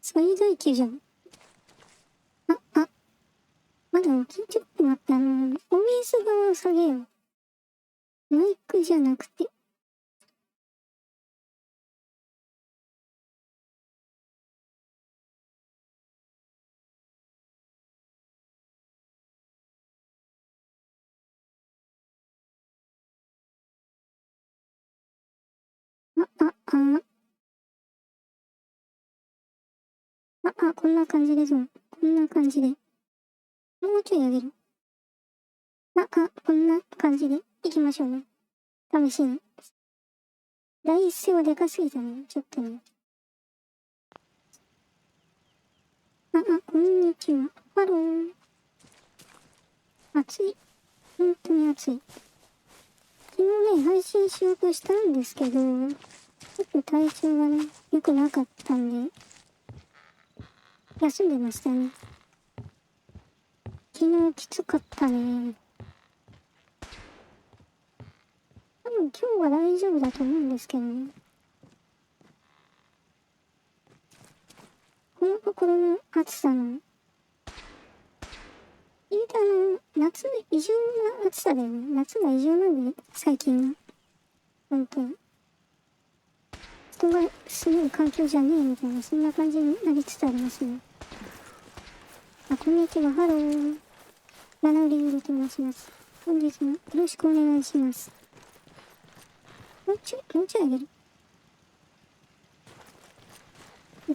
最大級じゃん。まだちょっと待って、OBS 側を下げよう。マイクじゃなくて。こんな感じでこんな感じで。もうちょい上げる。こんな感じでいきましょうね。試しに。第一声はでかすぎたね。ちょっとね。こんにちは。ハロー。暑い。本当に暑い。昨日ね、配信しようとしたんですけど、ちょっと体調がね、良くなかったんで、休んでましたね。昨日きつかったね。多分今日は大丈夫だと思うんですけどね。このところの暑さの、夏異常な暑さだよね。夏が異常なんで、最近は。本当に。人が住める環境じゃねえみたいな、そんな感じになりつつありますね。こんにちは、ハロー。ナナウリンゴと申します。本日もよろしくお願いします。もうちょい上げる。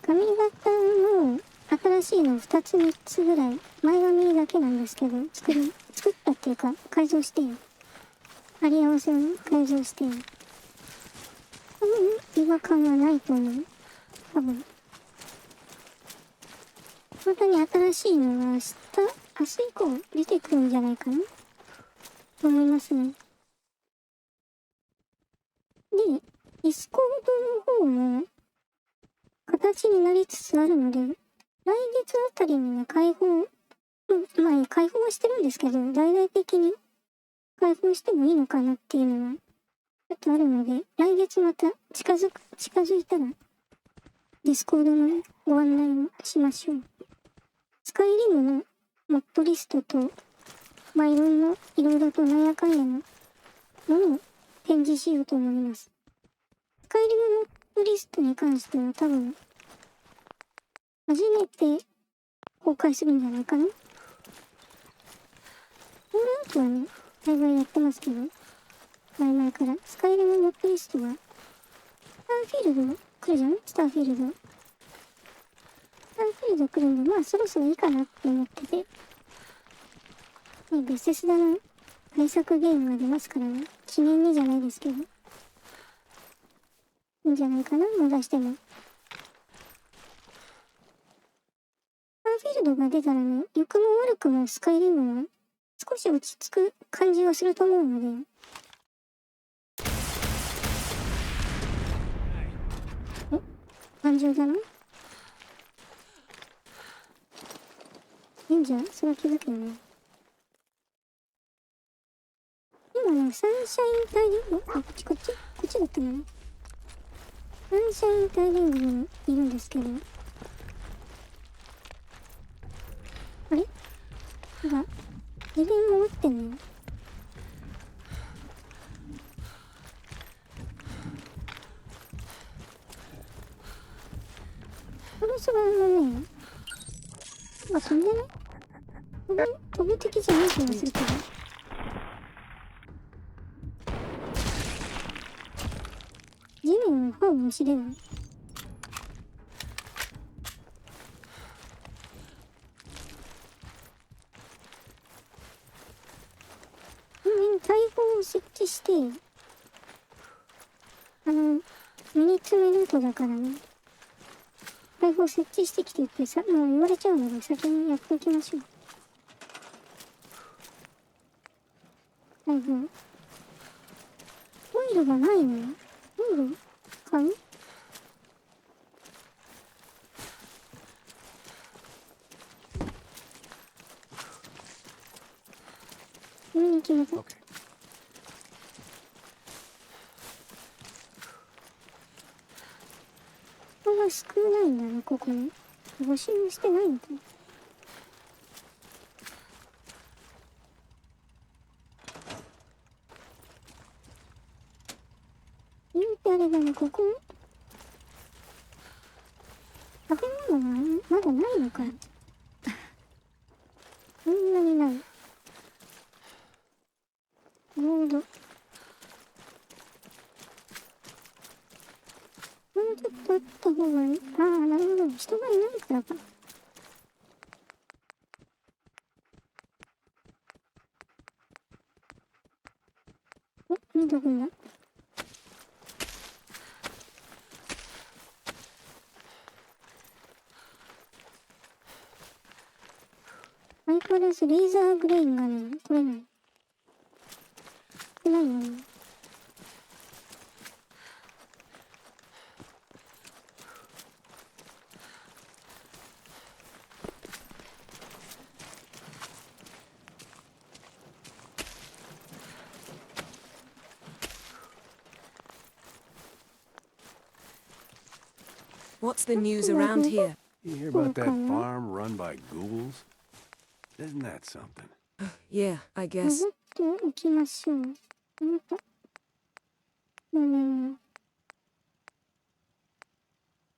髪型の新しいの2つ3つぐらい、前髪だけなんですけど、作ったっていうか、改造してよ。あり合わせを改造してよ。多分、違和感はないと思う。多分。本当に新しいのは明日以降出てくるんじゃないかなと思いますね。で、ディスコードの方も形になりつつあるので、来月あたりにね、開放はしてるんですけど、大々的に開放してもいいのかなっていうのは、ちょっとあるので、来月また近づいたら、ディスコードのね、ご案内をしましょう。スカイリムのモッドリストと、いろいろとなんやかんやのものを展示しようと思います。スカイリムモッドリストに関しては多分、初めて公開するんじゃないかな。フォールアウトはね、だいぶやってますけど、前々から。スカイリムモッドリストは、スターフィールド来るじゃん？スターフィールド来るんで、そろそろいいかなって思ってて。ね、ベセスダの対策ゲームが出ますからね。記念にじゃないですけど。いいんじゃないかな、もう出しても。スターフィールドが出たらね、良くも悪くもスカイリムは少し落ち着く感じがすると思うので。感情だな。いいんじゃん、それは気づくよね。今ね、サンシャインタイリング、こっちだったのね。サンシャインタイリングにいるんですけど。あれ？なんか、自分も持ってんのよ。そろそろね、飛んでない？飛ぶ敵じゃない気がするけど。地面の方も知れない。大砲を設置して、ミニツメルートだからね。大砲設置してきてってもう言われちゃうので先にやっておきましょう。大砲。オイルがないの？オイル買う？上に決めた。ここが少ないんだね、ここね。募集してないんだ。言うてあればね、ここ食べ物がまだないのか。そんなにない。ロード。もうちょっとあった方がいい。ああ、なるほど。人がいないからか。見とくんだ。相変わらずレーザーグレインがね、取れない。少ないよね。What's the news around here? You hear about that farm run by ghouls? Isn't that something? Yeah, I guess. 登っていきましょう。なんか、もうね、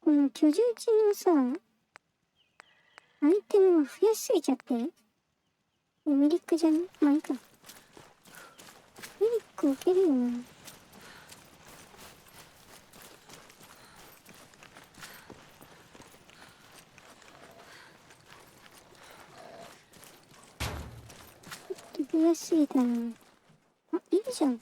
この居住地のさ、アイテムが増やしすぎちゃって、メリックじゃん。まあいいか。メリック受けるよな。増やしすぎたな。あ、いいじゃん。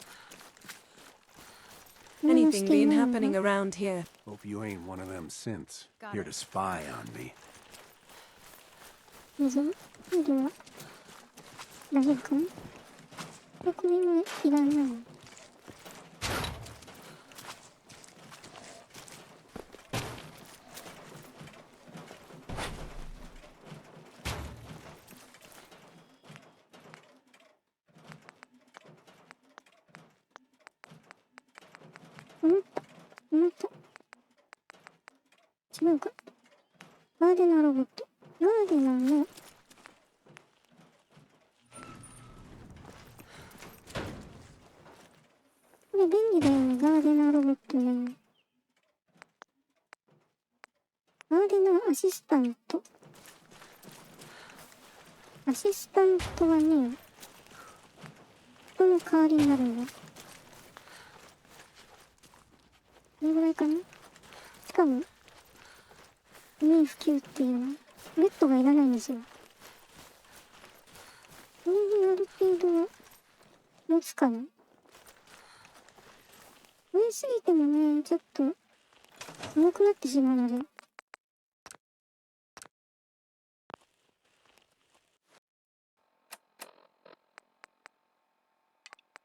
Anything been happening around here? Hope you ain't one of them synths here to spy on me. どうぞ。では、大丈夫かな。これもいらない。違うか。ガーデナーロボット。ガーデナーのこれ便利だよね、ガーデナーロボットね。ガーデナーアシスタント。アシスタントはね、人の代わりになるんだ。これぐらいかな。しかも、不眠不休っていうの。ベッドがいらないんですよ。これである程度は持つかな。増えすぎてもね、ちょっと重くなってしまうので。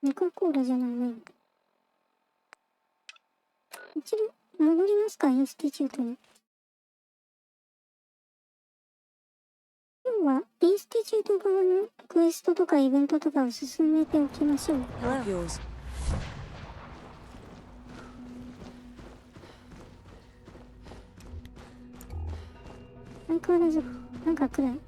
メカコーラじゃないね。一度戻りますか、インスティチュートに。今日はインスティチュート側のクエストとかイベントとかを進めておきましょう。Yours. 相変わらずなんか暗い。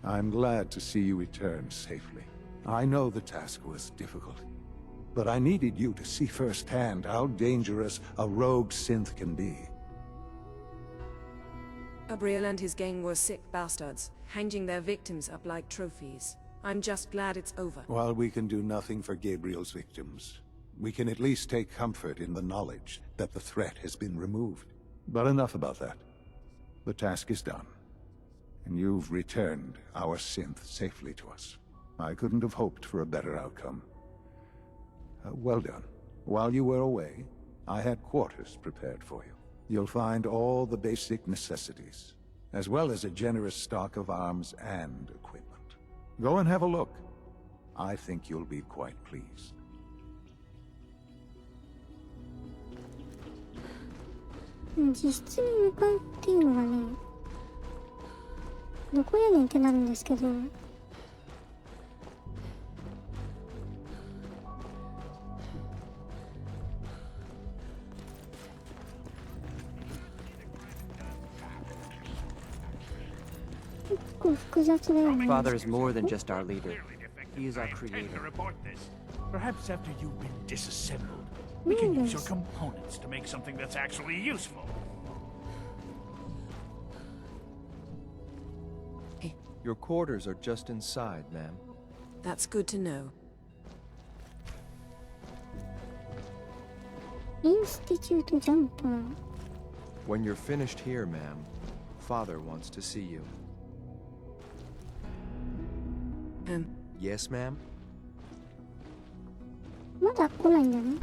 I'm glad to see you return safely. I know the task was difficult, but I needed you to see firsthand how dangerous a rogue synth can be. Gabriel and his gang were sick bastards, hanging their victims up like trophies. I'm just glad it's over. While we can do nothing for Gabriel's victims, we can at least take comfort in the knowledge that the threat has been removed. But enough about that. The task is done. And you've returned our synth safely to us. I couldn't have hoped for a better outcome. Well done. While you were away, I had quarters prepared for you. You'll find all the basic necessities, as well as a generous stock of arms and equipment. Go and have a look. I think you'll be quite pleased. 自室に向かうっていうのがね、どこやねんってなるんですけど、結構複雑だよね。 Father is more than just our leader. He is our I intend to creator. report this. Perhaps after you've been disassembled, we can use your Yes. components to make something that's actually useful. Your quarters are just inside, ma'am. That's good to know. インスティチュートジャンパー。 When you're finished here, ma'am, Father wants to see you. Yes, ma'am? まだ来ないんだね。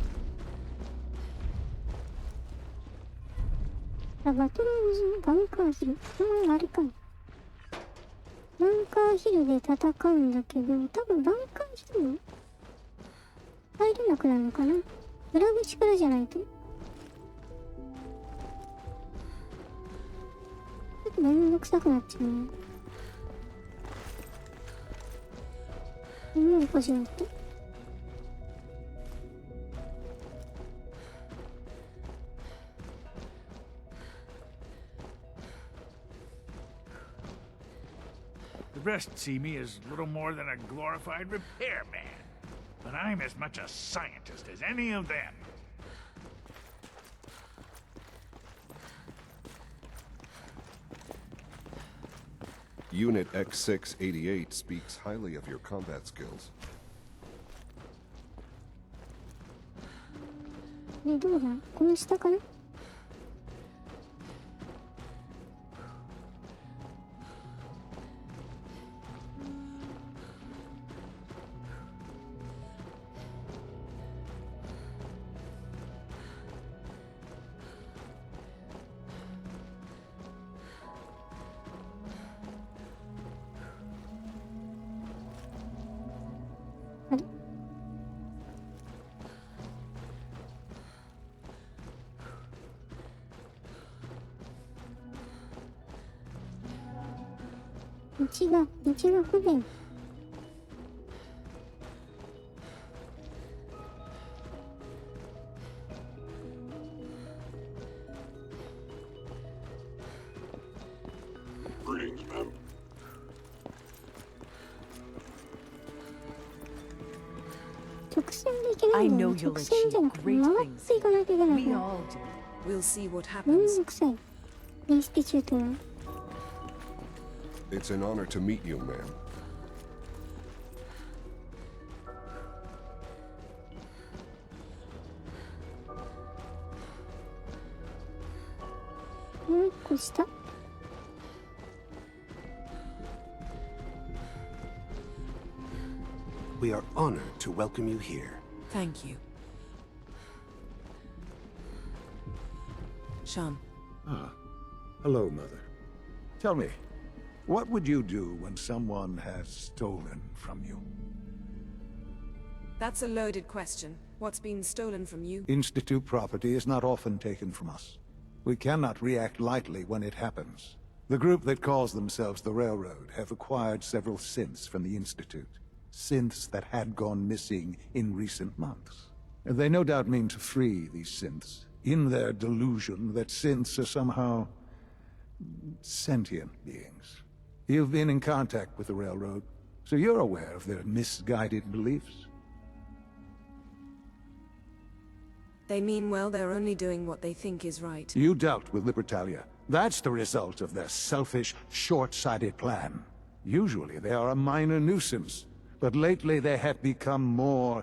バトルズバンカーヒル。あれかな。バンカーヒルで戦うんだけど、多分バンカーヒル入れなくなるのかな。裏口からじゃないと。ちょっとめんどくさくなっちゃうね。もう欲しいなった。The rest see me as little more than a glorified repairman. But I'm as much a scientist as any of them. Unit X688 speaks highly of your combat skills. ね、どうだ？この下かな？あれ？道が不便。直線で行けない I んだ know よ。 you'll 直線じゃなくて achieve 回 great っていかないといけない We から。 all do. We'll see what めん happens. どくさい。インスティチュートは。It's an honor to meet you, ma'am. もう一個下。We are honored to welcome you here. Thank you. Sean, Hello, Mother. Tell me, what would you do when someone has stolen from you? that's a loaded question. What's been stolen from you? Institute property is not often taken from us. We cannot react lightly when it happens. The group that calls themselves the Railroad have acquired several synths from the Institute. Synths that had gone missing in recent months. They no doubt mean to free these synths, in their delusion that synths are somehow sentient beings. You've been in contact with the Railroad, so you're aware of their misguided beliefs. They mean well, they're only doing what they think is right. You dealt with Libertalia. That's the result of their selfish, short-sighted plan. Usually they are a minor nuisance, but lately they have become more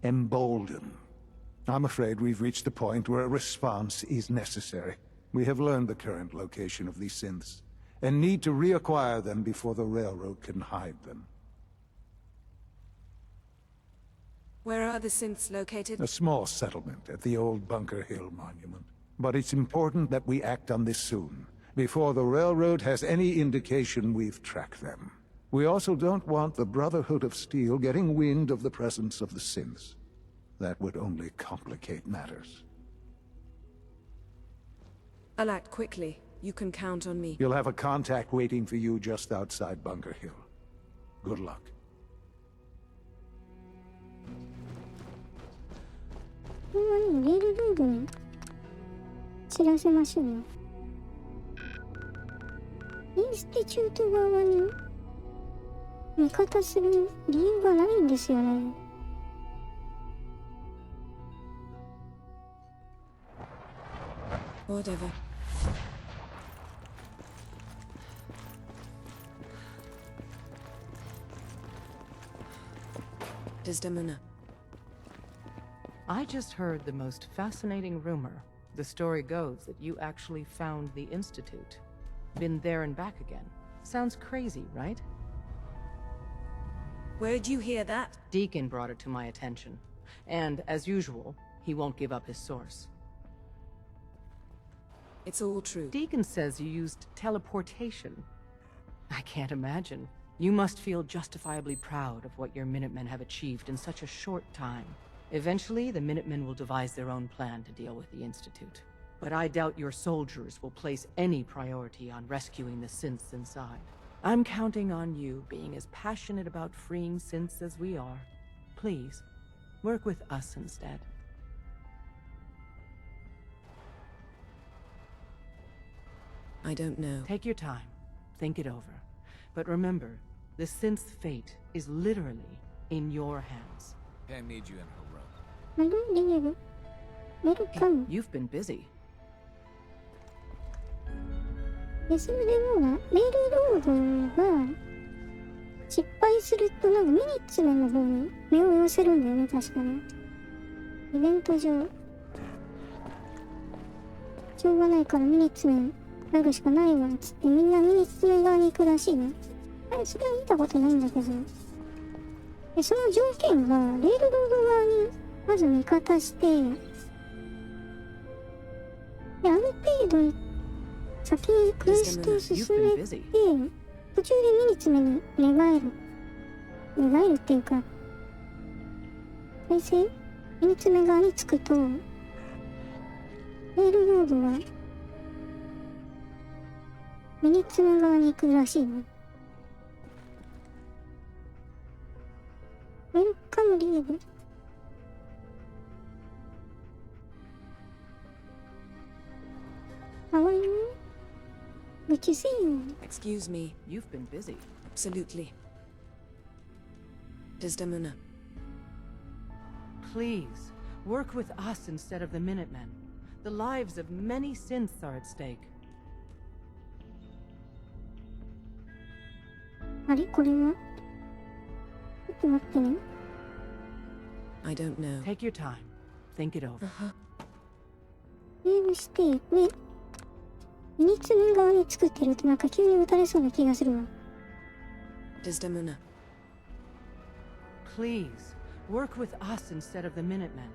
emboldened. I'm afraid we've reached the point where a response is necessary. We have learned the current location of these synths, and need to reacquire them before the Railroad can hide them. Where are the synths located? A small settlement at the old Bunker Hill Monument. But it's important that we act on this soon, before the Railroad has any indication we've tracked them. We also don't want the Brotherhood of Steel getting wind of the presence of the synths. That would only complicate matters. I'll act quickly. You can count on me. You'll have a contact waiting for you just outside Bunker Hill. Good luck. これはね、レールロードに知らせましょうよ。インスティチュート側に味方する理由がないんですよね。Whatever. Desdemona. I just heard the most fascinating rumor. The story goes that you actually found the Institute. Been there and back again. Sounds crazy, right? Where'd you hear that? Deacon brought it to my attention. And, as usual, he won't give up his source. It's all true. Deacon says you used teleportation. I can't imagine. You must feel justifiably proud of what your Minutemen have achieved in such a short time. Eventually, the Minutemen will devise their own plan to deal with the Institute. But I doubt your soldiers will place any priority on rescuing the synths inside. I'm counting on you being as passionate about freeing synths as we are. Please, work with us instead. I don't know. Take your time. Think it over. But remember, the synth's fate is literally in your hands. Pam needs you in her room. メルリエル。メルカム。 You've been busy. で、それでもな、メールロードが失敗するとなんかミニッツメンの方に目を寄せるんだよね、確かね。イベント上。しょうがないからミニッツメンなるしかないわ、つってみんなミニッツメン側に行くらしいね。あれ、それは見たことないんだけど。で、その条件が、レールロード側にまず味方して、で、ある程度先にクエストを進めて、途中でミニツメに寝返るっていうか、再生ミニツメ側につくと、レールロードはミニツメ側に行くらしいね。ウェルカムリーブ。How are you? Good to see you. Excuse me. You've been busy. Absolutely. Desdemona. Please, work with us instead of the Minutemen. The lives of many synths are at stake. あれこれはちょっと待ってね。I don't know. Take your time. Think it over. ゲームして、ね、ミニツメ側に作ってるとなんか急に撃たれそうな気がするわ。Desdemona. Please, work with us instead of the Minutemen.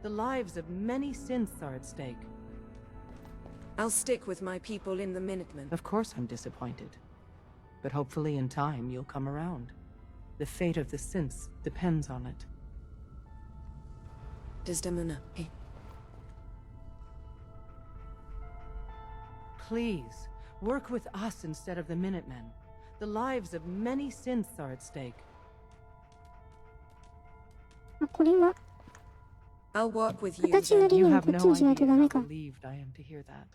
The lives of many synths are at stake. I'll stick with my people in the Minutemen. Of course I'm disappointed. But hopefully in time you'll come around. The fate of the synths depends on it. Desdemona. Hey. Please, work with us instead of the Minutemen. The lives of many synths are at stake. あ、これは I'll work with you. 形なり You に have こっち no にしないと idea ダメ how か。 relieved I am to hear that.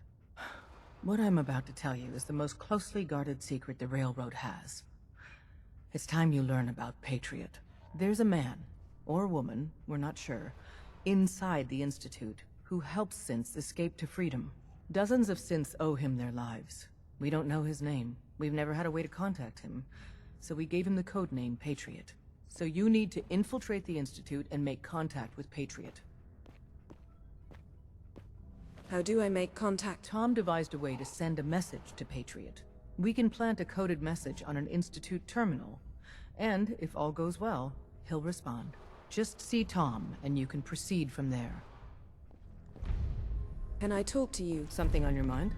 What I'm about to tell you is the most closely guarded secret the Railroad has. It's time you learn about Patriot. There's a man, or woman, we're not sure, inside the Institute who helps synths escape to freedom. Dozens of synths owe him their lives. We don't know his name. We've never had a way to contact him. So we gave him the code name Patriot. So you need to infiltrate the Institute and make contact with Patriot. How do I make contact? Tom devised a way to send a message to Patriot. We can plant a coded message on an Institute terminal. And, if all goes well, he'll respond. Just see Tom, and you can proceed from there. Can I talk to you? Something on your mind?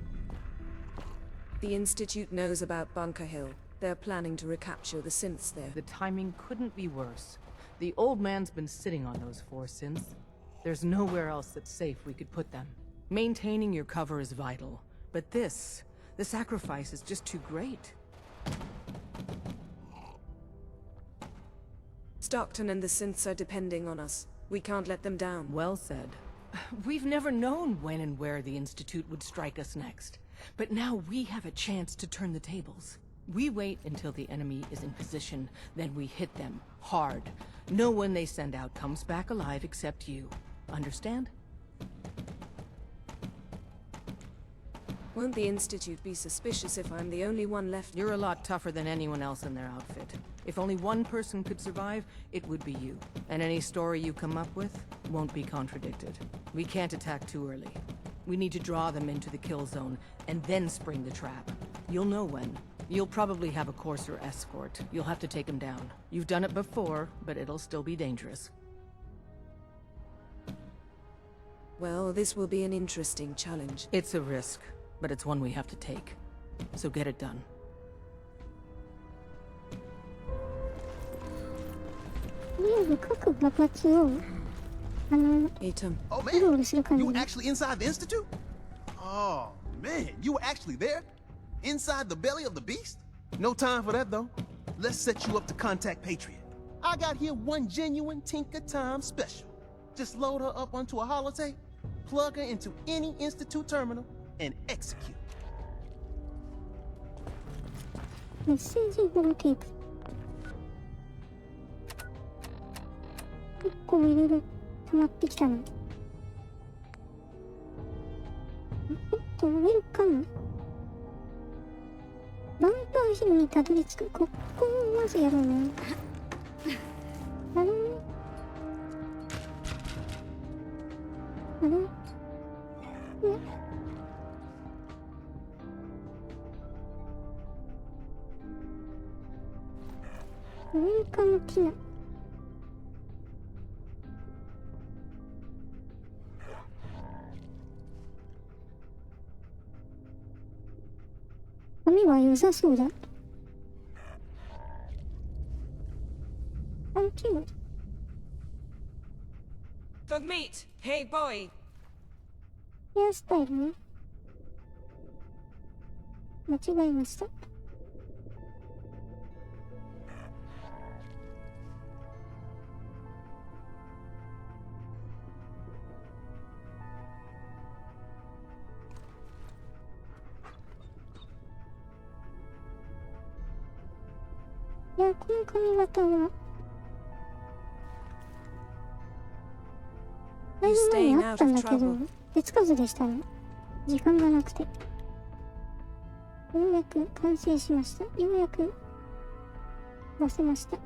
The Institute knows about Bunker Hill. They're planning to recapture the synths there. The timing couldn't be worse. The old man's been sitting on those 4 synths. There's nowhere else that's safe we could put them. Maintaining your cover is vital. But this, the sacrifice is just too great. Stockton and the synths are depending on us. We can't let them down. Well said. We've never known when and where the Institute would strike us next. But now we have a chance to turn the tables. We wait until the enemy is in position, then we hit them hard. No one they send out comes back alive except you. Understand? Won't the Institute be suspicious if I'm the only one left? You're a lot tougher than anyone else in their outfit. If only one person could survive, it would be you. And any story you come up with won't be contradicted. We can't attack too early. We need to draw them into the kill zone, and then spring the trap. You'll know when. You'll probably have a Courser escort. You'll have to take him down. You've done it before, but it'll still be dangerous. Well, this will be an interesting challenge. It's a risk, but it's one we have to take. So get it done. とりあえず各爆発を Atom. Oh うろう man, ろする感じ you で were actually inside the Institute? Oh man, you were actually there? Inside the belly of the beast? No time for that though. Let's set you up to contact Patriot. I got here one genuine Tinker Time special. Just load her up onto a holotape, plug her into any Institute terminal, and execute. メッセージホロテープ結構いろいろ溜まってきたの。ウェルカムバンパーヒルにたどり着く。ここをまずやろうね。あれあれウェルカムティナ。髪は良さそうだ。あれ、キーボード。 For meat! Hey boy! ヘアスタイルね。間違えました。いや、この髪型はだいぶ前にあったんだけど手つかずでしたね。時間がなくて。ようやく完成しました。ようやく出せました。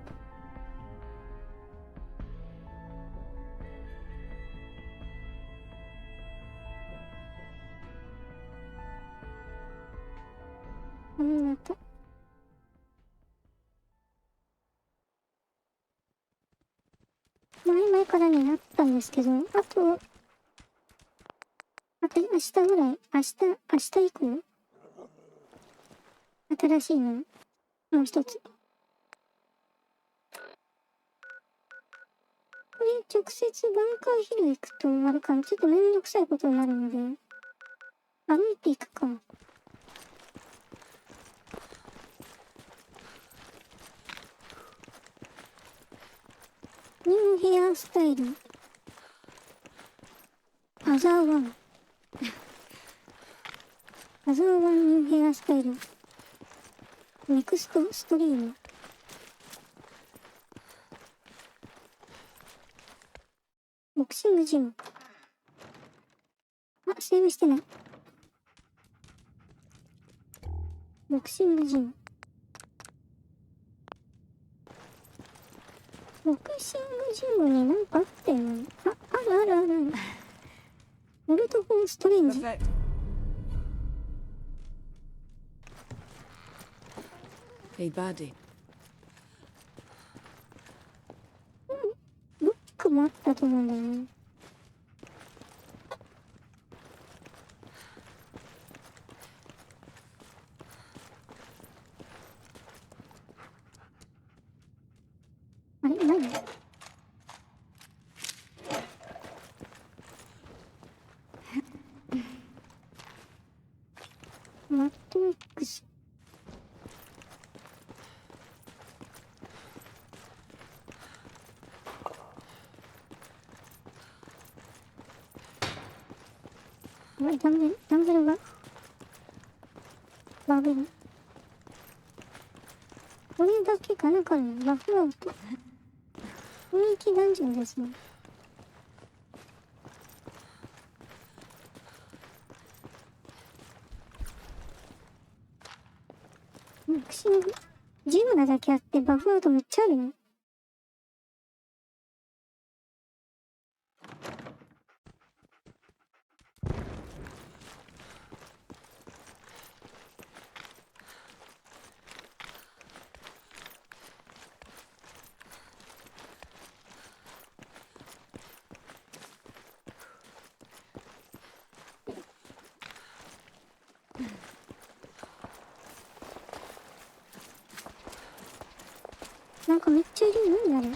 髪型前々からねあったんですけど、あと明日ぐらい、明日以降新しいのもう一つ。これ直接バンカーヒル行くとあれかな、ちょっとめんどくさいことになるので歩いていくか。ニューヘアスタイルアザーワンアザーワンニューヘアスタイルネクストストリームボクシングジム。あ、セーブしてない。ボクシングジム。ボクシングジムになんかあったよね。ある。モルトフォンストレンジ。Perfect. Hey baddie. ブックもあったと思うんだよね。あれ、何？ダンベルがバグる。これだけかなからのラフアウト。雰囲気ダンジョンですね。不思議。ジムなだけあってバフアウトめっちゃあるね。なんかめっちゃいる。何あれ。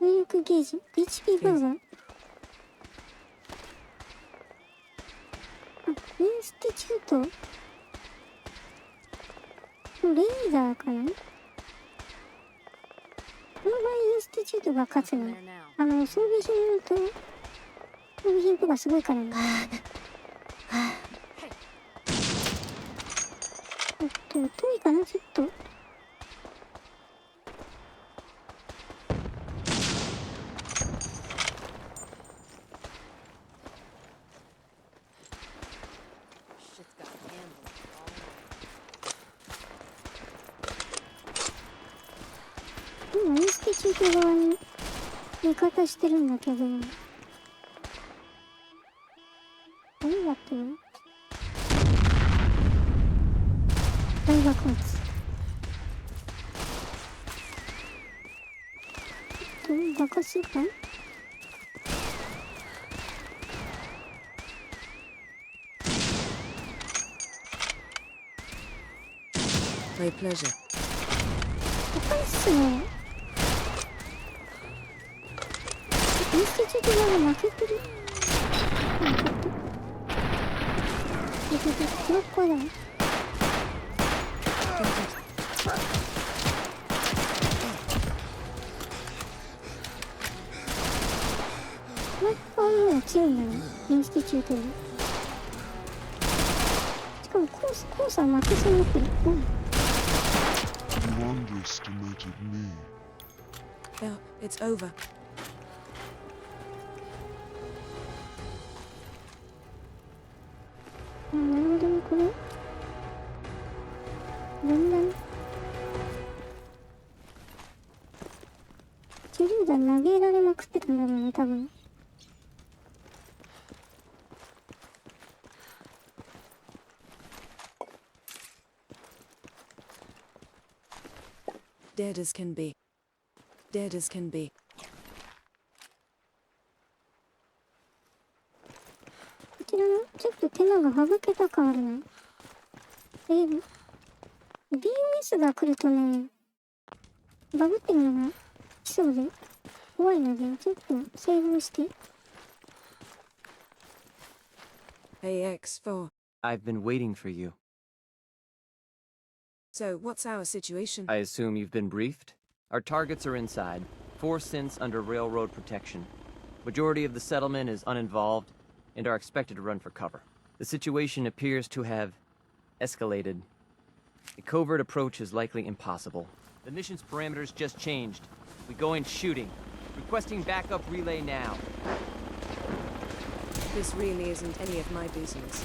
風力ゲージ HP バーガー。あ、インスティチュートレーダーかな。この場合インスティチュートが勝つの。装備品と装備品とかすごいからね。遠いかなちょっと。今インスティチュート側に味方してるんだけど、何やってるの。大爆発。爆発するか。My pleasure. 高いっすね。インスティチュート側負けてる。この子だ。この子の方が強いんだね。インスティチュートより。しかもコースは負けそうになってる。You underestimated me. Well, it's over. なるほどね、これ。分断。手榴弾投げられまくってたんだろうね、多分。Dead as can be. Dead as can be. こちらのちょっと手間が省けた感あるな。BOS が来るとね、バグってるのが来そうで怖いので、ちょっとセーブして。AX4. I've been waiting for you. So, what's our situation? I assume you've been briefed? Our targets are inside. 4 synths under railroad protection. Majority of the settlement is uninvolved and are expected to run for cover. The situation appears to have escalated. A covert approach is likely impossible. The mission's parameters just changed. We go in shooting. Requesting backup relay now. This really isn't any of my business.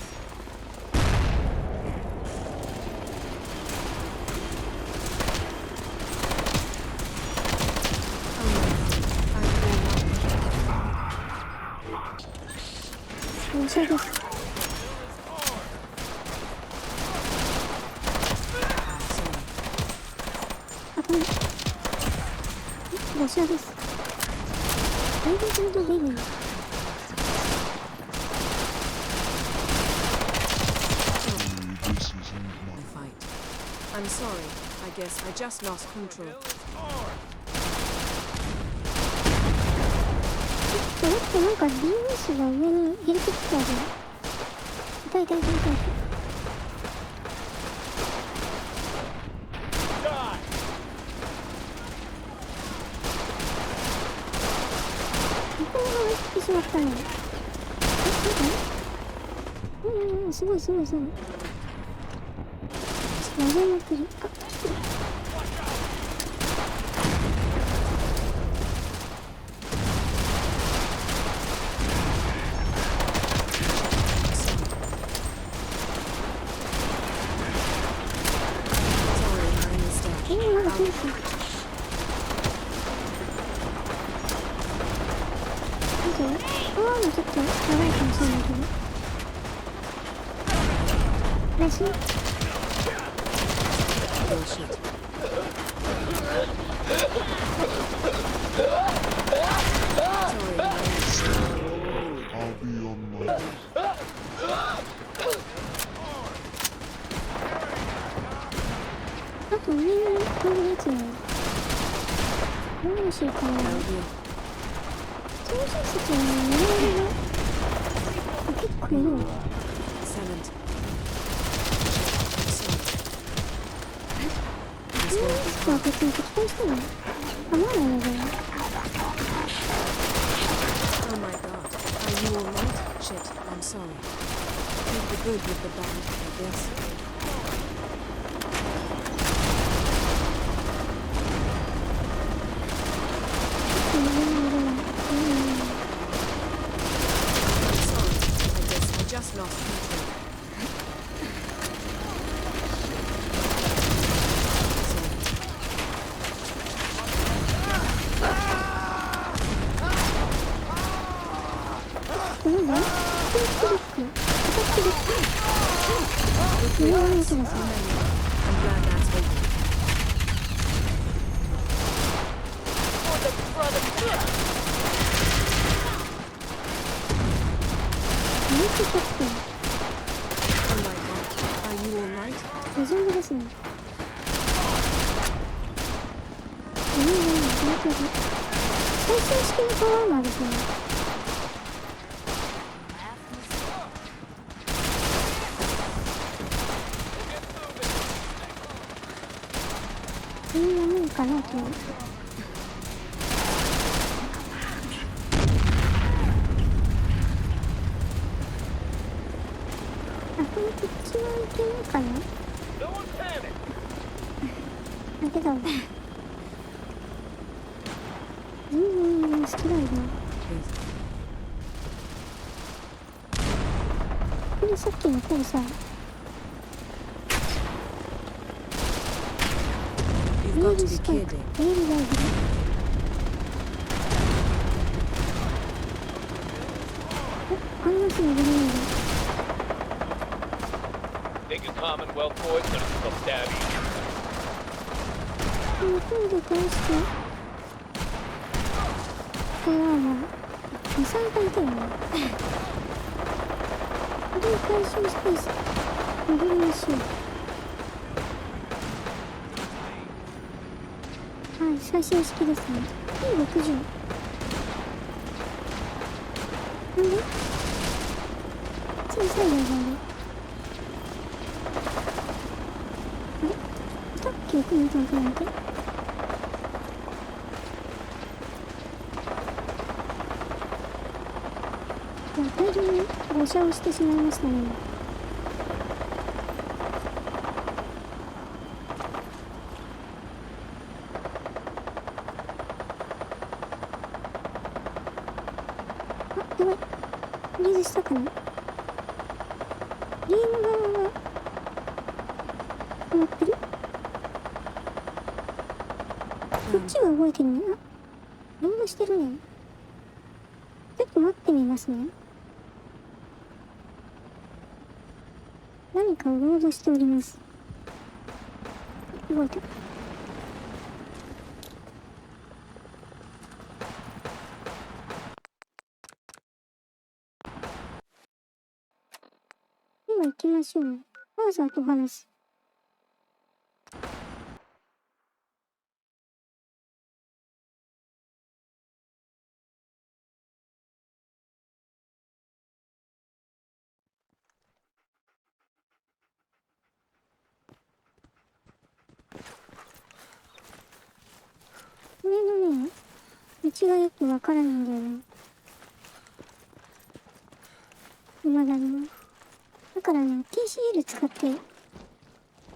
I'm sorry. I guess I just lost control. だってなんか BOS が上に入れてきたじゃん。痛い痛い痛い痛い。向こう側行ってしまったね。すごいすごいすごい。投げまくる。まだ来ます。ちょっと長いかもしれないけど。フラッシュ。あと上のこのやつね。どうしようかな。操縦席はね、結構いるわ。は別に適当にしても構わないので。Oh my god. Are you alright? Shit, I'm sorry. Take the good with the bad, I guess. I'm sorry. I guess I just lost control. You've got to be kidding. Think a Commonwealth boy's gonna come stab you.はい、最新式ですね。P60。なんで？小さいよね。あれ？さっきよく見たんじゃないか。大量に誤射をしてしまいましたね。やばい。フリーズしたかな。ゲーム側が止まってる。こっちが動いてるね。あ、ロードしてるね。ちょっと待ってみますね。何かをロードしております。動いた。では行きましょう。ファーザーと話す。これのね、道がよくわからないんだよね。未だに。からね、TCL 使って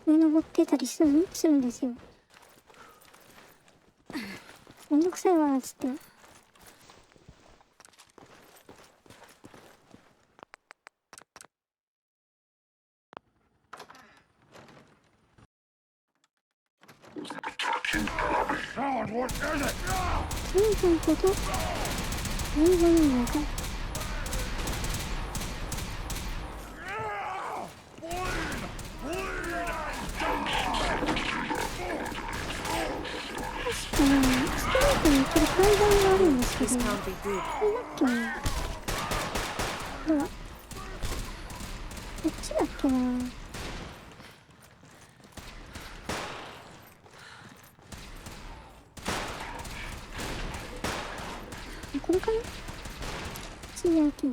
上登ってたりするんですよ。めんどくさいわーっつって。全然こと英語なんだか。確かにストレートに行ける階段があるんですけど、これだっけな。ほら、こっちだっけな。これかな。次はき。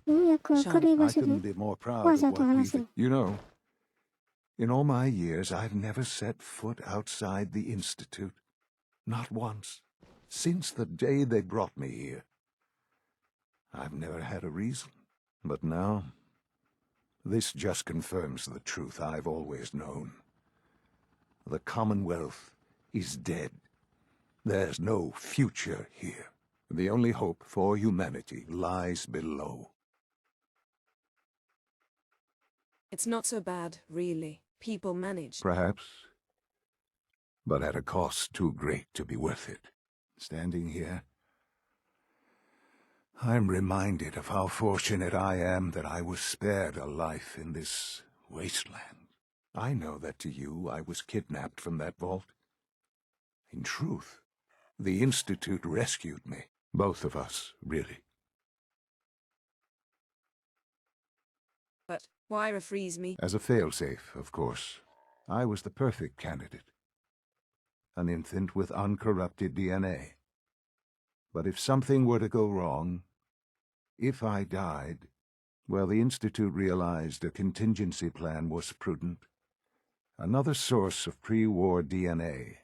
ようやく明るい場 I 所で couldn't be more proud わ of ざと what 話せ we've... る。You know, in all my years, I've never set foot outside the Institute. Not once. Since the day they brought me here. I've never had a reason. But now, this just confirms the truth I've always known. The Commonwealth is dead. There's no future here. The only hope for humanity lies below. It's not so bad, really. People manage. Perhaps. But at a cost too great to be worth it. Standing here, I'm reminded of how fortunate I am that I was spared a life in this wasteland. I know that to you I was kidnapped from that vault. In truth, the Institute rescued me. Both of us, really. But why refreeze me? As a failsafe, of course. I was the perfect candidate. An infant with uncorrupted DNA. But if something were to go wrong, if I died, well, the Institute realized a contingency plan was prudent. Another source of pre-war DNA,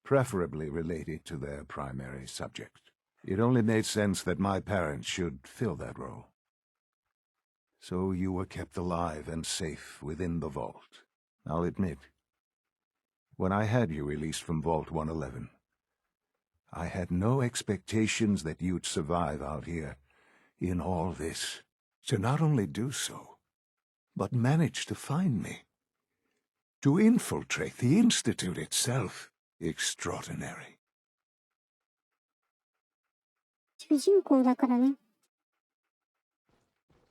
preferably related to their primary subject. It only made sense that my parents should fill that role. So you were kept alive and safe within the vault. I'll admit, when I had you released from Vault 111, I had no expectations that you'd survive out here in all this. To not only do so, but manage to find me. To infiltrate the Institute itself. Extraordinary. 主人公だからね。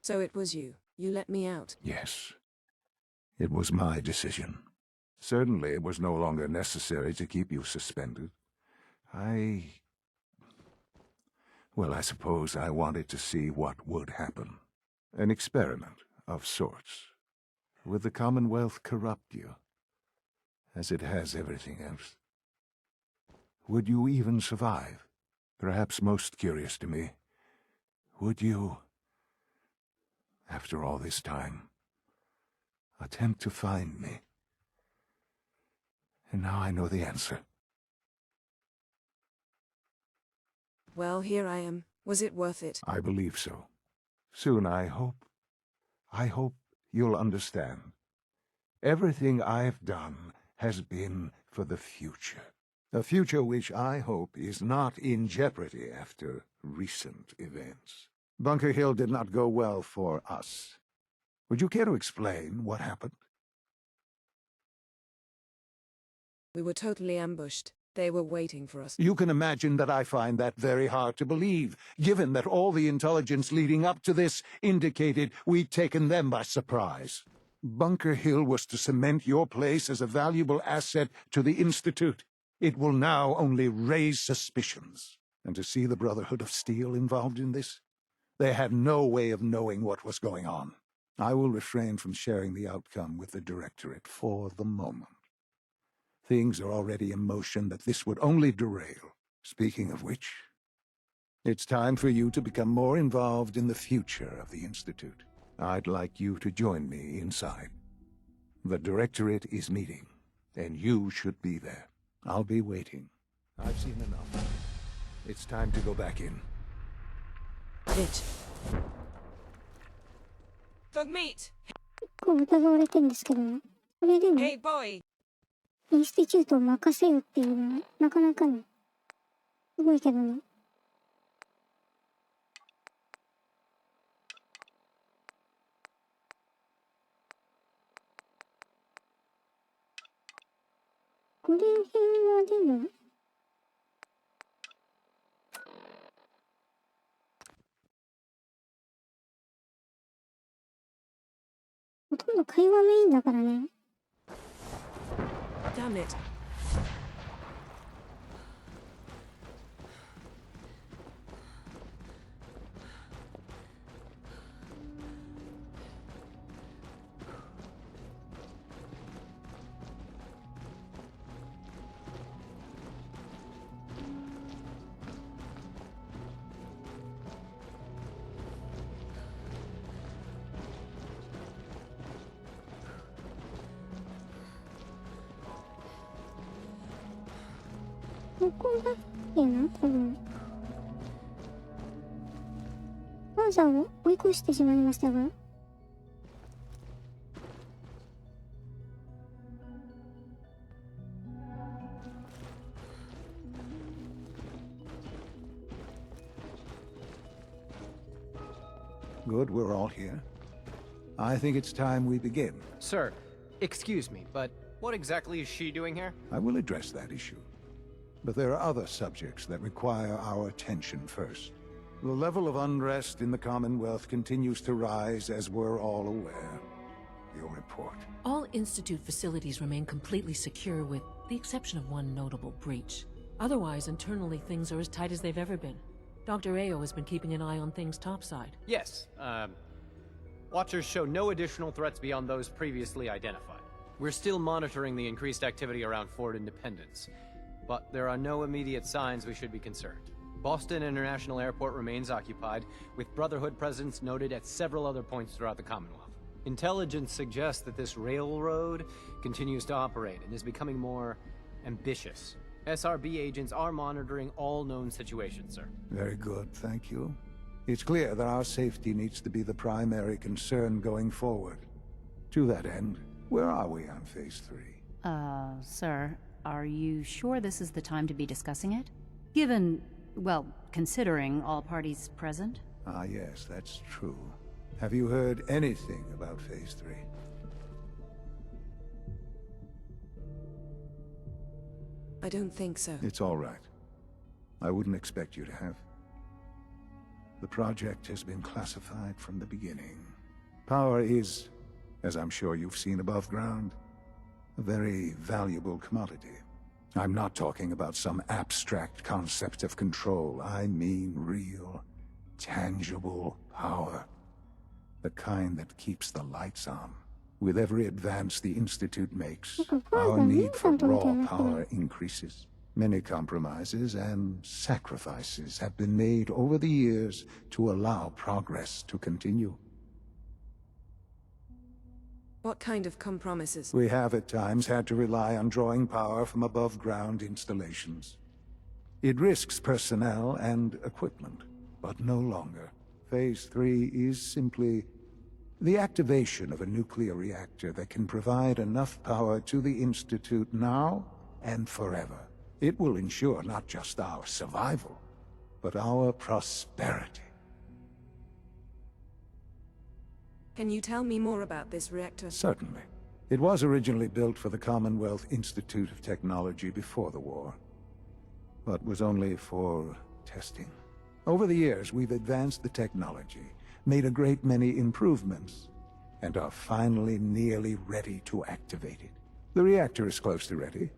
So it was you. You let me out. Yes. It was my decision. Certainly it was no longer necessary to keep you suspended. Well, I suppose I wanted to see what would happen. An experiment of sorts. Would the Commonwealth corrupt you, as it has everything else? Would you even survive? Perhaps most curious to me, would you, after all this time, attempt to find me? And now I know the answer. Well, here I am. Was it worth it? I believe so. Soon, I hope you'll understand. Everything I've done has been for the future. A future which I hope is not in jeopardy after recent events. Bunker Hill did not go well for us. Would you care to explain what happened? We were totally ambushed. They were waiting for us. You can imagine that I find that very hard to believe, given that all the intelligence leading up to this indicated we'd taken them by surprise. Bunker Hill was to cement your place as a valuable asset to the Institute. It will now only raise suspicions. And to see the Brotherhood of Steel involved in this? They had no way of knowing what was going on. I will refrain from sharing the outcome with the Directorate for the moment. Things are already in motion that this would only derail. Speaking of which, It's time for you to become more involved in the future of the Institute. I'd like you to join me inside. The Directorate is meeting, and you should be there. I'll be waiting. I've seen enough. It's time to go back in. Bitch. The meat! 結構疑われてんですけど、それでも、 Hey boy! インスティチュートを任せるっていうのは、なかなかね、すごいけどね。これ辺はでも、ほとんど会話メインだからね。Damn it.ここだっけな、多分。ファーザーを追い越してしまいましたが。Good, we're all here. I think it's time we begin. Sir, excuse me, but what exactly is she doing here? I will address that issue. But there are other subjects that require our attention first. The level of unrest in the Commonwealth continues to rise, as we're all aware. Your report. All Institute facilities remain completely secure with the exception of one notable breach. Otherwise, internally things are as tight as they've ever been. Dr. Ao has been keeping an eye on things topside. Yes, Watchers show no additional threats beyond those previously identified. We're still monitoring the increased activity around Fort Independence, but there are no immediate signs we should be concerned. Boston International Airport remains occupied, with Brotherhood presence noted at several other points throughout the Commonwealth. Intelligence suggests that this railroad continues to operate and is becoming more ambitious. SRB agents are monitoring all known situations, sir. Very good, thank you. It's clear that our safety needs to be the primary concern going forward. To that end, where are we on Phase 3? Sir, are you sure this is the time to be discussing it? Given, well, considering all parties present? Ah, yes, that's true. Have you heard anything about Phase 3? I don't think so. It's all right. I wouldn't expect you to have. The project has been classified from the beginning. Power is, as I'm sure you've seen above ground, a very valuable commodity. I'm not talking about some abstract concept of control. I mean real, tangible power. The kind that keeps the lights on. With every advance the Institute makes, our need for raw power increases. Many compromises and sacrifices have been made over the years to allow progress to continue. What kind of compromises? We have at times had to rely on drawing power from above-ground installations. It risks personnel and equipment, but no longer. Phase 3 is simply the activation of a nuclear reactor that can provide enough power to the Institute now and forever. It will ensure not just our survival, but our prosperity. Can you tell me more about this reactor? Certainly. It was originally built for the Commonwealth Institute of Technology before the war, but was only for testing. Over the years, we've advanced the technology, made a great many improvements, and are finally nearly ready to activate it. The reactor is close to ready,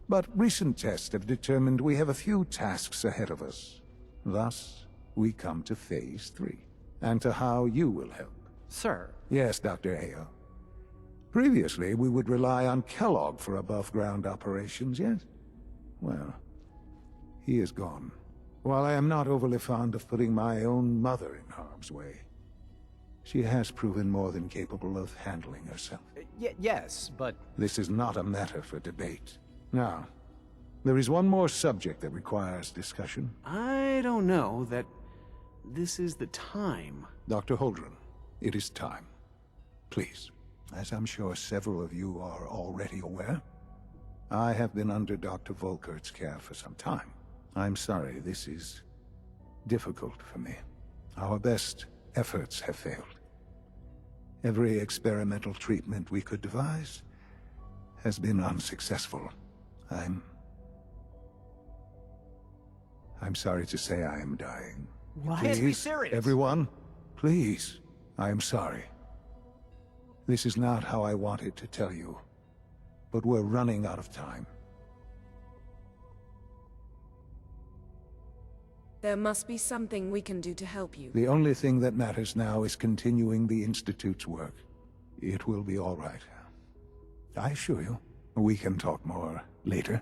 but recent tests have determined we have a few tasks ahead of us. Thus, we come to Phase 3, and to how you will help. Sir? Yes, Dr. Ao. Previously, we would rely on Kellogg for above-ground operations, yes? Well, he is gone. While I am not overly fond of putting my own mother in harm's way, she has proven more than capable of handling herself. Yes, but... This is not a matter for debate. Now, there is one more subject that requires discussion. I don't know that this is the time. Dr. Holdren, it is time. Please, as I'm sure several of you are already aware, I have been under Dr. Volkert's care for some time. I'm sorry, this is difficult for me. Our best efforts have failed. Every experimental treatment we could devise has been unsuccessful. I'm sorry to say I am dying. What? Please, Be serious. everyone, please, I am sorry. This is not how I wanted to tell you, but we're running out of time. There must be something we can do to help you. The only thing that matters now is continuing the Institute's work. It will be all right. I assure you, we can talk more later.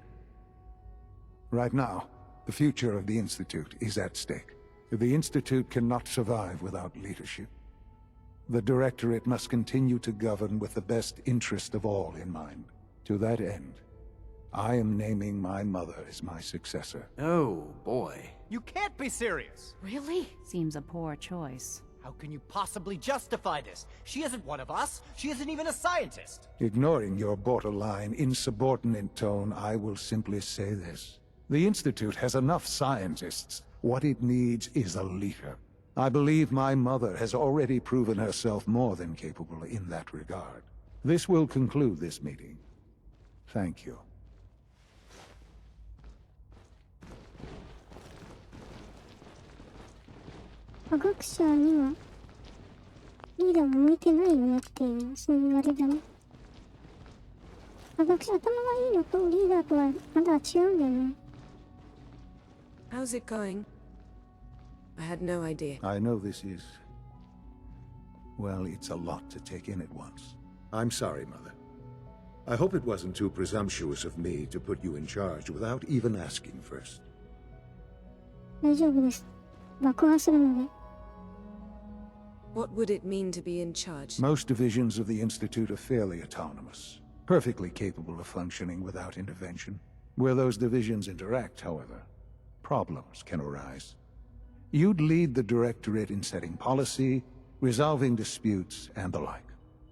Right now, the future of the Institute is at stake. The Institute cannot survive without leadership. The Directorate must continue to govern with the best interest of all in mind. To that end, I am naming my mother as my successor. Oh, boy. You can't be serious! Really? Seems a poor choice. How can you possibly justify this? She isn't one of us. She isn't even a scientist. Ignoring your borderline, insubordinate tone, I will simply say this. The Institute has enough scientists. What it needs is a leader. I believe my mother has already proven herself more than capable in that regard. This will conclude this meeting. Thank you. 科学者にはリーダーも向いてないよねっていう、そういうあれだね。科学者頭がいいのとリーダーとはまだ違うんだよね。How's it going? I had no idea. I know this is... well, it's a lot to take in at once. I'm sorry, Mother. I hope it wasn't too presumptuous of me to put you in charge without even asking first. 大丈夫です。爆破するので。What would it mean to be in charge? Most divisions of the Institute are fairly autonomous, perfectly capable of functioning without intervention. Where those divisions interact, however, problems can arise. You'd lead the Directorate in setting policy, resolving disputes, and the like.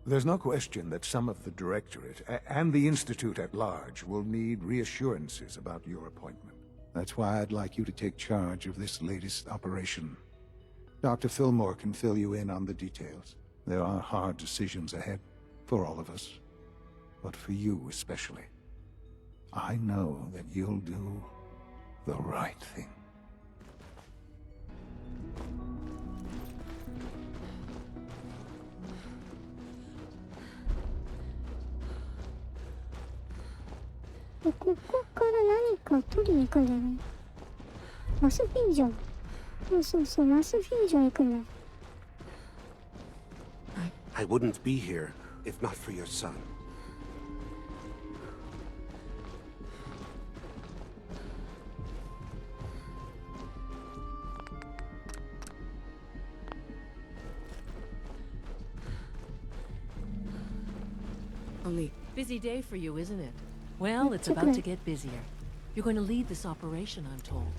There's no question that some of the Directorate, and the Institute at large, will need reassurances about your appointment. That's why I'd like you to take charge of this latest operation. Dr. Fillmore can fill you in on the details. There are hard decisions ahead, for all of us. But for you especially. I know that you'll do the right thing.ここから何か取りに行くんだよね。マスフィージョン。そう、マスフィージョン行くんだ。I wouldn't be here if not for your son. Oli. Busy day for you, isn't it? Well, it's about to get busier. You're going to lead this operation, I'm told.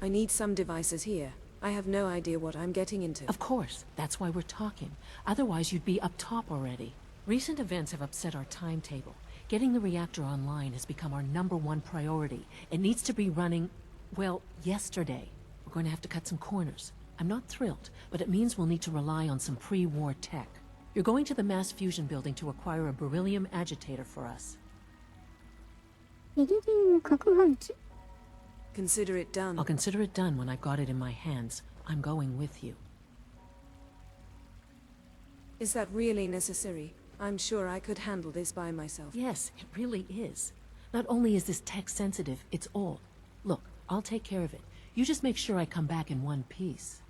I need some devices here. I have no idea what I'm getting into. Of course. That's why we're talking. Otherwise, you'd be up top already. Recent events have upset our timetable. Getting the reactor online has become our #1 priority. It needs to be running, well, yesterday. We're going to have to cut some corners. I'm not thrilled, but it means we'll need to rely on some pre-war tech. You're going to the mass fusion building to acquire a beryllium agitator for us. Consider it done. I'll consider it done when I've got it in my hands. I'm going with you. Is that really necessary? I'm sure I could handle this by myself. Yes, it really is. Not only is this tech sensitive, it's old. Look, I'll take care of it. You just make sure I come back in one piece.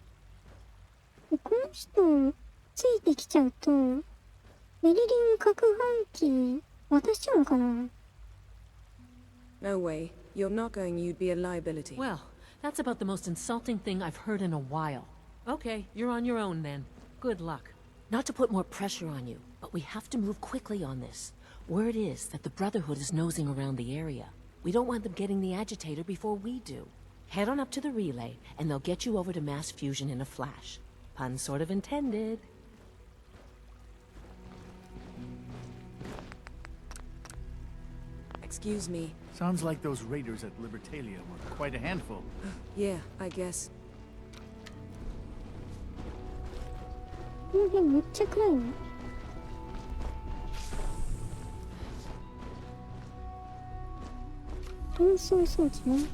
この人ついてきちゃうとベリリウム攪拌機渡しちゃうのかな。 No way. You're not going, you'd be a liability. Well, that's about the most insulting thing I've heard in a while. Okay, you're on your own then. Good luck. Not to put more pressure on you, but we have to move quickly on this. Word is that the Brotherhood is nosing around the area. We don't want them getting the agitator before we do. Head on up to the relay, and they'll get you over to mass fusion in a flash. Pun sort of intended. Excuse me. Sounds like those raiders at Libertalia were quite a handful. Yeah, I guess. この辺めっちゃ暗いね。運送装置ね。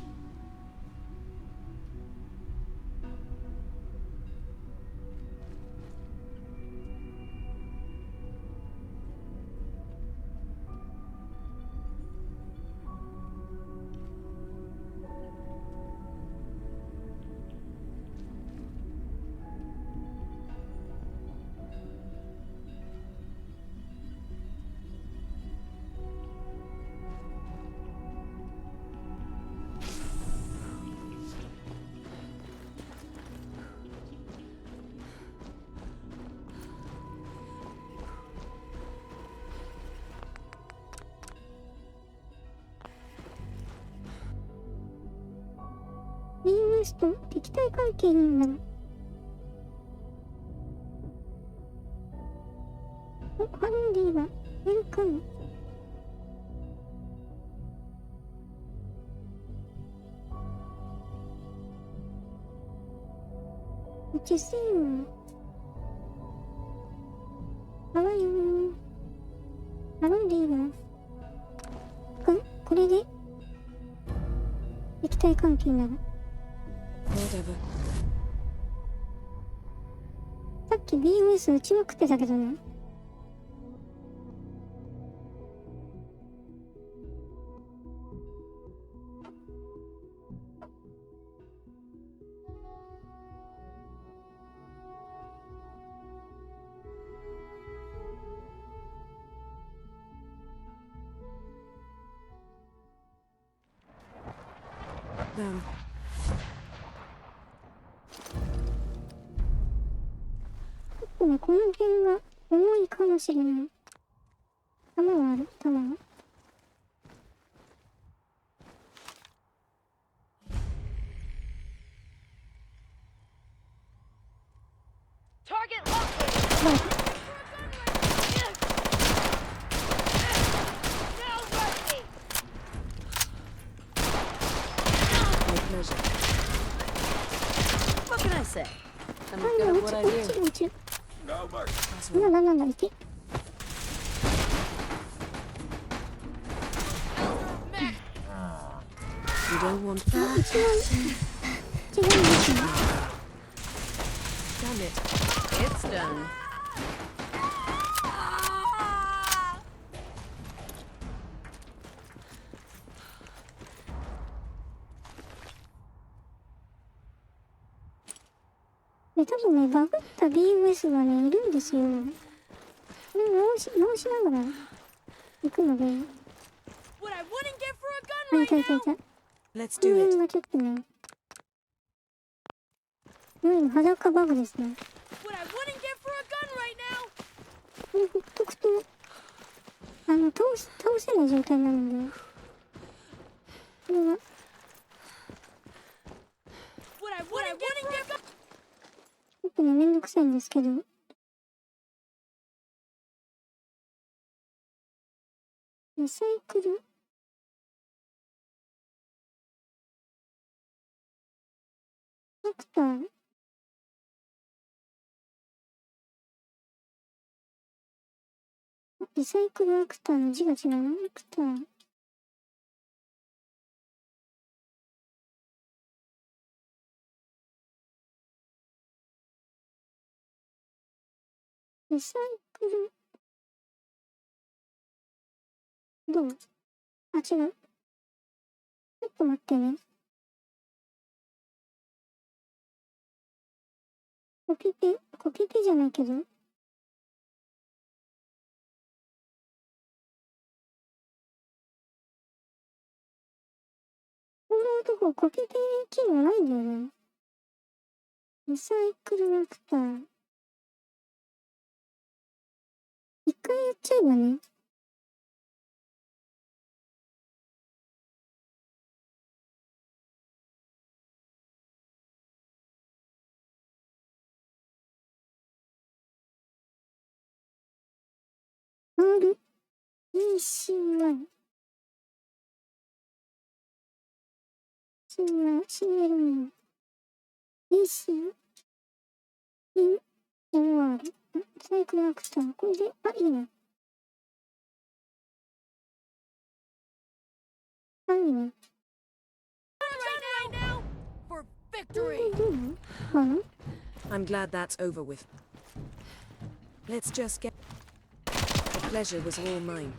BOS と敵対関係になる。お、ハローディーはウェルカム。チェスインハワインハローディーはこれで敵対関係になる。Whatever. さっき BOS 撃ちまくってたけどね。ね、この辺が重いかもしれない。弾はある、弾は。What can I say? I'm good at what I do. なんだ、いけ。You don't want that? 違うんですよ。Damn it. It's done. ね、多分ね、バグった BOS がね、いるんですよ。これ直しながら行くので。あ、いた。Let's do it. がちょっとね、裸バグですね。これほっとくと、倒せない状態なので、これは、ちょっとね、めんどくさいんですけど、リサイクルアクターリサイクルアクターの字が違うな。アクターリサイクルどう？あ、違う。ちょっと待ってね。コピペじゃないけど。ロード法コピペ機能ないんだよね。リサイクルラクター。一回やっちゃえばね。RECY CLM ECMR サイクルアクター。これで、あ、いいね。あ、いいね。I'm glad that's over with. Let's just get... The pleasure was all mine.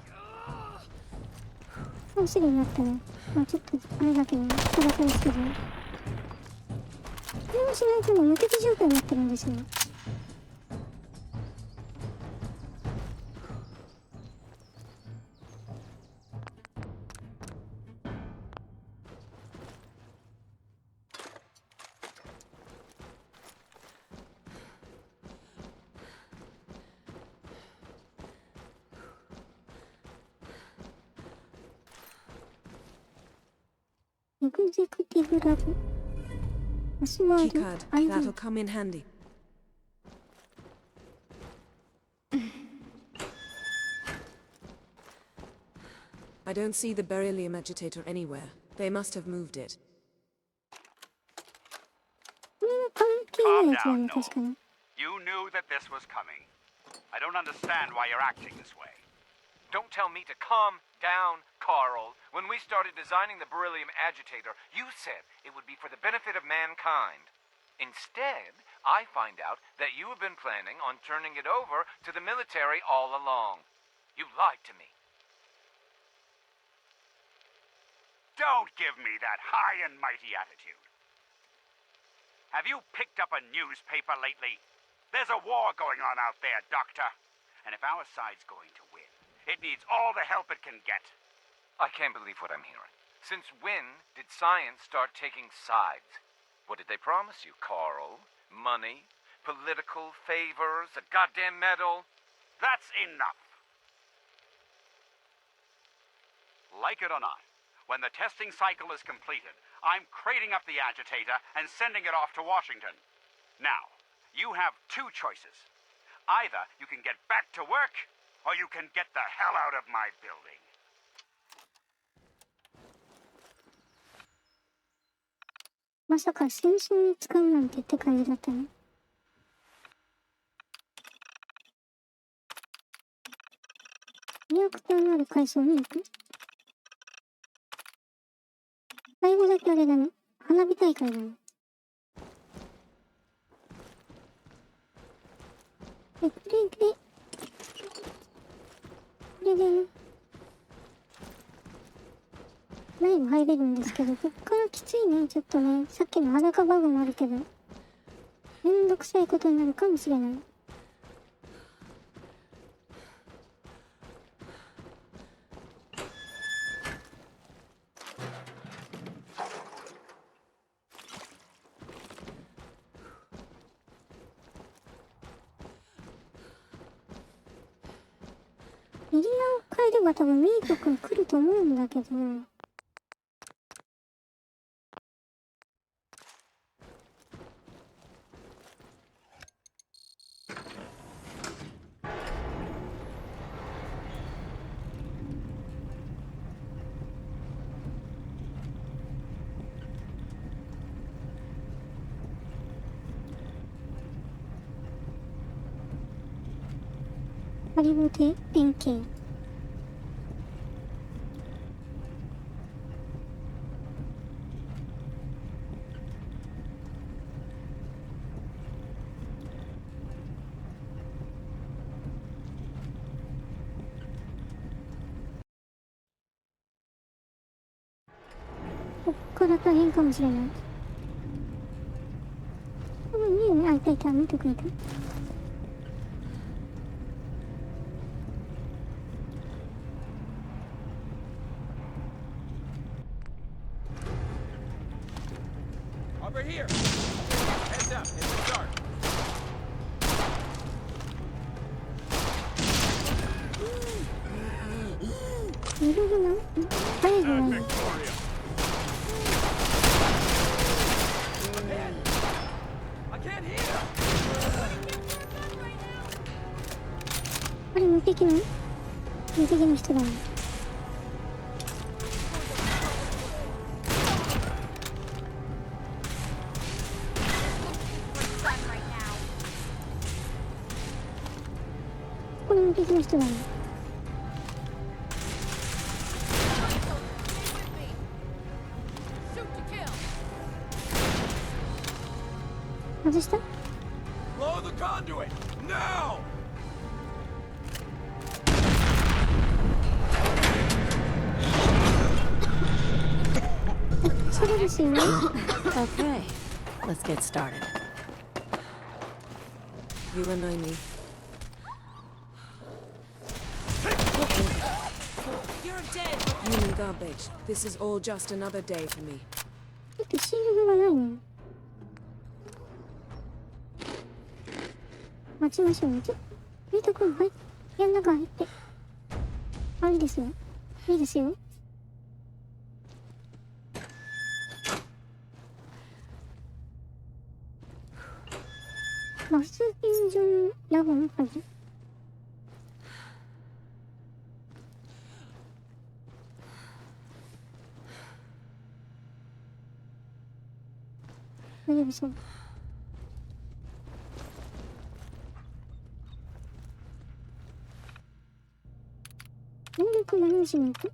もうすぐになったね。まあちょっと、あれだけど、人だけですけど。これもしないとね、無敵状態になってるんですよ。エグゼクティブラブ。パスワード Keycard, ID。 that'll come in handy. I don't see the beryllium agitator anywhere. They must have moved it. これは関係ないやつだね、確かに。 You knew that this was coming. I don't understand why you're acting this way. Don't tell me to calm down, Carl. When we started designing the beryllium agitator, you said it would be for the benefit of mankind. Instead, I find out that you have been planning on turning it over to the military all along. You lied to me. Don't give me that high and mighty attitude. Have you picked up a newspaper lately? There's a war going on out there, Doctor. And if our side's going to win, it needs all the help it can get. I can't believe what I'm hearing. Since when did science start taking sides? What did they promise you, Carl? Money? Political favors? A goddamn medal? That's enough. Like it or not, when the testing cycle is completed, I'm crating up the agitator and sending it off to Washington. Now, you have two choices. Either you can get back to work, or you can get the hell out of my building. まさか戦争に使うなんてって感じだったね。リアクターのある階層に行く。最後だけあれだね。花火大会だね。これでね。内部入れるんですけど、こっからきついね。ちょっとね、さっきの裸バグもあるけど、めんどくさいことになるかもしれない。エリアを変えれば多分ミート君来ると思うんだけど、ハリボテ円形。こっから大変かもしれない。いいね、あ、いたいた、見てくれた。here. Heads up, it's a dark. いろいろな誰がいい。これ無敵の人だね。これ無敵の人だね。外した？ Blow the conduit now. それですよね。Okay, let's get started. You and I me. You're dead. Human garbage. This is all just another day for me. だってシールドがないの。待ちましょうね。ミート君、はい。部屋の中入って。あ、いいですよ。いいですよ。マスフュージョンラボの感じ。大丈夫そう。能力マネジメント。こ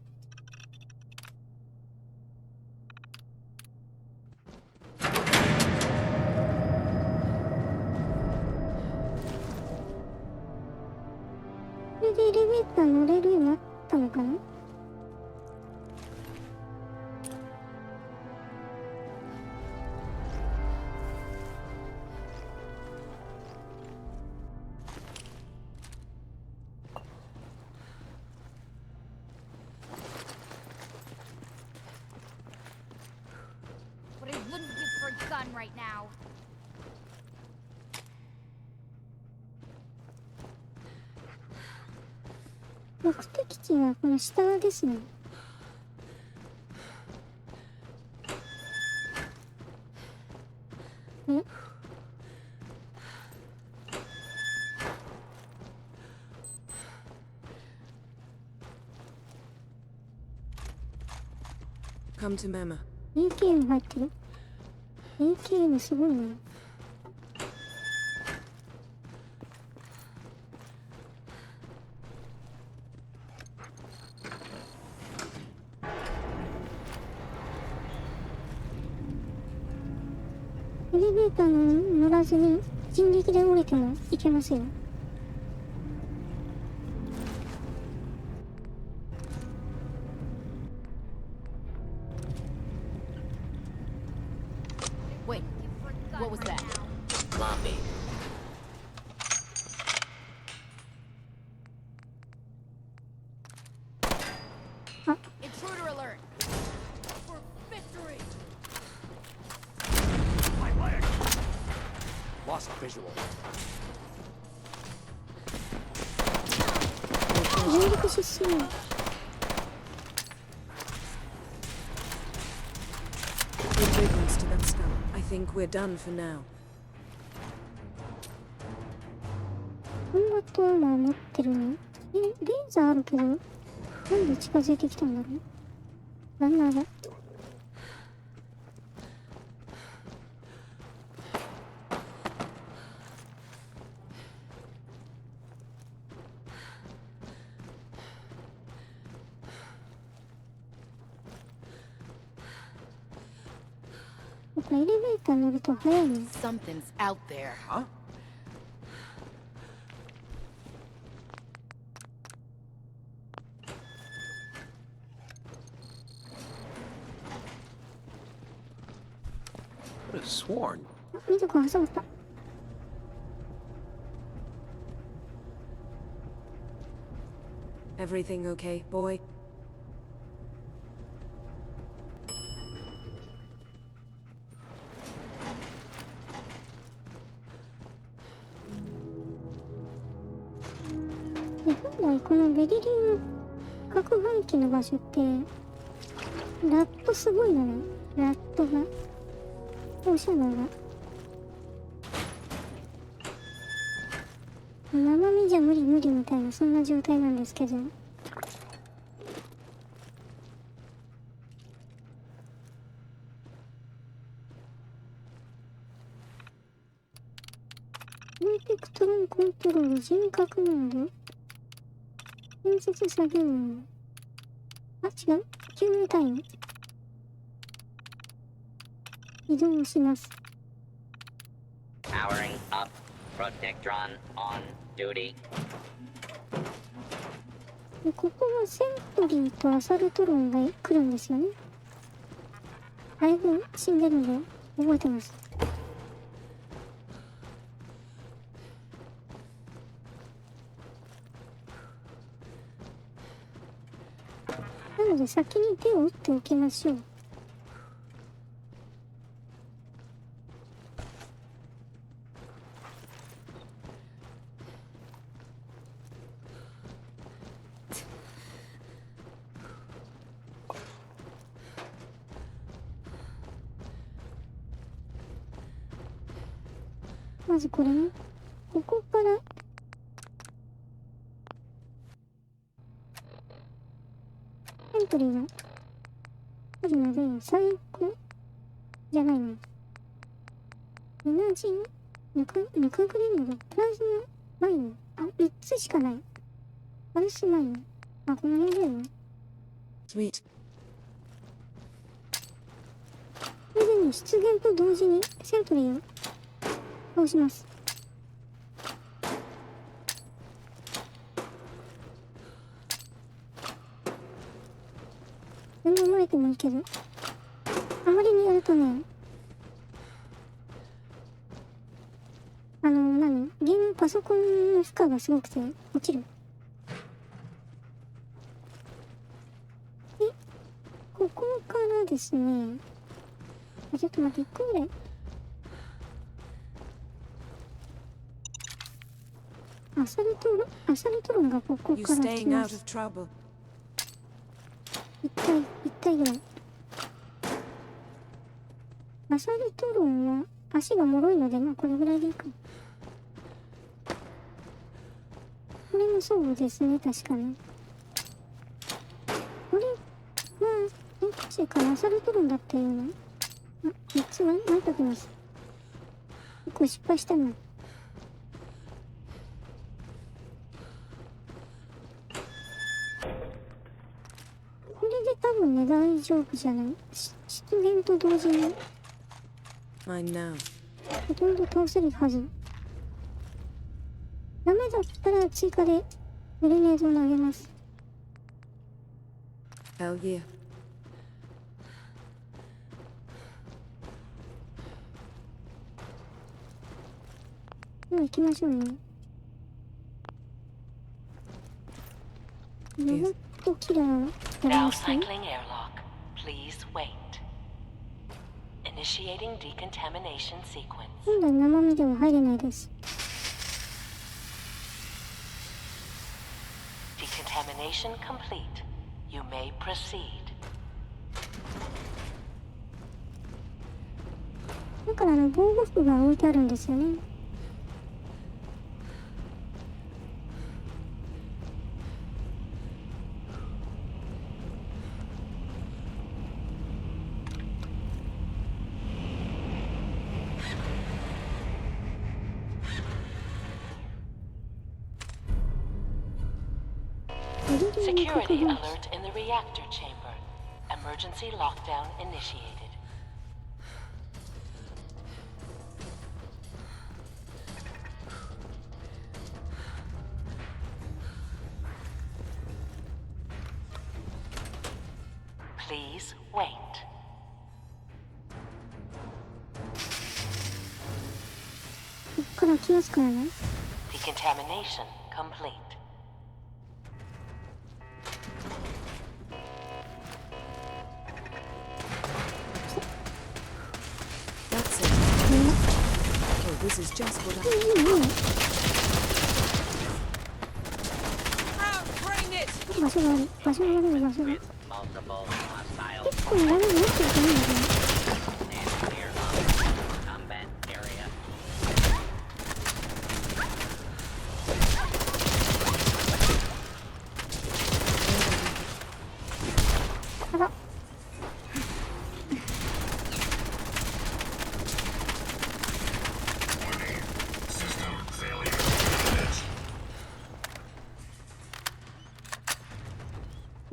れでエレベーター乗れるようになったのかな。Right now. 目的地はこの下ですね。え？ Come to Mama. AKM 入ってる。AKM すごいな。エレベーターに乗らずに人力で降りてもいけますよ。Wait, what was that? Lobby. Intruder alert! For victory! My leg! Lost visual. 人力疾走。Good riddance to that scum. I think we're done for now. コンバットアーマー持ってるの？レーザーあるけど、なんで近づいてきたんだろう。ランナーが。これエレベーター乗ると早いね。Something's out there. Huh? Could have sworn. ミト君挟まった。Everything okay, boy? で、本来このベリリウム核反機の場所って、ラットすごいのね。ラットが。放射能が。生身じゃ無理みたいな、そんな状態なんですけど。プロテクトロンコントロール人格モード。建設作業員。あ、違う。救命タイム。移動します。Powering up. Protectron on duty. で、ここはセントリーとアサルトロンが来るんですよね。だいぶ死んでるんで覚えてます。なので先に手を打っておきましょう。まずこれね。ここからエントリーがあるので、最高じゃないの。エナジー、ミクグレネード、プラズママイン。あ、3つしかない。パルスマイン。あ、この辺だよね。Sweet。これでね、出現と同時にセントリーを倒します。全然漏れてもいいけど、あまりにやるとね、ゲームパソコンの負荷がすごくて落ちる。で、ここからですね、ちょっと待って、1個ぐらい。アサルトロンがここから来ます。一体ぐらい。アサルトロンは足が脆いので、まあこれぐらいでいいか。これもそうですね、確かに。これは、どっちかな、アサルトロンだったような。あ、3つは待っときます。結構失敗したな。これで多分ね、大丈夫じゃない。出現と同時にほとんど倒せるはず。ダメだったら追加でグレネードを投げます。Hell yeah. では行きましょうね。ロボットキラーやり Now ますね。 cycling airlock. Please wait. Initiating decontamination sequence. 本来生身では入れないです。Decontamination complete. You may proceed. だから防護服が置いてあるんですよね。Security alert in the reactor chamber. Emergency lockdown initiated. Please wait. こっから来ますからね。Decontamination complete. This is just what I... 場所がある。場所がある。場所が。結構ダメになってると思うんだけど。あら。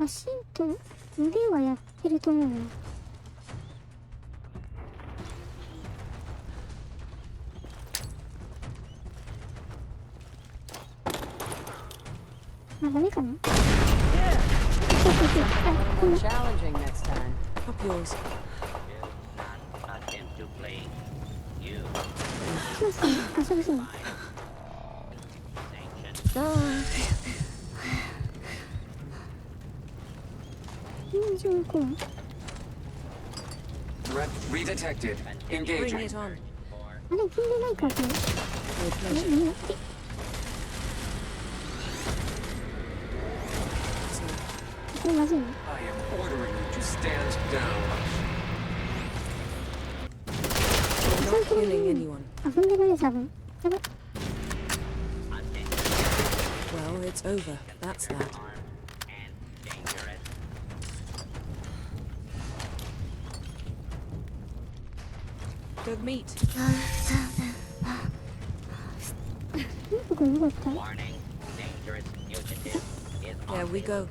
足と腕はやってると思うな。あ、ダメかな。More challenging next time. Up yours. そうそう。Threat redetected. Engaging. Bring it on. あれ、飛んでないかって。これまずいの。I am ordering you to stand down. We're not killing anyone. 遊んでるね、多分。やば。Well, it's over. That's that. Good meat. ここよかった。There we go.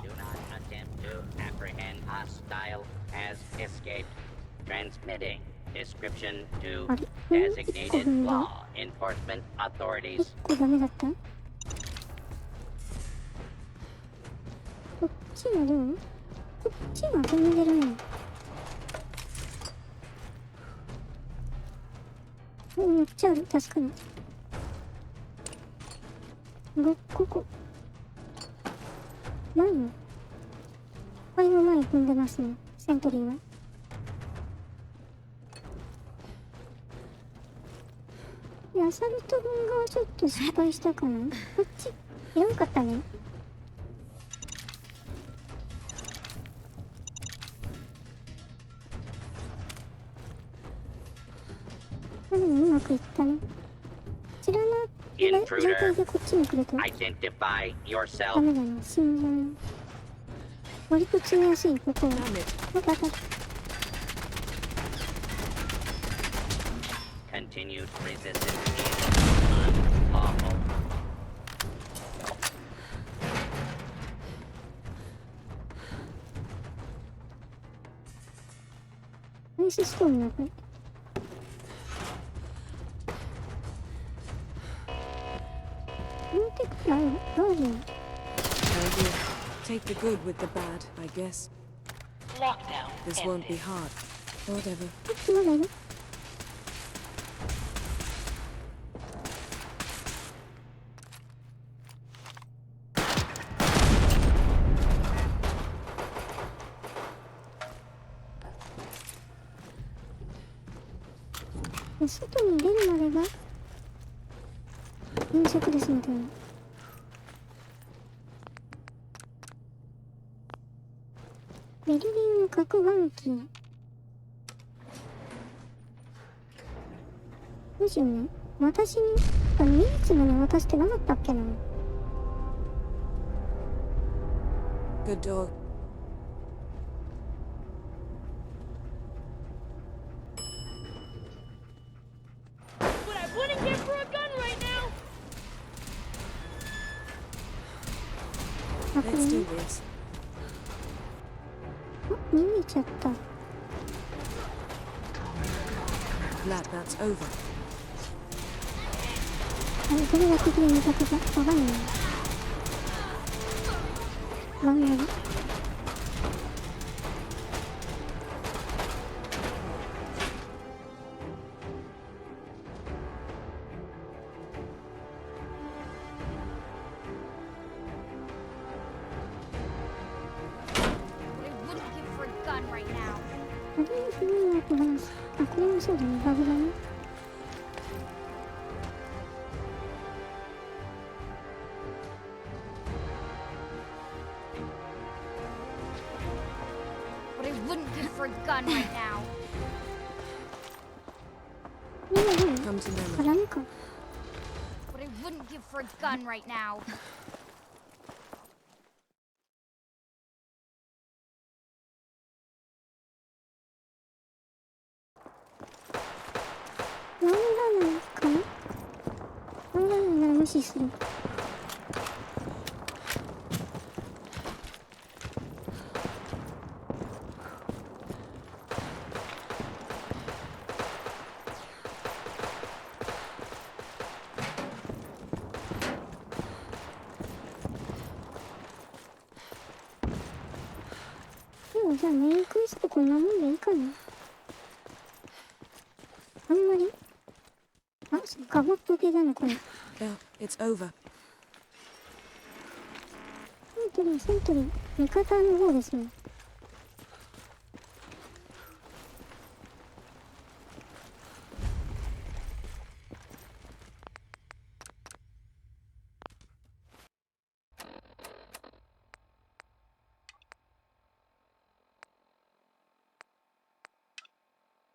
Do not attempt to apprehend hostile has escaped. Transmitting description to designated law enforcement authorities. これダメだった？こっちはどう？こっちは飛んでるね。めっちゃある、確かに。ここ。何の？前の前に踏んでますね、セントリーは。で、アサルト軍がちょっと失敗したかな。こっち、いらんかったね。でもうまくいったね。こちらの状態でこっちに来るとダメだな、死んじゃう。割と詰めやすい、ここは。あったあった。Continued resistance is unlawful. アイスストーンなこれ。Take the good with the bad, I guess. Lockdown. This won't be hard. Whatever. まだいる。外に出るまでが飲食ですみたいな。ベルリンの核弾機。どうしようね。私に、ミニツムに渡してなかったっけな。Good dog. But I wouldn't get for a gun right now. Let's do this. 逃げちゃった。Glad that's over. あれ、どれが敵で味方かわかんない。ワンやる。あ、これもそうだね、バグだね。wouldn't give for a gun right now. Come to memory. ダメか。 What I wouldn't give for a gun right now. ノーランかな。ノーランなら無視する。じゃあメインクエストこんなもんでいいかな。あんまり。あ、ガボット系だねこれ。Yeah, it's over. セントリー、味方の方ですね。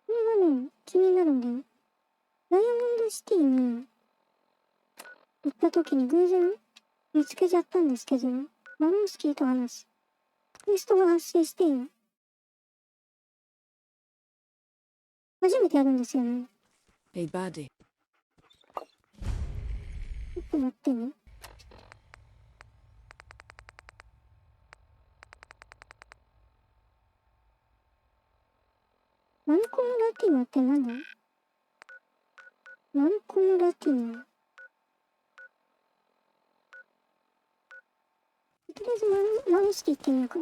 これがね、気になるんだよ。ダイヤモンドシティに行った時に偶然見つけちゃったんですけど、マロンスキーと話す。クエストが発生して初めてやるんですよね。Hey, baddie. ちょっと待ってね。マルコム・ラティノって何だ？マルコム・ラティノ。とりあえずマロンスキー行ってみようか。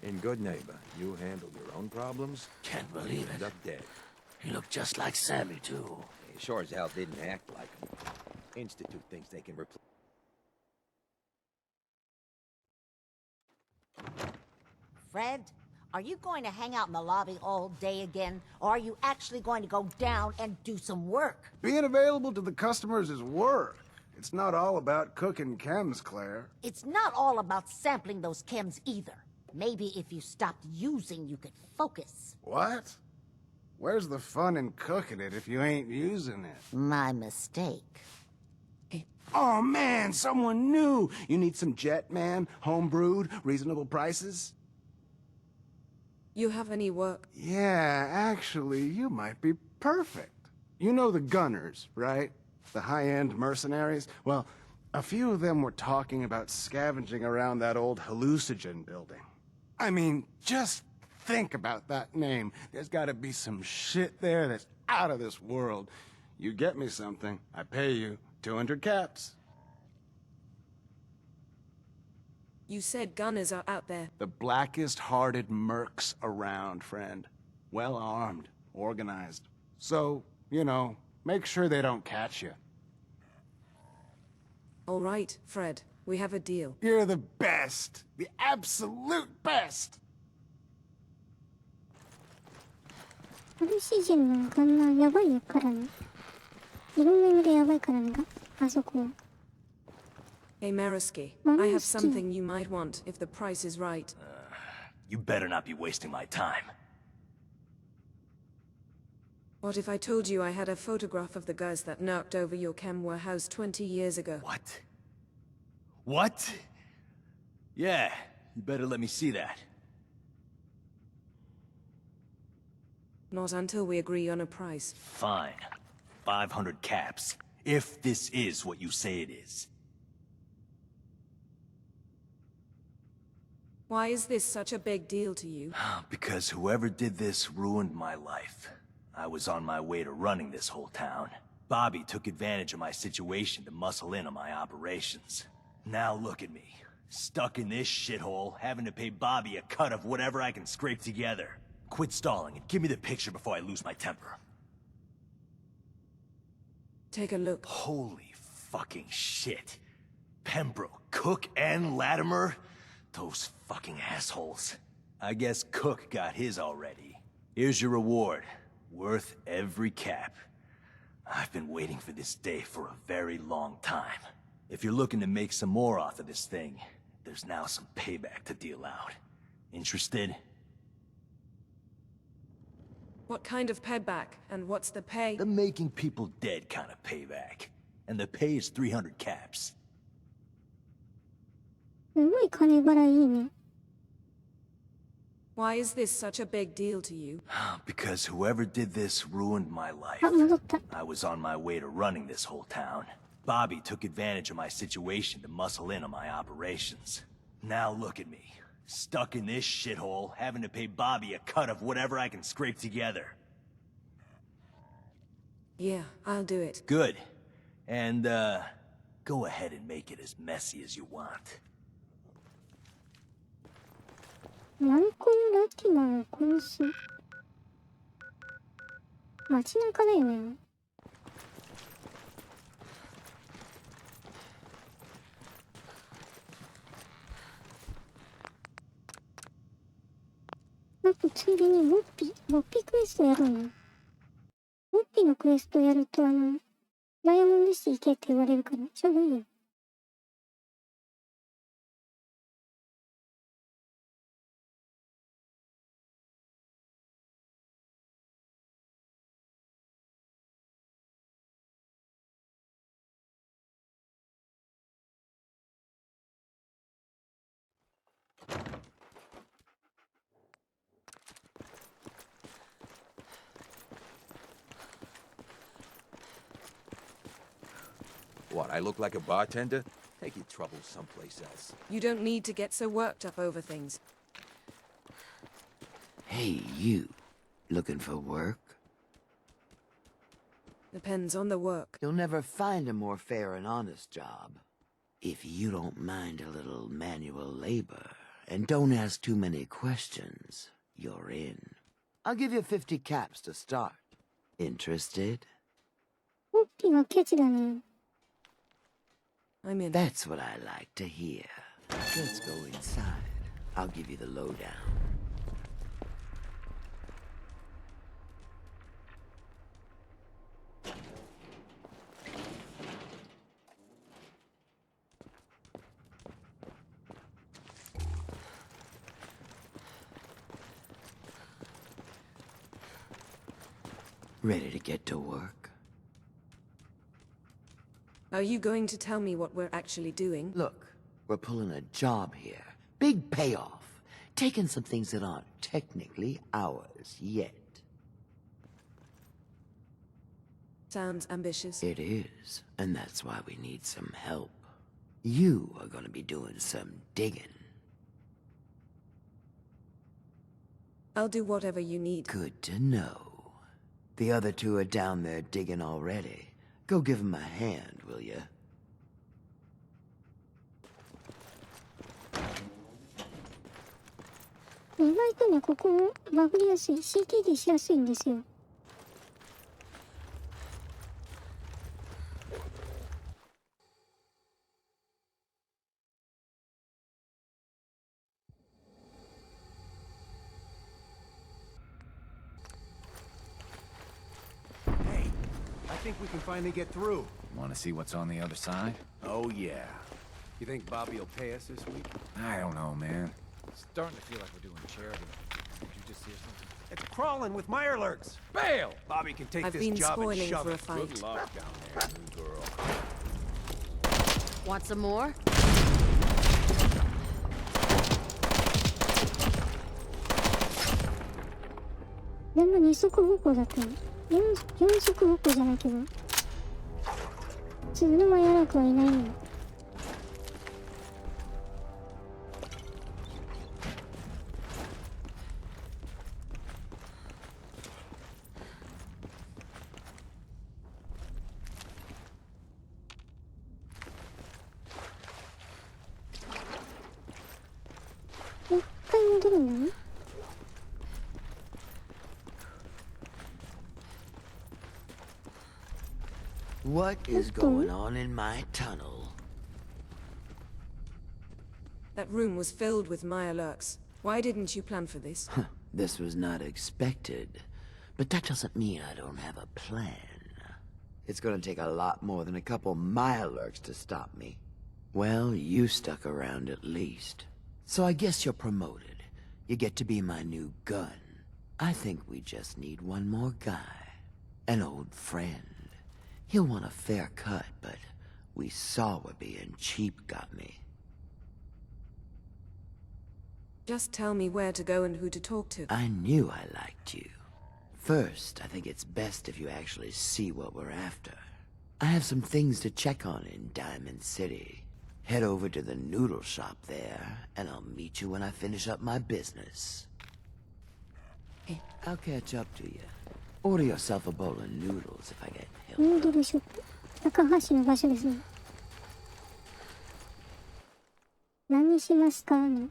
In good neighbor, you handled your own problems? Can't believe it. Duck dead. He looked just like Sammy, too. He sure as hell didn't act like him. Institute thinks they can replace... Fred, are you going to hang out in the lobby all day again? Or are you actually going to go down and do some work? Being available to the customers is work. It's not all about cooking chems, Claire. It's not all about sampling those chems either. Maybe if you stopped using, you could focus. What? Where's the fun in cooking it if you ain't using it? My mistake. Oh man, someone new! You need some Jet, man? Home-brewed, reasonable prices? You have any work? Yeah, actually, you might be perfect. You know the Gunners, right? The high-end mercenaries? Well, a few of them were talking about scavenging around that old hallucinogen building. I mean, just think about that name. There's gotta be some shit there that's out of this world. You get me something, I pay you 200 caps. You said gunners are out there. The blackest-hearted mercs around, friend. Well-armed, organized. So, you know, make sure they don't catch you. All right, Fred. We have a deal. You're the best. The absolute best. ハルシジンのガンナーやばいからね。いろんな意味でやばいからね。あそこは。Hey, Maruski. I have something you might want if the price is right. You better not be wasting my time. What if I told you I had a photograph of the guys that knocked over your chem warehouse 20 years ago? What? What? Yeah, you better let me see that. Not until we agree on a price. Fine. 500 caps. If this is what you say it is. Why is this such a big deal to you? Because whoever did this ruined my life. I was on my way to running this whole town. Bobby took advantage of my situation to muscle in on my operations. Now look at me. Stuck in this shithole, having to pay Bobby a cut of whatever I can scrape together. Quit stalling and give me the picture before I lose my temper. Take a look. Holy fucking shit. Pembroke, Cook, and Latimer? Those fucking assholes. I guess Cook got his already. Here's your reward. Worth every cap. I've been waiting for this day for a very long time. If you're looking to make some more off of this thing, there's now some payback to deal out. Interested? What kind of payback, and what's the pay? The making people dead kind of payback. And the pay is 300 caps. すごい金払いいいね。Why is this such a big deal to you? Because whoever did this ruined my life. あ、戻った。I was on my way to running this whole town. Bobby took advantage of my situation to muscle in on my operations. Now look at me. Stuck in this shithole, having to pay Bobby a cut of whatever I can scrape together. Yeah, I'll do it. Good. And, go ahead and make it as messy as you want. ワンコンラティマンを殺す。街中だよね。あとついでにボッピクエストやろうな。ボッピのクエストやるとダイヤモンドシティ行けって言われるからちょうどいいよ。What, I look like a bartender? Take your troubles someplace else. You don't need to get so worked up over things. Hey, you. Looking for work? Depends on the work. You'll never find a more fair and honest job. If you don't mind a little manual labor, and don't ask too many questions, you're in. I'll give you 50 caps to start. Interested? ボッピはケチだね。I'm in. That's what I like to hear. Let's go inside. I'll give you the lowdown. Ready to get to work? Are you going to tell me what we're actually doing? Look, we're pulling a job here. Big payoff. Taking some things that aren't technically ours yet. Sounds ambitious. It is, and that's why we need some help. You are gonna be doing some digging. I'll do whatever you need. Good to know. The other two are down there digging already. Go give them a hand, will ya? 意外とね、ここバグりやすい。CTD しやすいんですよ。I think we can finally get through. Want to see what's on the other side? Oh, yeah. You think Bobby will pay us this week? I don't know, man. Starting to feel like we're doing charity. Did you just hear something? It's crawling with Mirelurks. Bail! Bobby can take I've this been job and spoiling shove for a it. fight. Good luck down there, new girl. Want some more? でも二足歩行だったの。四足歩行じゃないけど。普通のマヤラクはいないの。一回戻るんだね。What is going on in my tunnel? That room was filled with Mirelurks. Why didn't you plan for this? This was not expected, but that doesn't mean I don't have a plan. It's gonna take a lot more than a couple Mirelurks to stop me. Well, you stuck around at least. So I guess you're promoted. You get to be my new gun. I think we just need one more guy. An old friend. He'll want a fair cut, but we saw what being cheap got me. Just tell me where to go and who to talk to. I knew I liked you. First, I think it's best if you actually see what we're after. I have some things to check on in Diamond City. Head over to the noodle shop there, and I'll meet you when I finish up my business. I'll catch up to you. Order yourself a bowl of noodles if I get held up. ヌードルショップ。高橋の場所ですね。何しますかね。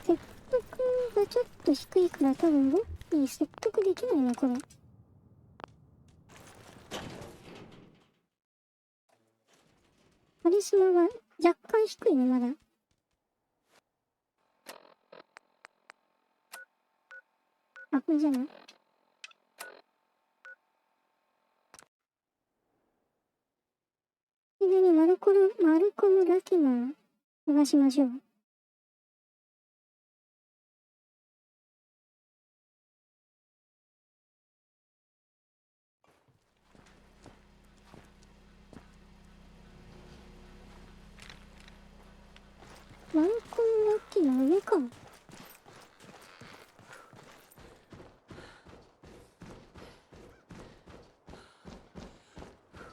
説得がちょっと低いから多分ロッキー説得できないね、これ。カリスマが若干低いね、まだ。あ、これじゃない。ついでにマルコムラティマン探しましょう。マルコムラティマン上か。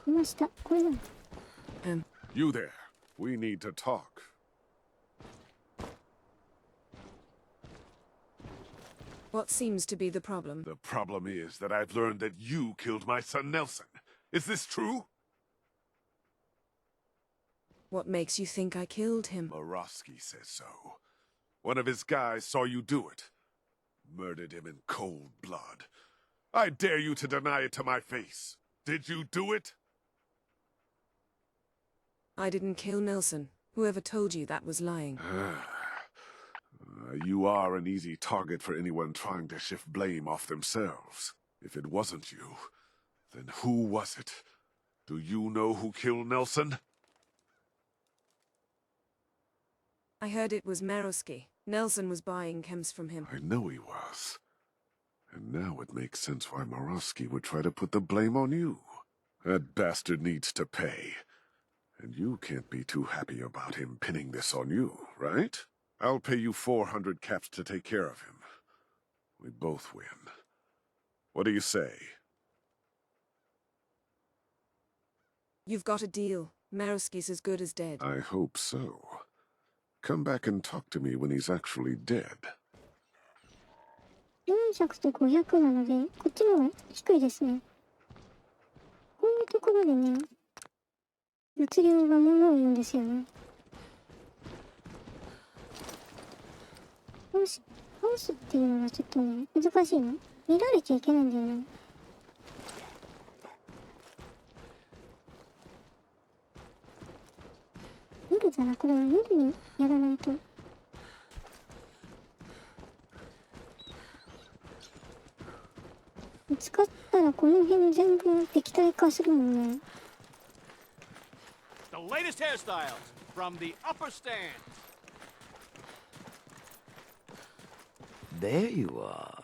いました。これだ。You there. We need to talk. What seems to be the problem? The problem is that I've learned that you killed my son Nelson. Is this true? What makes you think I killed him? Morosky says so. One of his guys saw you do it. Murdered him in cold blood. I dare you to deny it to my face. Did you do it? I didn't kill Nelson. Whoever told you that was lying. You are an easy target for anyone trying to shift blame off themselves. If it wasn't you, then who was it? Do you know who killed Nelson? I heard it was Merosky. Nelson was buying chems from him. I know he was. And now it makes sense why Morosky would try to put the blame on you. That bastard needs to pay. And you can't be too happy about him pinning this on you, right? I'll pay you 400 caps to take care of him. We both win. What do you say? You've got a deal. Merosky's as good as dead. I hope so. Come back and talk to me when he's actually dead. 400と500なので、こっちの方が低いですね。こういうところでね、物量が物を言うんですよね。倒すっていうのがちょっとね、難しいの。見られちゃいけないんだよね。夜だな、これは夜にやらないと。使ったらこの辺全部敵対化するもんね。The latest hairstyles from the upper stand. There you are.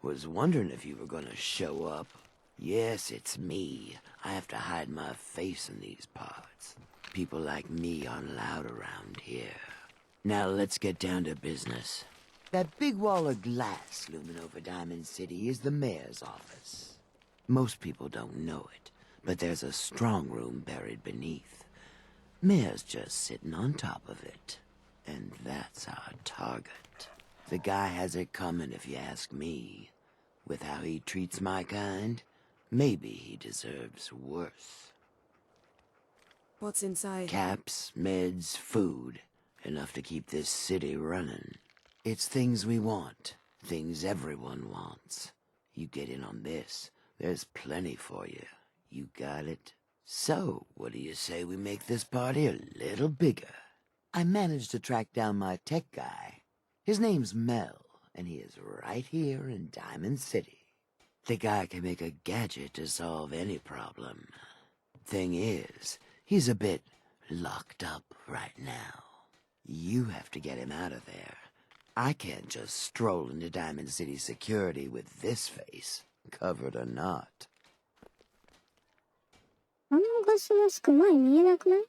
Was wondering if you were gonna show up. Yes, it's me. I have to hide my face in these parts. People like me aren't allowed around here. Now let's get down to business. That big wall of glass looming over Diamond City is the mayor's office. Most people don't know it, but there's a strong room buried beneath. Mayor's just sitting on top of it. And that's our target. The guy has it coming if you ask me. With how he treats my kind, maybe he deserves worse. What's inside? Caps, meds, food. Enough to keep this city running. It's things we want. Things everyone wants. You get in on this, there's plenty for you. You got it? So, what do you say we make this party a little bigger? I managed to track down my tech guy. His name's Mel, and he is right here in Diamond City. The guy can make a gadget to solve any problem. Thing is, he's a bit locked up right now. You have to get him out of there. I can't just stroll into Diamond City security with this face, covered or not. あのガスマスク前見えなくない？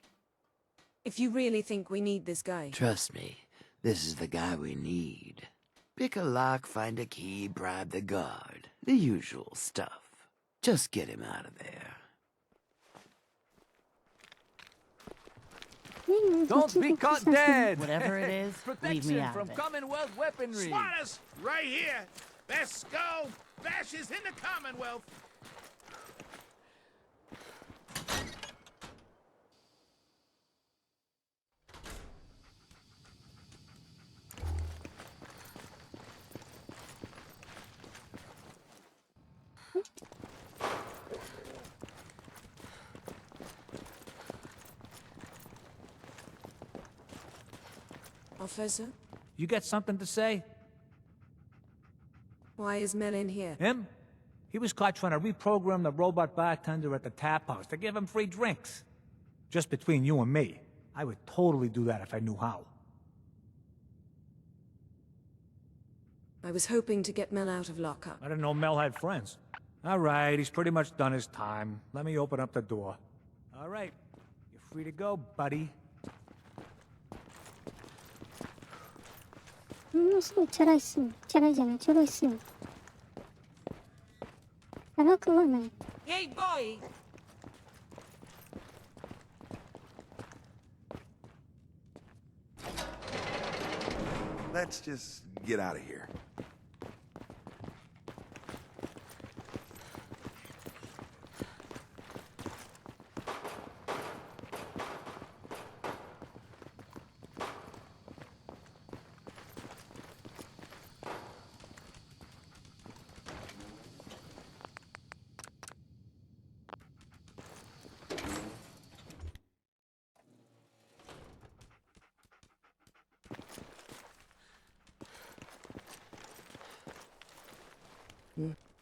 If you really think we need this guy. Trust me, this is the guy we need. Pick a lock, find a key, bribe the guard. The usual stuff. Just get him out of there. Don't be caught dead! Whatever it is, leave me out from of it. Commonwealth weaponry. Swatters, right here. Best skull bashes in the Commonwealth. Officer, You got something to say? why is Mel in here? Him? He was caught trying to reprogram the robot bartender at the tap house to give him free drinks. Just between you and me, I would totally do that if I knew how. I was hoping to get Mel out of lockup. I didn't know Mel had friends. All right, he's pretty much done his time. Let me open up the door. All right, you're free to go, buddy. ものすごいチャラいっすね。チャラいじゃない、ちょろいっすね。チャラくはない。 Hey, boy! Let's just get out of here.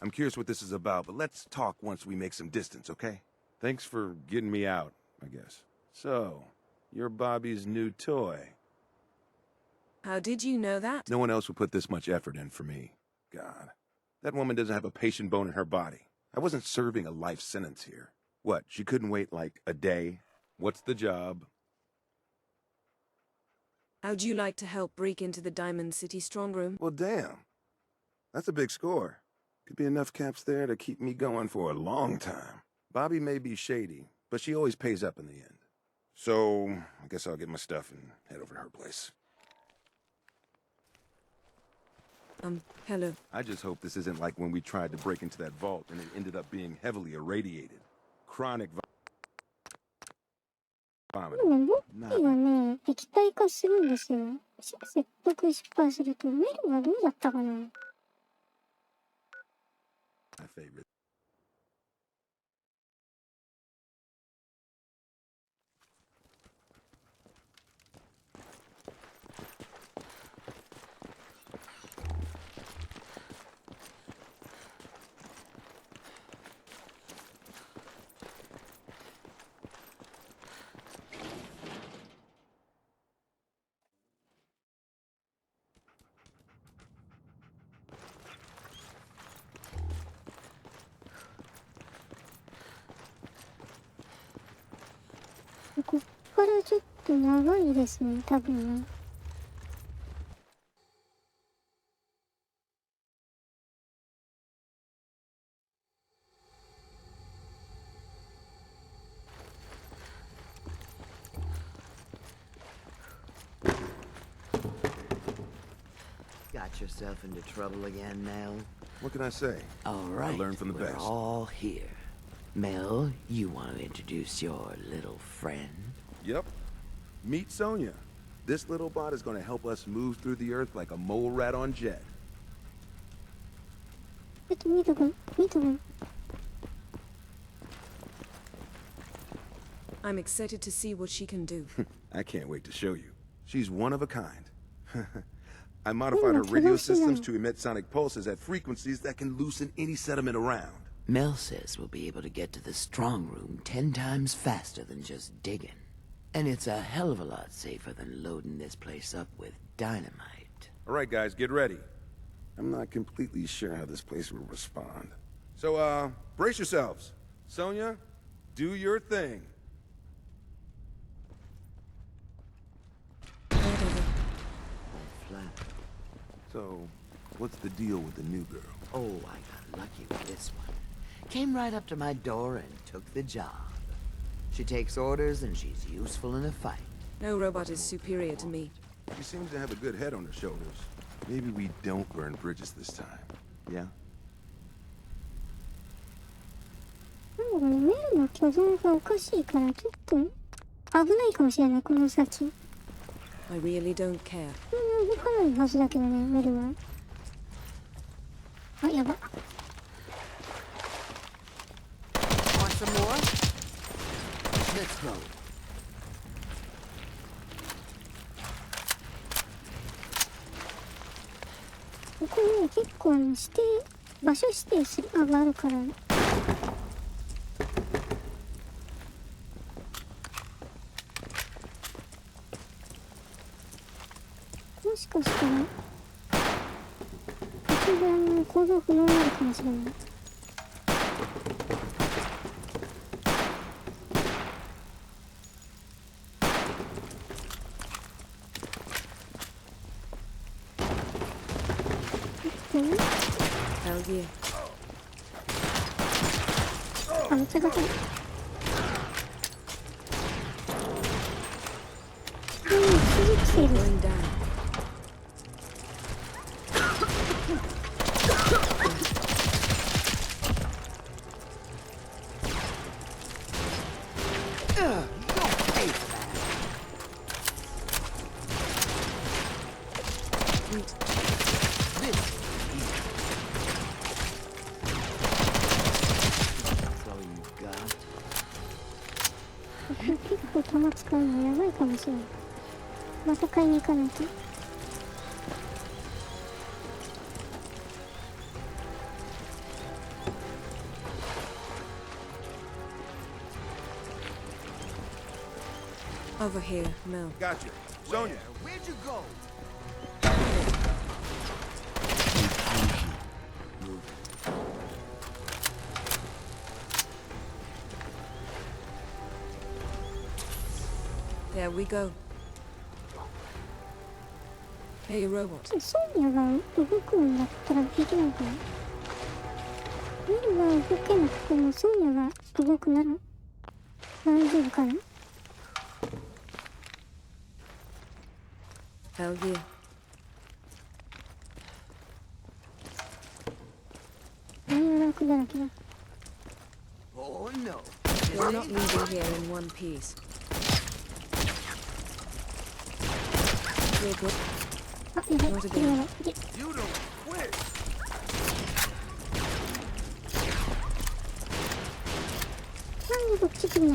I'm curious what this is about, but let's talk once we make some distance, okay? Thanks for getting me out, I guess. So, you're Bobby's new toy. How did you know that? No one else would put this much effort in for me. God. That woman doesn't have a patient bone in her body. I wasn't serving a life sentence here. What, she couldn't wait like a day? What's the job? How'd you like to help break into the Diamond City strongroom? Well, damn. That's a big score. Could be enough caps there to keep me going for a long time. Bobby may be shady, but she always pays up in the end. So, I guess I'll get my stuff and head over to her place. Hello. I just hope this isn't like when we tried to break into that vault and it ended up being heavily irradiated. Chronic でもボッキーはね、液体化するんですよ。説得失敗すると、メルはどうだったかな？ My favorite.こっからちょっと長いですね、多分ね。Got yourself into trouble again, Mel? What can I say? All right, I learned from the we're best. all here. Mel, you want to introduce your little friend? Yep. Meet Sonia. This little bot is going to help us move through the earth like a mole rat on jet. 見とくん。 I'm excited to see what she can do. I can't wait to show you. She's one of a kind. I modified her radio systems to emit sonic pulses at frequencies that can loosen any sediment around. Mel says we'll be able to get to the strong room 10 times faster than just digging. And it's a hell of a lot safer than loading this place up with dynamite. All right, guys, get ready. I'm not completely sure how this place will respond. So, brace yourselves. Sonia, do your thing. So, what's the deal with the new girl? Oh, I got lucky with this one. Came right up to my door and took the job. She takes orders and she's useful in a fight. No robot is superior to me. She seems to have a good head on her shoulders. Maybe we don't burn bridges this time. Yeah? なんだろうね、メルの挙動がおかしいからちょっと危ないかもしれない、この先。I really don't care. 動かないはずだけどね、メルは。あ、やば。Want some more? Let's go. ここね、結構指定、場所指定するがあるから。もしかしたら、一番行動不能になるかもしれない。Hell yeah. あ、めっちゃ高い。続きている。Going down. Over here, Mel. Gotcha. Sonia. Where'd you go? There we go. Hey, robot. ソニアが動くんだったら平気なのかな。メルが動けなくてもソニアが動くなら大丈夫かな。Hell yeah. 迷惑だらけだ。Oh no. You're not leaving here in one piece. We're good. あ、やばい。 Not や again. ばい。 You don't quit. なんでこっち来るの。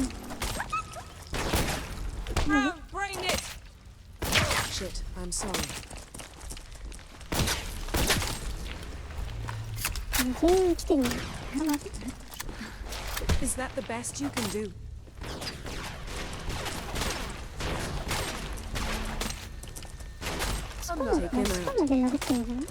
Bring it! Shit, I'm sorry. 全員来てるよ。 Is that the best you can do? スパまで殴ってるのかな。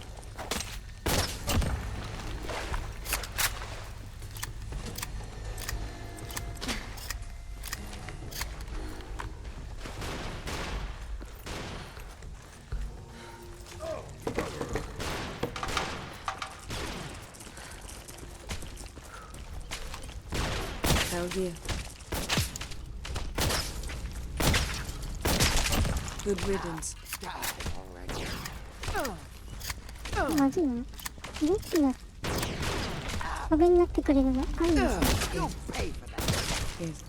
Hell yeah. Good riddance. まずいな。どっちが壁になってくれればあるんですよ。Yes.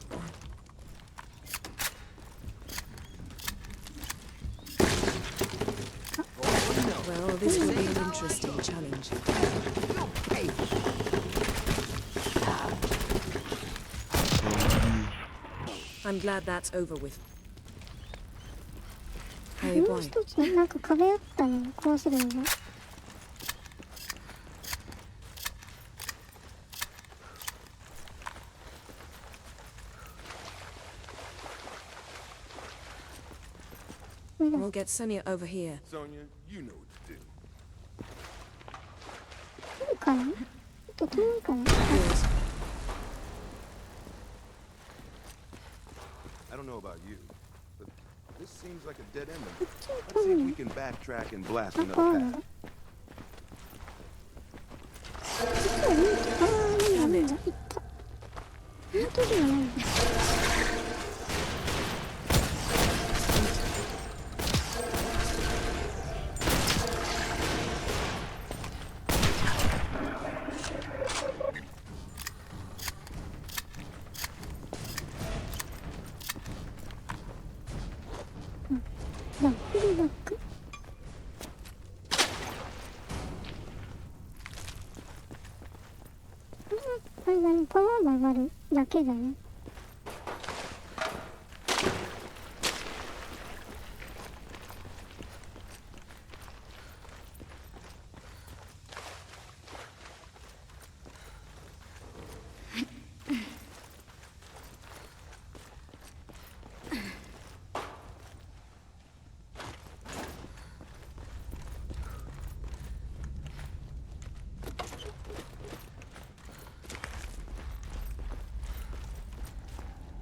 Well, this will be an interesting challenge. I'm glad that's over with. Hey, もう boy. 一つなんか壁あったね、壊せるのが。We'll get Sonia over here. Sonia, you know what to do. 遠いかな？ちょっと遠いかな？ I don't know about you, but this seems like a dead end. Let's see if we can backtrack and blast another path. Damn it. 本当ではないんだ。ダブルバック。あれだね、パワーが上がるだけだね。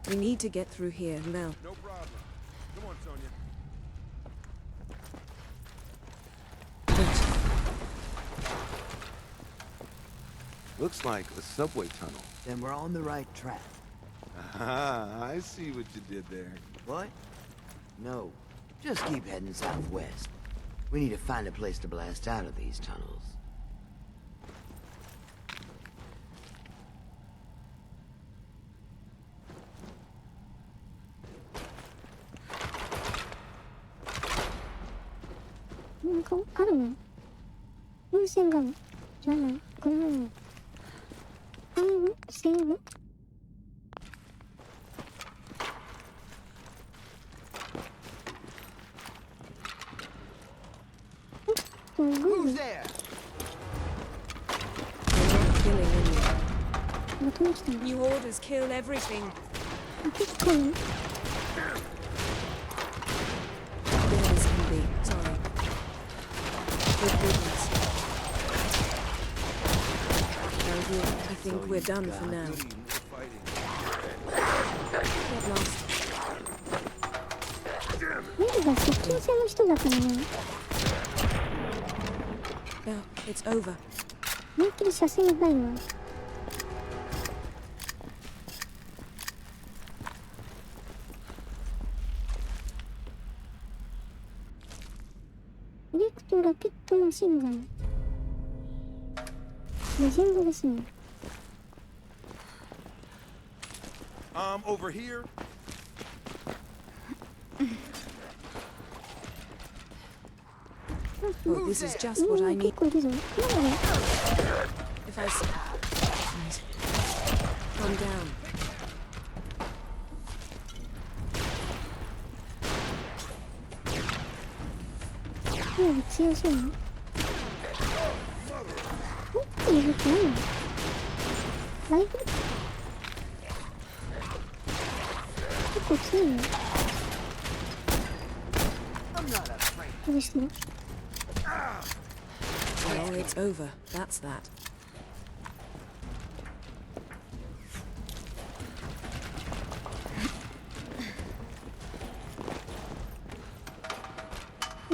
We need to get through here now. No problem. Come on, Sonia. Looks like a subway tunnel. Then we're on the right track. Ah, I see what you did there. What? No. Just keep heading southwest. We need to find a place to blast out of these tunnels.なんかあるの？風船ガムじゃない。これはね。セーブ。Who's there? We're not killing anyone. また来たの。 New orders kill everything. 結構ね。 Dead as can be. Sorry. Good riddance. Down here. I think we're done for now. Get lost. メリが接近戦の人だからね。Now, it's over. 思いっきり車線がないわ。エレクトラピットマシンガン。レジェンドですね。Over here. Oh, this is just what I need. 結構いるぞ。なんだろう。 If I say... Calm down. もう強そうな。持っているって何？ライフル？結構強いね。どうしてる？ Well, it's over. That's that.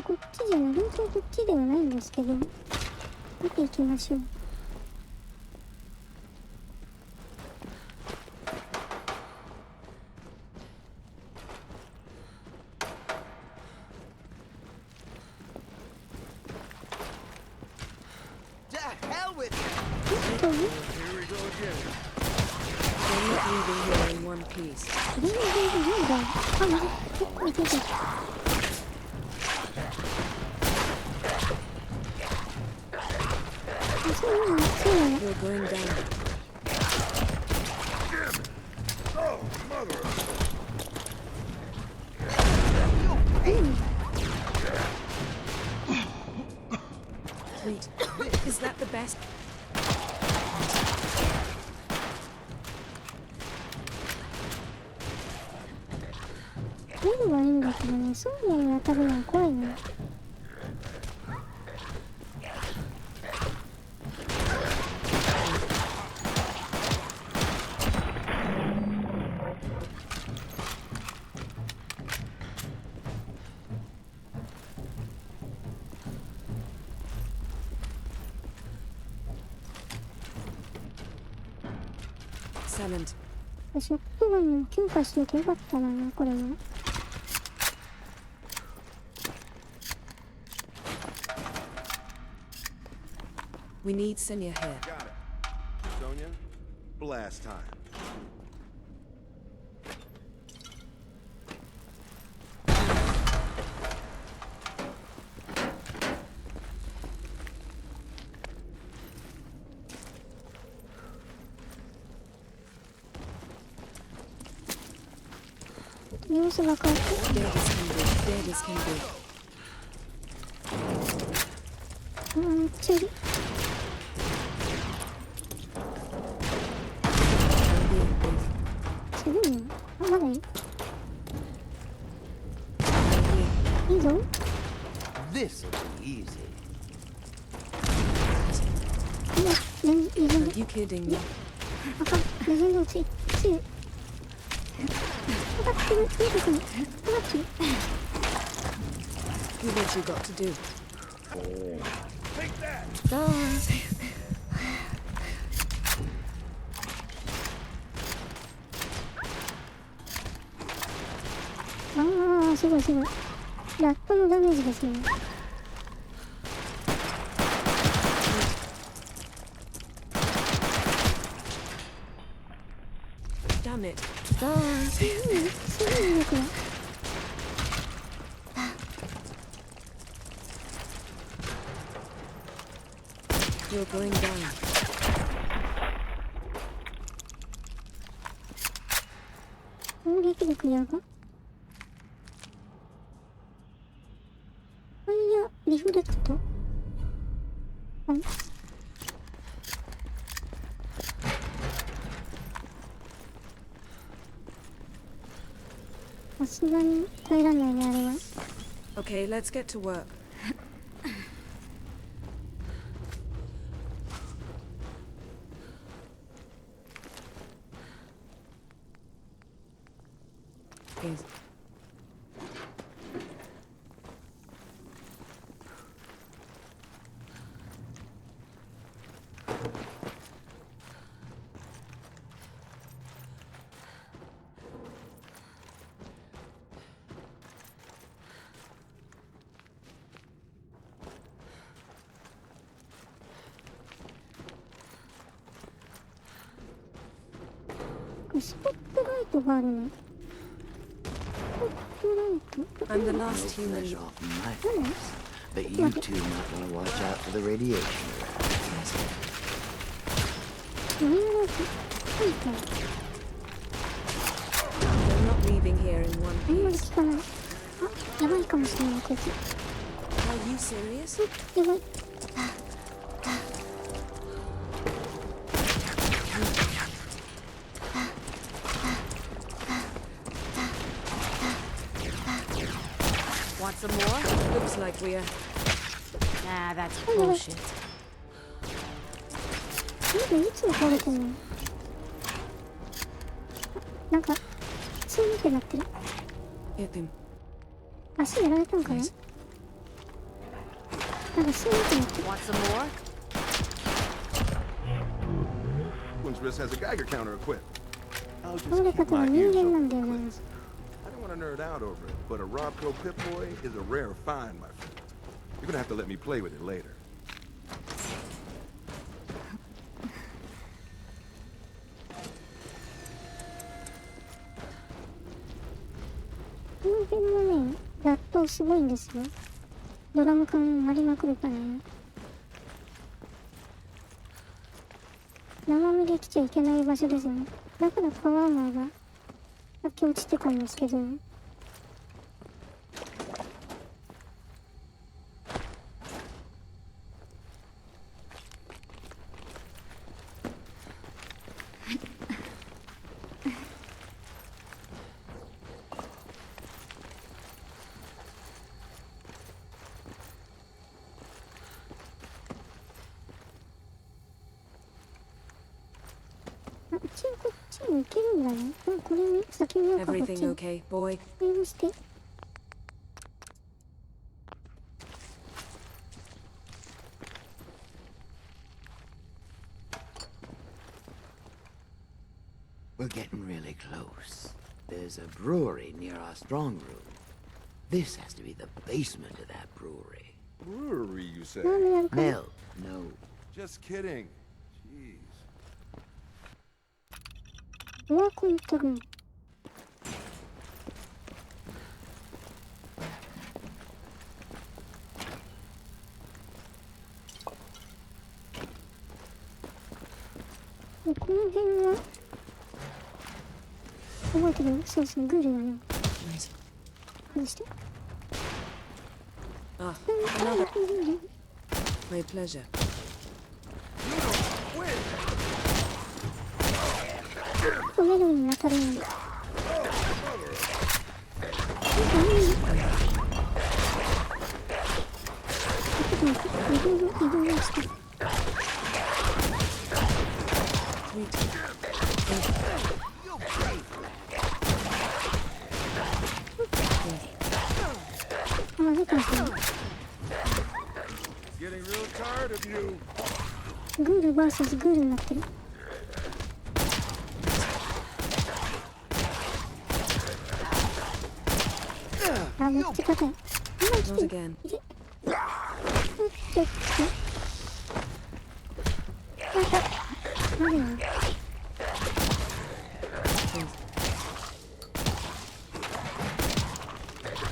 こっちじゃない、本当はこっちではないんですけど、見ていきましょう。We're not leaving here in one piece. なんだ。あ、結構いけてる。そうなの。 We're going down. 見ればいいんだけどね、そうめんに当たるのは怖いな。ショットガンに強化しておけばよかったな、これは。We need Sonia here. Got it. Sonia, blast time. Use the car. Dead as can be. Chill. Chill. Oh, what are you? Easy. This'll be easy. Are you kidding me? Do what you got to do. Take that! Ah, すごいすごい。ラットのダメージですね。Damn it. すごいよくない。You're going down. 攻撃力やば。ファイヤーリフレクト。あれ？さすがに耐えられないね、あれは。Okay, let's get to work. Yes.スポットライトがあるの。I'm the last human. But you two might want to watch out for the radiation. We're not leaving here in one piece. Are you serious? Want some more? Looks like we are. Nah, that's bullshit. いつも倒れてんの？なんか、スーンってなってる。足やられたんかな？なんかスーンってなってる。 Want some more? One's wrist has a Geiger counter equipped. I'll just 倒れ keep 方が my 人 ears 間な open. んだよな。 I don't want to nerd out over it, but a Robco Pip-Boy is a rare find, my friend. You're gonna have to let me play with it later. この辺のね、ラットすごいんですよ。ドラム缶割りまくるからね。生身で来ちゃいけない場所ですね。だからパワーマーがさっき落ちてたんですけど。こっちに行けるんだね。これね、先になんかこっち Everything okay, boy? メールして。We're getting really close. There's a brewery near our strong room. This has to be the basement of that brewery. Brewery, you say? Mel, no. Just kidding. Jeez. うわ、こういったぐん。この辺は覚えてる？そうそう、グルだね。どうして？ Ah, another. My pleasure. メロに当たるんだ。移動して。グール vs グールになってる。あ、めっちゃ硬い。今来て。何や。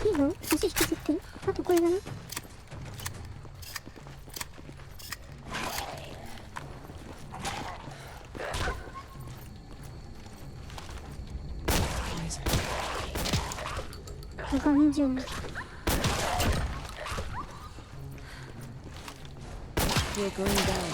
いいの？足引きずってる。あとこれだな。頑丈。We're going down.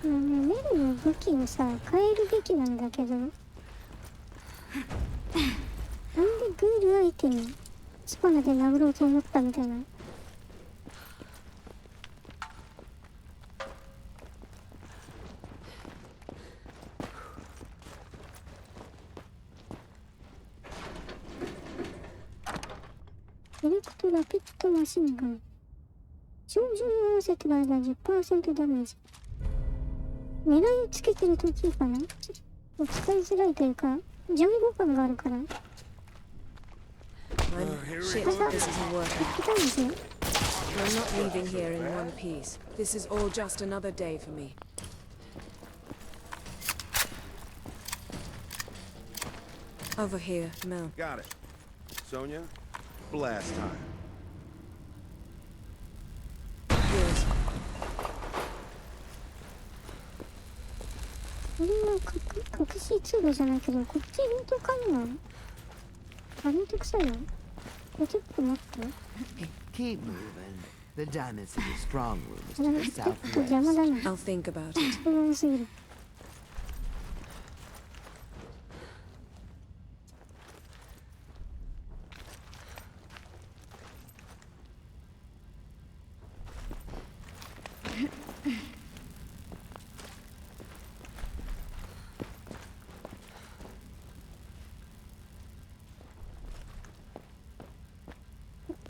メルの武器をさ、変えるべきなんだけど、なんでグール相手にスパナで殴ろうと思ったみたいな。エレクトラピッドマシンガン。照準に合わせてる間 10% ダメージ。狙いをつけてるときかな、使いづらいというか、ジャンボ感があるから。Shit, this isn't working. I'm not leaving here in one piece. This is all just another day for me. Over here, Mel. Got it. Sonia, blast time. Yours. これは隠し通路じゃないけど、こっちルートかな。あ、ルート臭いよ。ちょっと待って。Keep moving. The diamond city strong room is ちょ to っ the と邪魔だ southwest. な。 I'll think about it. 人が多すぎる。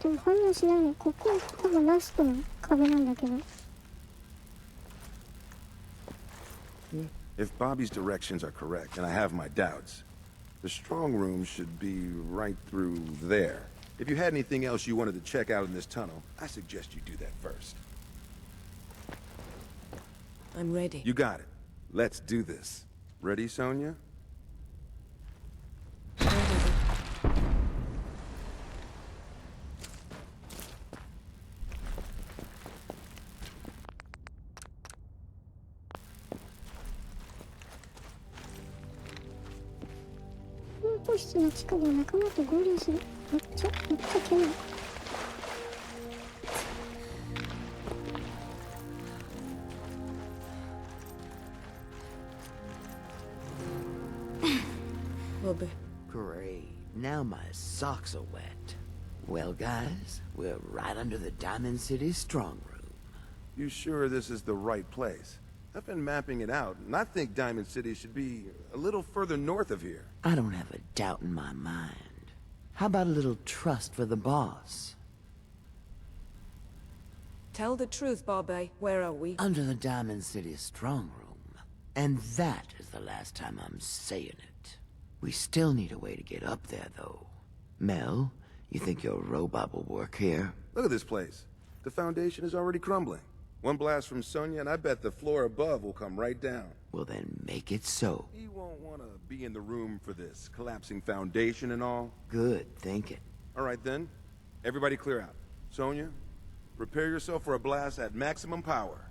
でも反応しないね。ここ多分ラストの壁なんだけど。If Bobby's directions are correct, and I have my doubts, the strong room should be right through there. If you had anything else you wanted to check out in this tunnel, I suggest you do that first. I'm ready. You got it. Let's do this. Ready, Sonia?ポ室の地下で仲間と合流する。めっちゃ煙。Will be. Great. Now my socks are wet. Well, guys, we're right under the Diamond City strong room. You sure this is the right place? I've been mapping it out, and I think Diamond City should be a little further north of here. I don't have a doubt in my mind. How about a little trust for the boss? Tell the truth, Bobby. Where are we? Under the Diamond City strong room. And that is the last time I'm saying it. We still need a way to get up there, though. Mel, you think your robot will work here? Look at this place. The foundation is already crumbling. One blast from Sonya, and I bet the floor above will come right down. Well, then make it so. He won't want to be in the room for this collapsing foundation and all. Good thinking. All right, then. Everybody clear out. Sonya, prepare yourself for a blast at maximum power.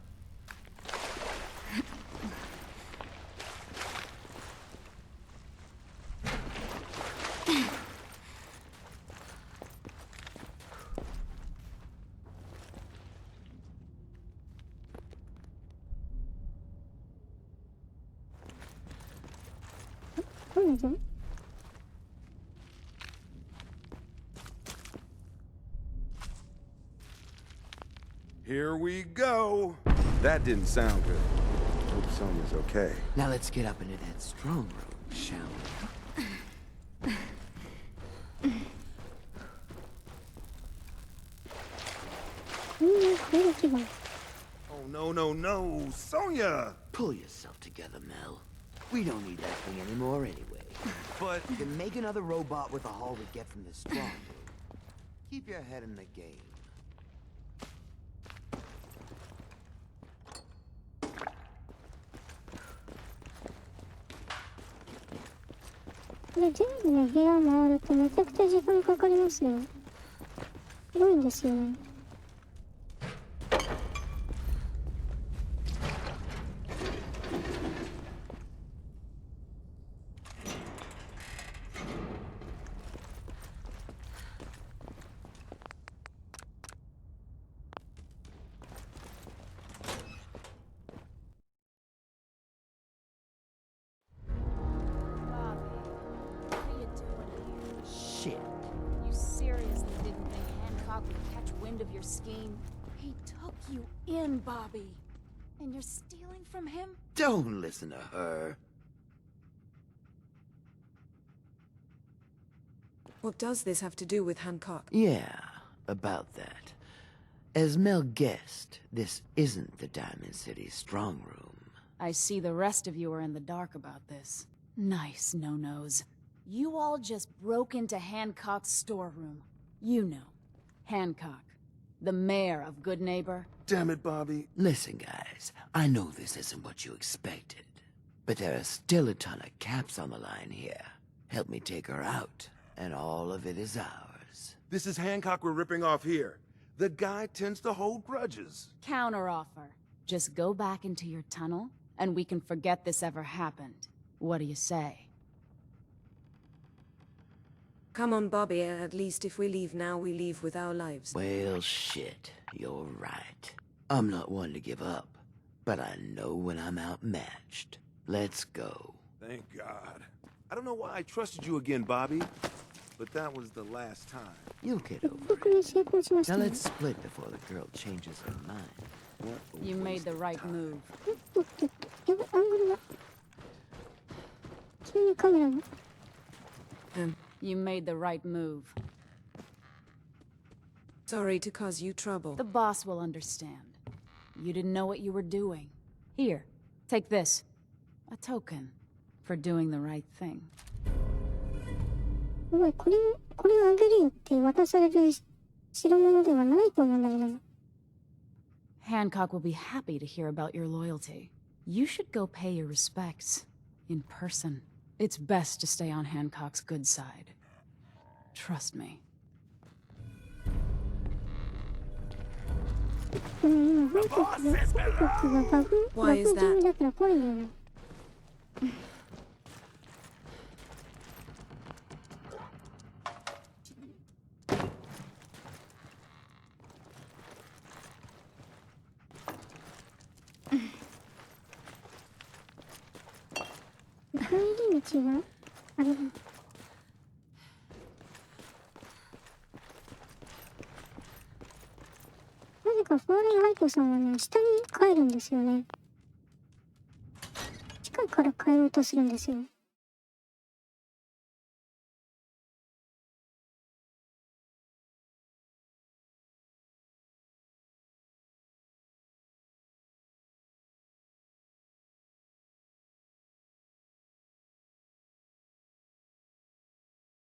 Here we go. That didn't sound good. Hope Sonya's okay. Now let's get up into that strong room, shall we? Oh, no. Sonya! Pull yourself together, Mel. We don't need that thing anymore anyway. But then make another robot with the haul we get from the strong room. Keep your head in the game.これ全部ね、部屋回るとめちゃくちゃ時間かかりますよ。広いんですよね。Scheme. He took you in, Bobby. And you're stealing from him? Don't listen to her. What does this have to do with Hancock? Yeah, about that. As Mel guessed, this isn't the Diamond City strong room. I see the rest of you are in the dark about this. Nice no-nos. You all just broke into Hancock's storeroom. You know, Hancock. The mayor of Good Neighbor? Damn it, Bobby. Listen, guys, I know this isn't what you expected, but there are still a ton of caps on the line here. Help me take her out, and all of it is ours. This is Hancock we're ripping off here. The guy tends to hold grudges. Counteroffer. Just go back into your tunnel, and we can forget this ever happened. What do you say? Come on, Bobby. At least if we leave now, we leave with our lives. Well, shit. You're right. I'm not one to give up, but I know when I'm outmatched. Let's go. Thank God. I don't know why I trusted you again, Bobby, but that was the last time. You'll get over it. Now let's split before the girl changes her mind. You made the right move. You made the right move. Sorry to cause you trouble. The boss will understand. You didn't know what you were doing. Here, take this. A token for doing the right thing. これをあげるよって渡される代物ではないと思うんだけど。Hancock will be happy to hear about your loyalty. You should go pay your respects in person. It's best to stay on Hancock's good side. Trust me. Why is that? かフォーレンハイコさんはね、下に帰るんですよね。地下から帰ろうとするんですよ。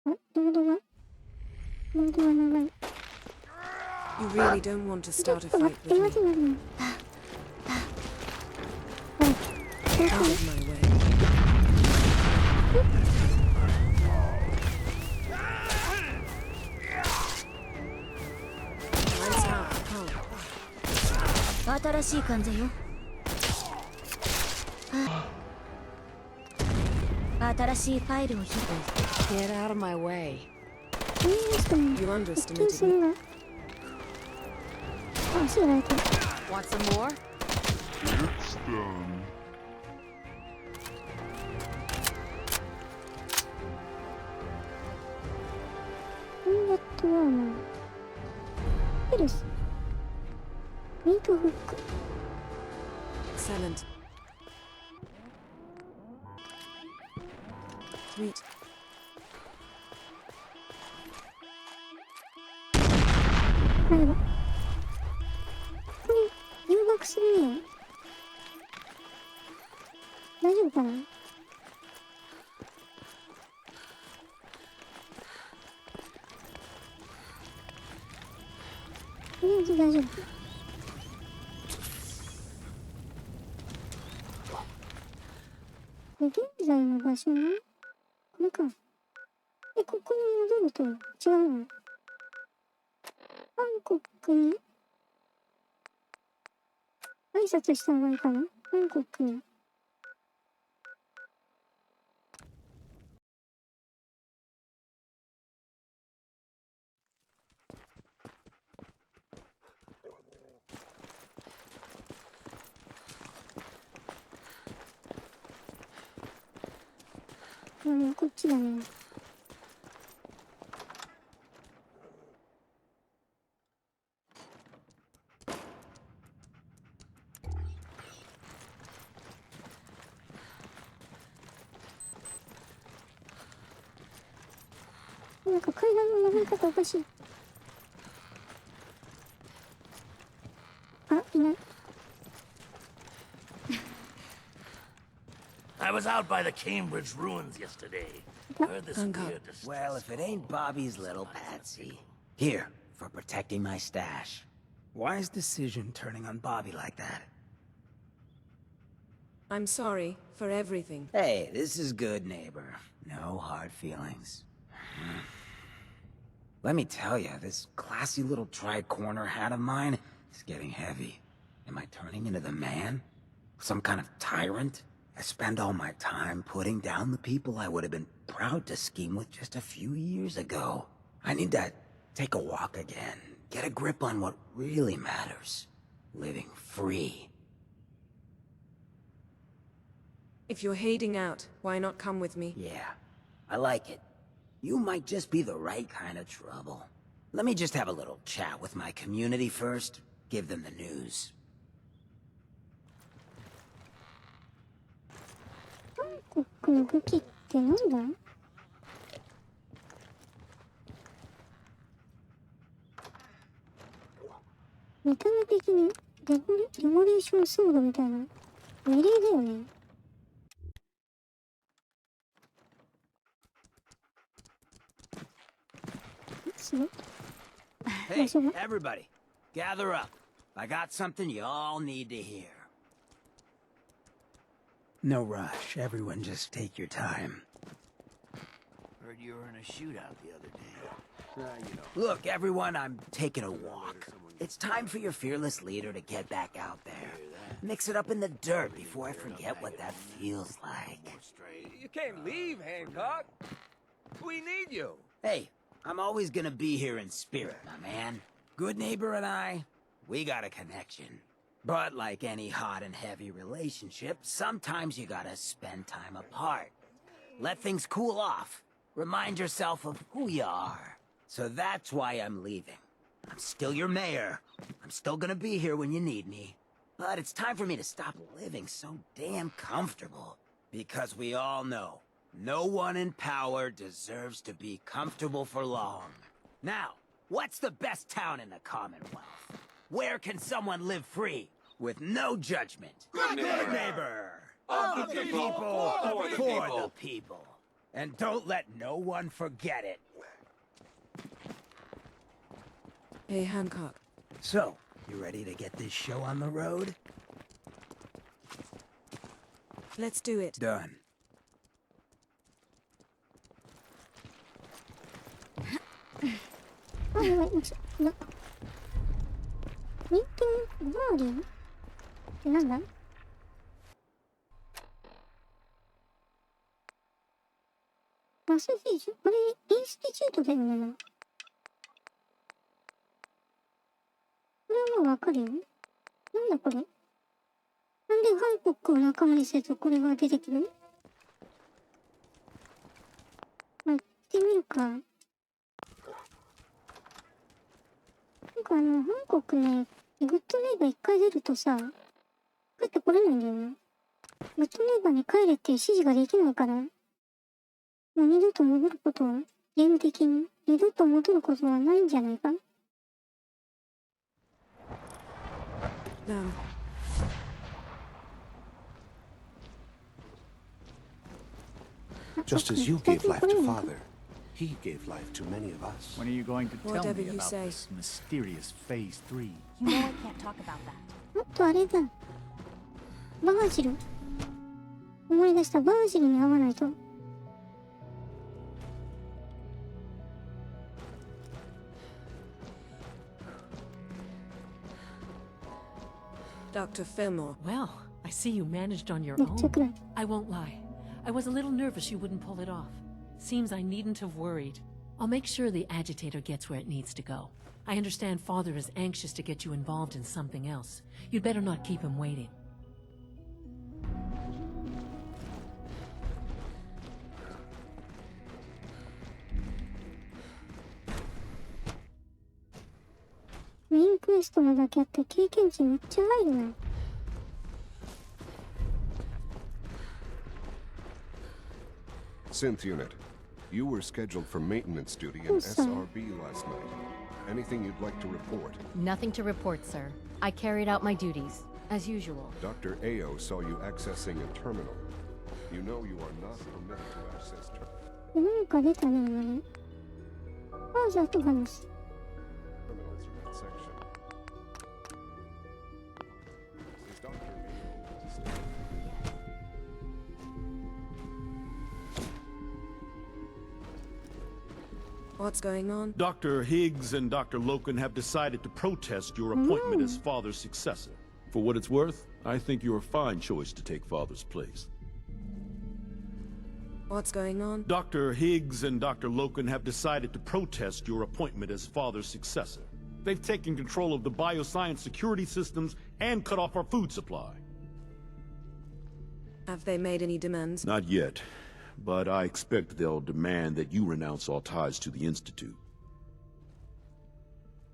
あ、ロードが長い。You really don't want to start a fight with me. Out of my way. Lights out, come. 新しい患者よ。新しいファイルを引いて。Get out of my way. You underestimated me. Want some more? It's done. Excellent. Sweet. Now 現在の場所ね。これか。ここに戻ると違うの。バンコクに挨拶した方がいいかな。バンコクに。こっちだね。なんか階段の登り方おかしい。あ、いない。I was out by the Cambridge ruins yesterday. Heard this weird Well, if it ain't Bobby's little patsy. Here, for protecting my stash. Why is Decision turning on Bobby like that? I'm sorry for everything. Hey, this is good, neighbor. No hard feelings. Let me tell you, this classy little tri-corner hat of mine is getting heavy. Am I turning into the man? Some kind of tyrant? I spend all my time putting down the people I would have been proud to scheme with just a few years ago. I need to take a walk again, get a grip on what really matters. Living free. If you're heading out, why not come with me? Yeah, I like it. You might just be the right kind of trouble. Let me just have a little chat with my community first, give them the news. 韓国の武器ってなんだ？見た目的にレボリューションソードみたいな。メレーだよね。すごい。 Hey, everybody, gather up. I got something you all need to hear. No rush. Everyone just take your time. Heard you were in a shootout the other day. Look, everyone, I'm taking a walk. It's time for your fearless leader to get back out there. Mix it up in the dirt before I forget what that feels like. You can't leave, Hancock. We need you. Hey, I'm always gonna be here in spirit, my man. Good neighbor and I, we got a connection. But like any hot and heavy relationship, sometimes you gotta spend time apart. Let things cool off. Remind yourself of who you are. So that's why I'm leaving. I'm still your mayor. I'm still gonna be here when you need me. But it's time for me to stop living so damn comfortable. Because we all know, no one in power deserves to be comfortable for long. Now, what's the best town in the Commonwealth? Where can someone live free, with no judgment? Good neighbor! Of the people, for the people. And don't let no one forget it. Hey, Hancock. So, you ready to get this show on the road? Let's do it. Done. Oh, wait, no. Meeting YURI? ってなんだ？マスフィージュ？これ、インスティチュートだよね。これはもうわかるよ。なんだこれ？なんでハンコックを仲間にせずこれが出てくる？まあ、行ってみるか。なんかハンコックね、グッドネイバー一回出るとさ、帰ってこれないんだよね。グッドネイバーに帰れっていう指示ができないから、もう二度と戻ることは、ゲーム的に二度と戻ることはないんじゃないか？ Just as you gave life to Father, he gave life to many of us. When are you going to tell Whatever me you about say. this mysterious Phase 3? You know I can't talk about that. もっとあれだ。バージル。思い出した。バージルに会わないと。Dr. Fillmore. Well, I see you managed on your That's okay. own. I won't lie. I was a little nervous you wouldn't pull it off. Seems I needn't have worried. I'll make sure the agitator gets where it needs to go. I understand Father is anxious to get you involved in something else. You'd better not keep him waiting. Main quest のだけあって経験値めっちゃ入るな。Synth Unit, you were scheduled for maintenance duty in SRB last night. Anything you'd like to report? Nothing to report, sir. I carried out my duties, as usual. Dr. Ao saw you accessing a terminal. You know you are not permitted to access terminals. なんか出たね、あれ。ああ、じゃあ後話す。Criminals in that section. Is Dr. Ao still? What's going on? Dr. Higgs and Dr. Loken have decided to protest your appointment as Father's successor. For what it's worth, I think you're a fine choice to take Father's place. What's going on? Dr. Higgs and Dr. Loken have decided to protest your appointment as Father's successor. They've taken control of the bioscience security systems and cut off our food supply. Have they made any demands? Not yet, but I expect they'll demand that you renounce all ties to the Institute.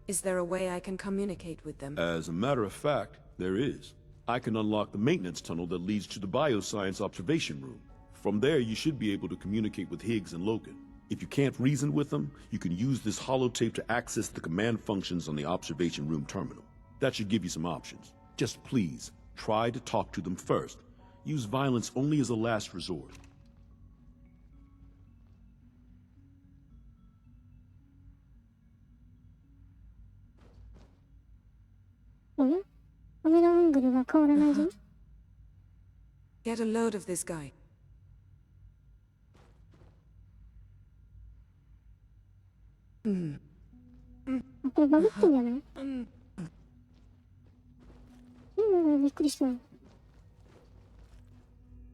Is there a way I can communicate with them? As a matter of fact, there is. I can unlock the maintenance tunnel that leads to the bioscience observation room. From there, you should be able to communicate with Higgs and Loken. If you can't reason with them, you can use this holotape to access the command functions on the observation room terminal. That should give you some options. Just please, try to talk to them first. Use violence only as a last resort. Get a load of this guy.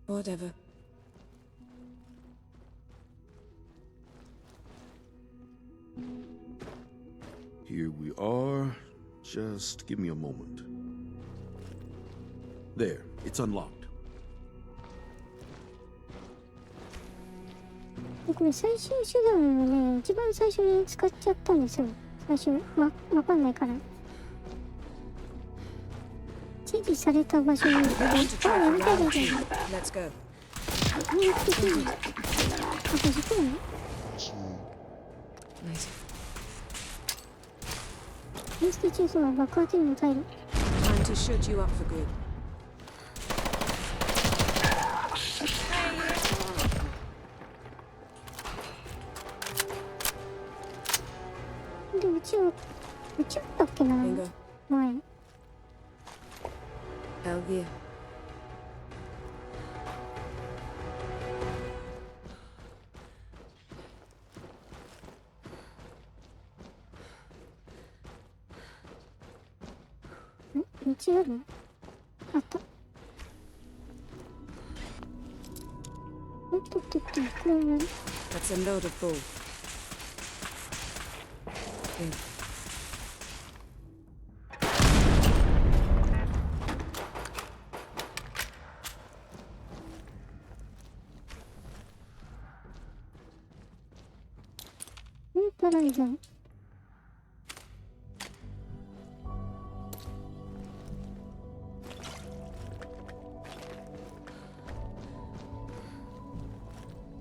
Whatever. Here we are. Just give me a moment. There, it's unlocked. これ最終手段をね、一番最初に使っちゃったんですよ。最初わかんないから。指示された場所に。あ、やめてやめて。Let's go. あ、これ行くの？演出中そうは爆発にも耐える。Time to shoot you up for good. で、うちだっけな Bingo. 前。 Hell yeah. 道ある？あった。おっとっとっと、これは何？ That's a load of bull. Okay. ニュートライザー。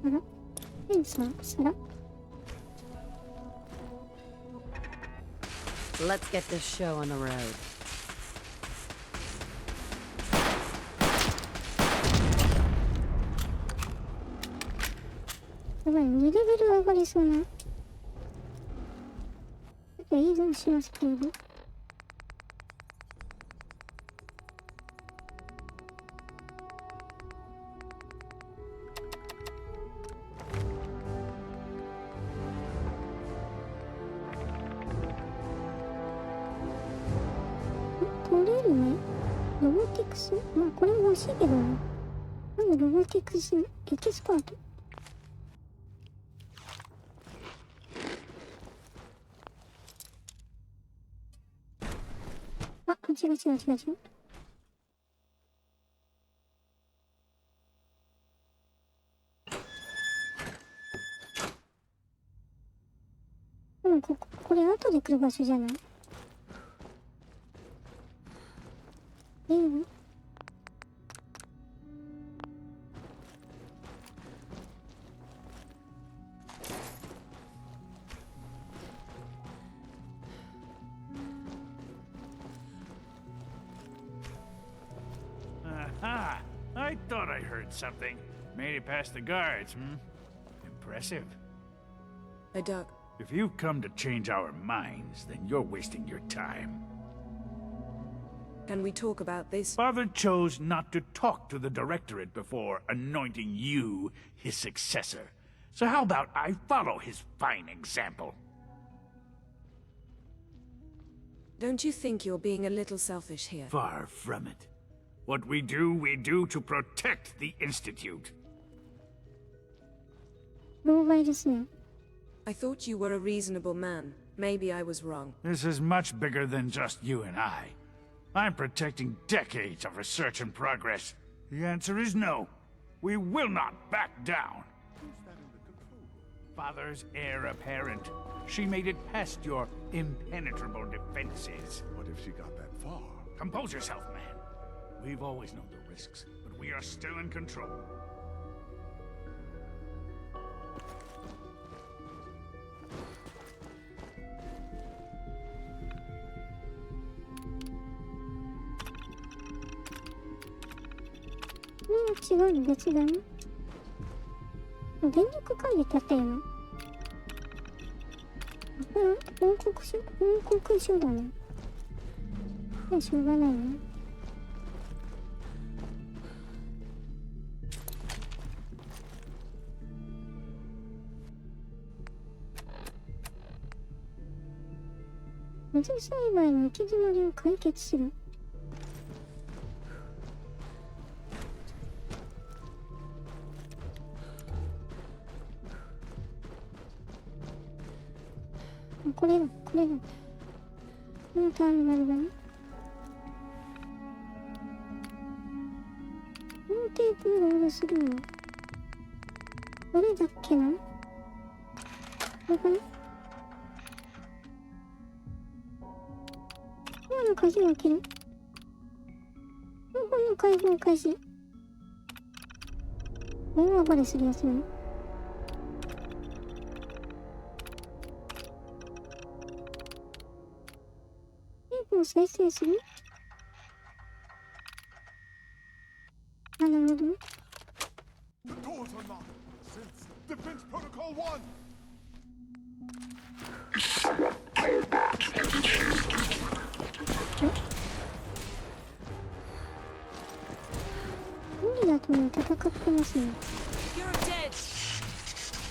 あら？センサー、皿？ Let's get this show on the road. やばい、2レベル上がりそうな。ちょっと移動しますけど。取れるね。ロボティクス、まあこれも欲しいけどな。なんでロボティクスエキスパート。あ、違う。でもこれ後で来る場所じゃない？いいの？Aha! I thought I heard something. Made it past the guards, Impressive. Hey, Doug. If you've come to change our minds, then you're wasting your time. Can we talk about this? Father chose not to talk to the Directorate before anointing you his successor. So how about I follow his fine example? Don't you think you're being a little selfish here? Far from it. What we do to protect the Institute. 妨害ですね。 I thought you were a reasonable man. Maybe I was wrong. This is much bigger than just you and I. I'm protecting decades of research and progress. The answer is no. We will not back down. Father's heir apparent. She made it past your impenetrable defenses. What if she got that far? Compose yourself, man. We've always known the risks, but we are still in control.違うの別だね。電力管理ってあったよな。報告書だね。しょうがないね。水栽培の行き詰まりを解決する。これだ。このターミナルだね。このテープをロードするの。どれだっけな？これかな？の鍵を開ける。情報の開放開始。大暴れするやつね。テープを再生する。あ、なるほど。The doors are locked. Since Defense Protocol 1. 無理だとね、戦ってますね。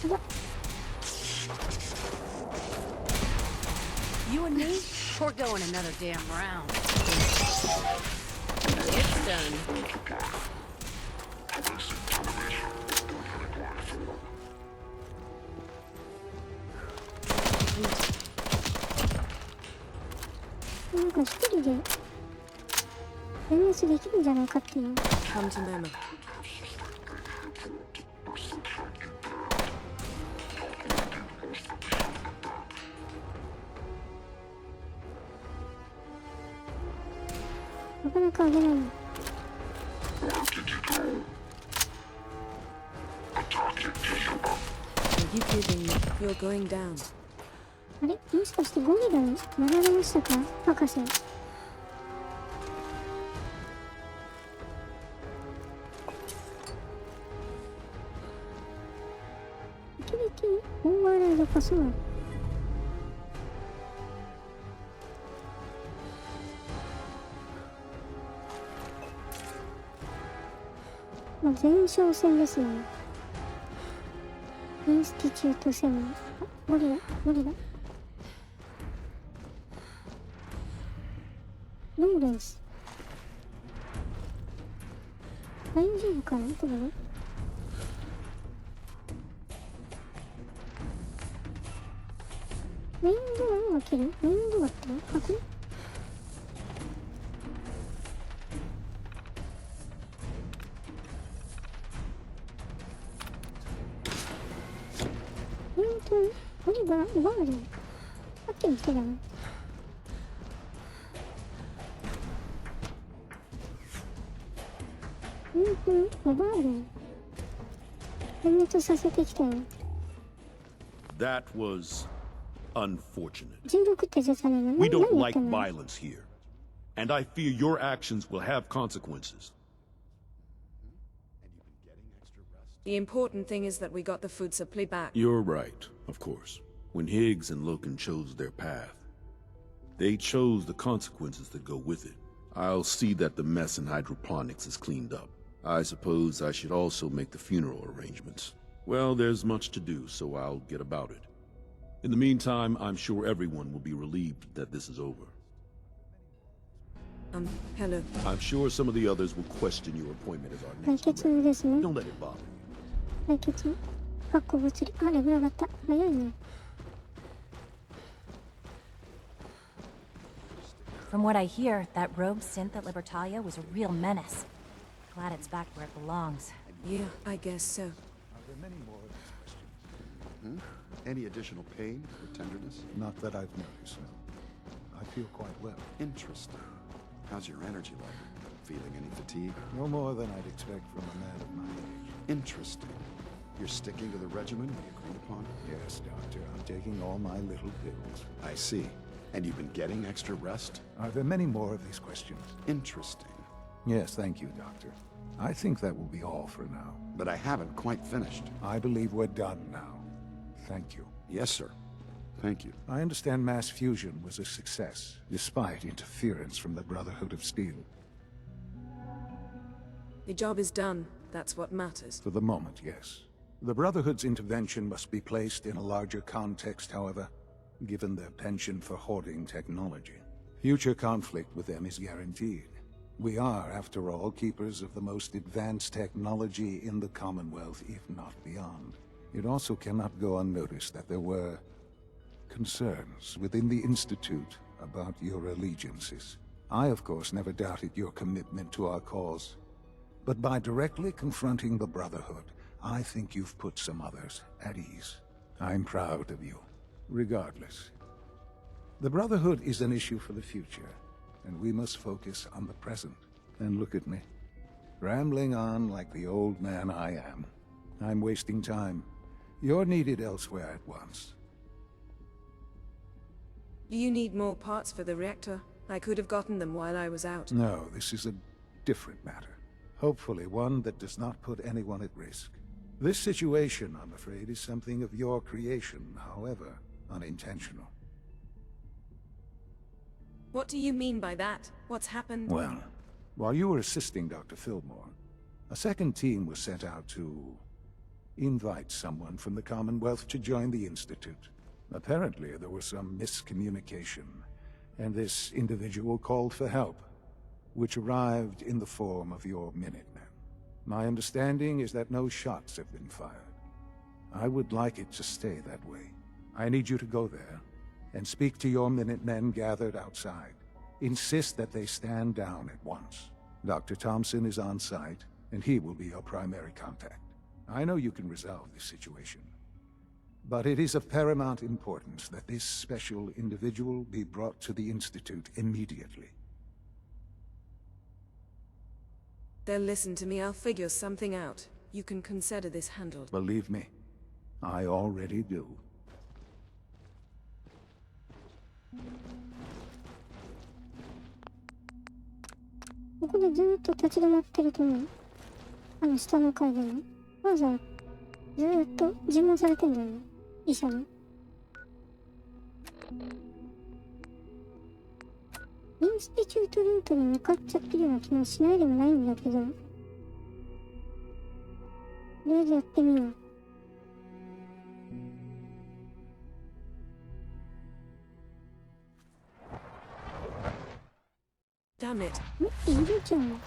あら。You and me? We're going another damn round. It's done.なんか一人で全滅できるんじゃないかっていう。Come to Memo. なかなか上げないの。Are you kidding me? You're going down. あれ、もしかしてゴリラになられましたか、博士。時々オーバーライドパスワード。まあ、前哨戦ですね。インスティチュート7。あ、ゴリラ、ゴリラ。ローレンス。大丈夫かな、どうだろう。メインドアを開ける。メインドアって開く？ゴリラ奪われる。さっきの人だな。奪われる。全滅させてきたよ。That was unfortunate. 16って出たね。We don't like violence here, and I fear your actions will have consequences. The important thing is that we got the food supply back. You're right, of course. When Higgs and Loken chose their path, they chose the consequences that go with it. I'll see that the mess in hydroponics is cleaned up. I suppose I should also make the funeral arrangements. Well, there's much to do, so I'll get about it. In the meantime, I'm sure everyone will be relieved that this is over. Hello. I'm sure some of the others will question your appointment as our 対 next 決ですね。 Don't let it bother you. 対決。かっこ物理。あ、レベル上がった。早いね。From what I hear, that rogue synth at Libertalia was a real menace. Glad it's back where it belongs. Yeah, I guess so. Are there many more of these questions? Any additional pain or tenderness? Not that I've noticed, no. I feel quite well. Interesting. How's your energy level? Feeling any fatigue? No more than I'd expect from a man of my age. Interesting. You're sticking to the regimen we agreed upon? Yes, Doctor. I'm taking all my little pills. I see. And you've been getting extra rest? Are there many more of these questions? Interesting. Yes, thank you, Doctor. I think that will be all for now. But I haven't quite finished. I believe we're done now. Thank you. Yes, sir. Thank you. I understand mass fusion was a success, despite interference from the Brotherhood of Steel. The job is done. That's what matters. For the moment, yes. The Brotherhood's intervention must be placed in a larger context, however, given their penchant for hoarding technology. Future conflict with them is guaranteed. We are, after all, keepers of the most advanced technology in the Commonwealth, if not beyond. It also cannot go unnoticed that there were concerns within the Institute about your allegiances. I, of course, never doubted your commitment to our cause. But by directly confronting the Brotherhood, I think you've put some others at ease. I'm proud of you. Regardless, the Brotherhood is an issue for the future. and we must focus on the present. And look at me, rambling on like the old man I am. I'm wasting time. You're needed elsewhere at once. Do you need more parts for the reactor? I could have gotten them while I was out. No, this is a different matter. Hopefully one that does not put anyone at risk. This situation, I'm afraid, is something of your creation, however unintentional. What do you mean by that? What's happened? Well, while you were assisting Dr. Fillmore, a second team was sent out to invite someone from the Commonwealth to join the Institute. Apparently, there was some miscommunication, and this individual called for help, which arrived in the form of your Minutemen. My understanding is that no shots have been fired. I would like it to stay that way. I need you to go there and speak to your Minutemen gathered outside. Insist that they stand down at once. Dr. Thompson is on site, and he will be your primary contact. I know you can resolve this situation, but it is of paramount importance that this special individual be brought to the Institute immediately. They'll listen to me. I'll figure something out. You can consider this handled. Believe me, I already do. ここでずーっと立ち止まってるとね、下の階でね、わざわざずーっと尋問されてんだよね、医者に。インスティチュートルートに向かっちゃってるような気もしないでもないんだけど、とりあえずやってみよう。Damn it. いるじゃん。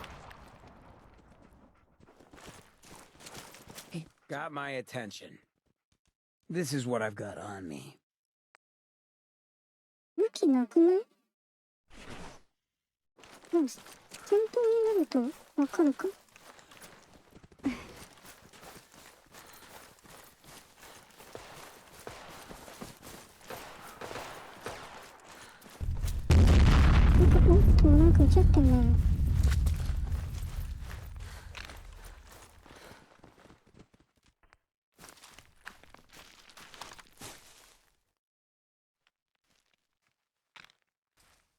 Got my attention. This is what I've got on me. 武器なくない？戦闘になるとわかるか？なんか撃ち合ってんだよ。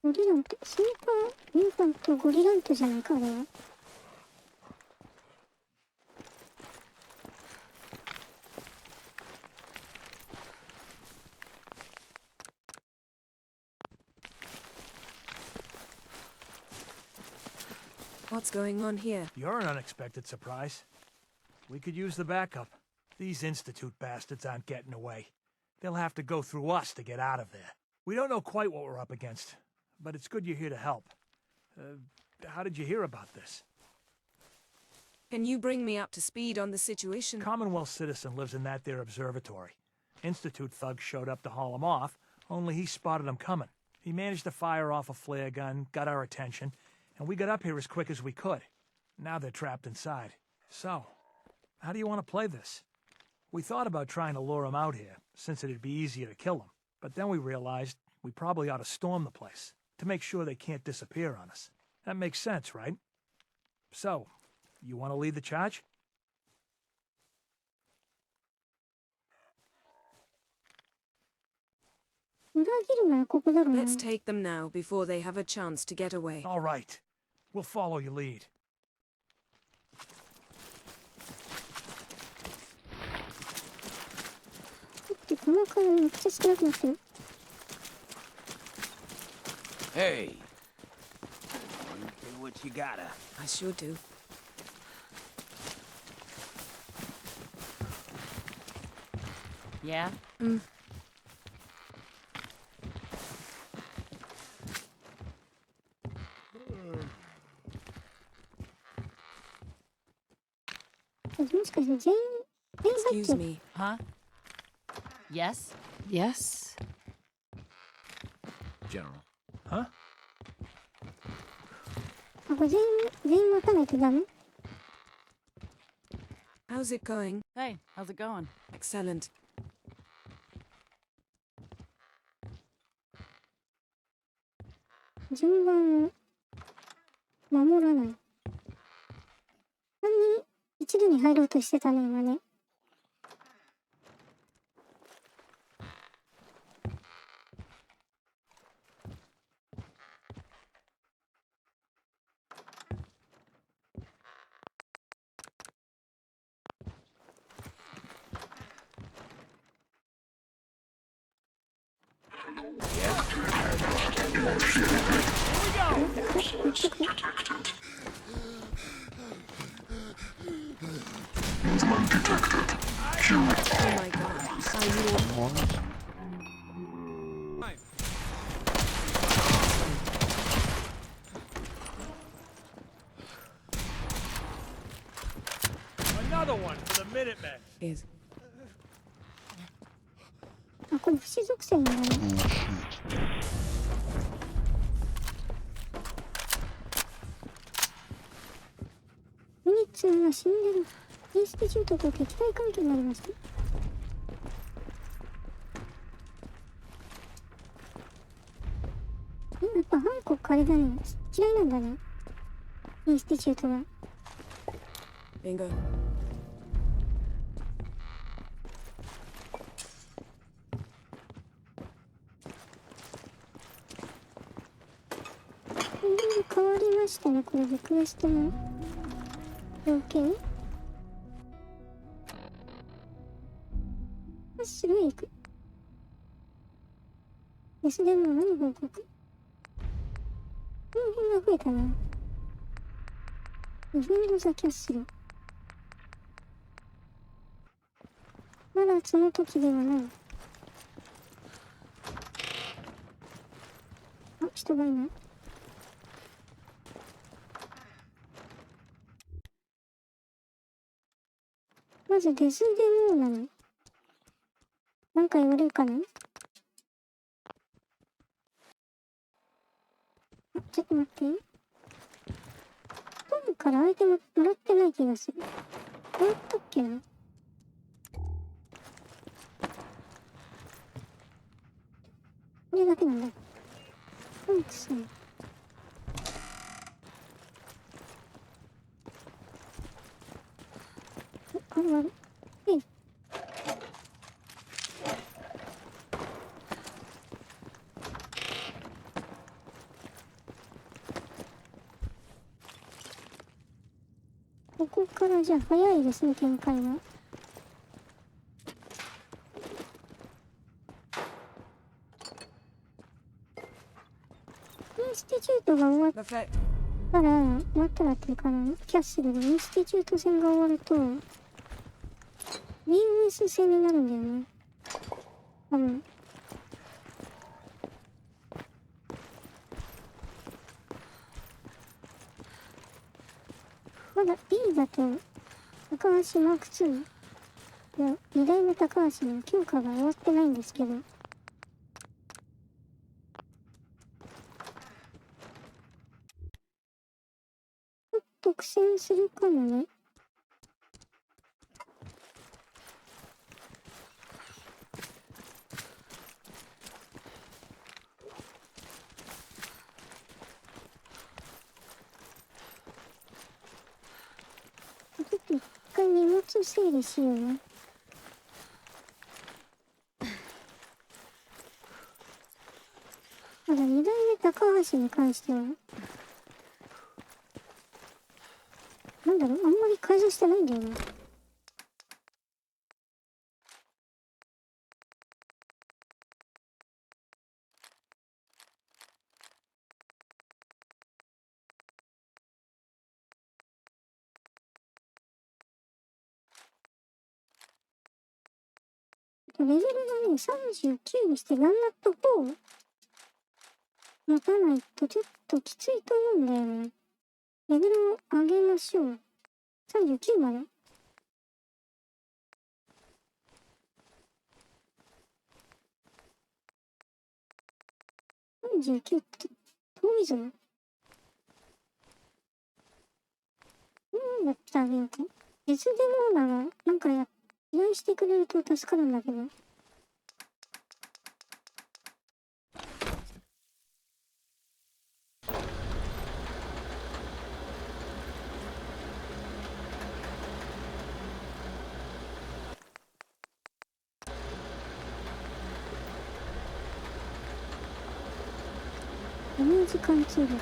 ゴリラント、スーパーミュータントゴリラントじゃないか、あれは。What's going on here? You're an unexpected surprise. We could use the backup. These Institute bastards aren't getting away. They'll have to go through us to get out of there. We don't know quite what we're up against, but it's good you're here to help. How did you hear about this? Can you bring me up to speed on the situation? Commonwealth citizen lives in that there observatory. Institute thugs showed up to haul him off, only he spotted them coming. He managed to fire off a flare gun, got our attention, and we got up here as quick as we could. Now they're trapped inside. So, how do you want to play this? We thought about trying to lure them out here, since it'd be easier to kill them. But then we realized we probably ought to storm the place, to make sure they can't disappear on us. That makes sense, right? So, you want to lead the charge? Let's take them now, before they have a chance to get away. All right. We'll follow your lead. Hey! You do what you gotta. I sure do. Yeah? Excuse me. Huh? Yes? Yes? General. Huh? How's it going? Hey, how's it going? Excellent. 順番を守らない。単に一度に入ろうとしてたね、今ね。Another one for the Minutemen. Is あ、これ不死属性なんだね。ミニッツは死んでる。インスティチュートと敵対関係になりました。やっぱハンコックあれだね。嫌いなんだね。インスティチュートが。Bingo. 変わりましたね、これでクエストの条件。スルー行く。ですでも何報告。この辺が増えたな。ディフェンドザキャッスル。まだその時ではない。あ、人がいない。まずデスデモーなの。なんか言われるかな。あ、ちょっと待って。トムからアイテムもらってない気がする。もらったっけな。これだけなんだ。トムさん。あれあれ。ええ。ここからじゃあ早いですね、展開は。インスティチュートが終わったらっていうかな、キャッスルでインスティチュート戦が終わると、BOS 戦になるんだよね。多分。まだ B だと高橋マーク2や2代目高橋の強化が終わってないんですけど、ちょっと苦戦するかもね。ちょっと一回荷物整理しようね。まだ2代目高橋に関してはなんだろう、あんまり改造してないんだよな。レベルがね、39にしてランナット4持たないとちょっときついと思うんだよね。レベルを上げましょう。39まで。39って遠いぞ。だってあげようか。デスデモーナーがなんか依頼してくれると助かるんだけど。メージ貫通力。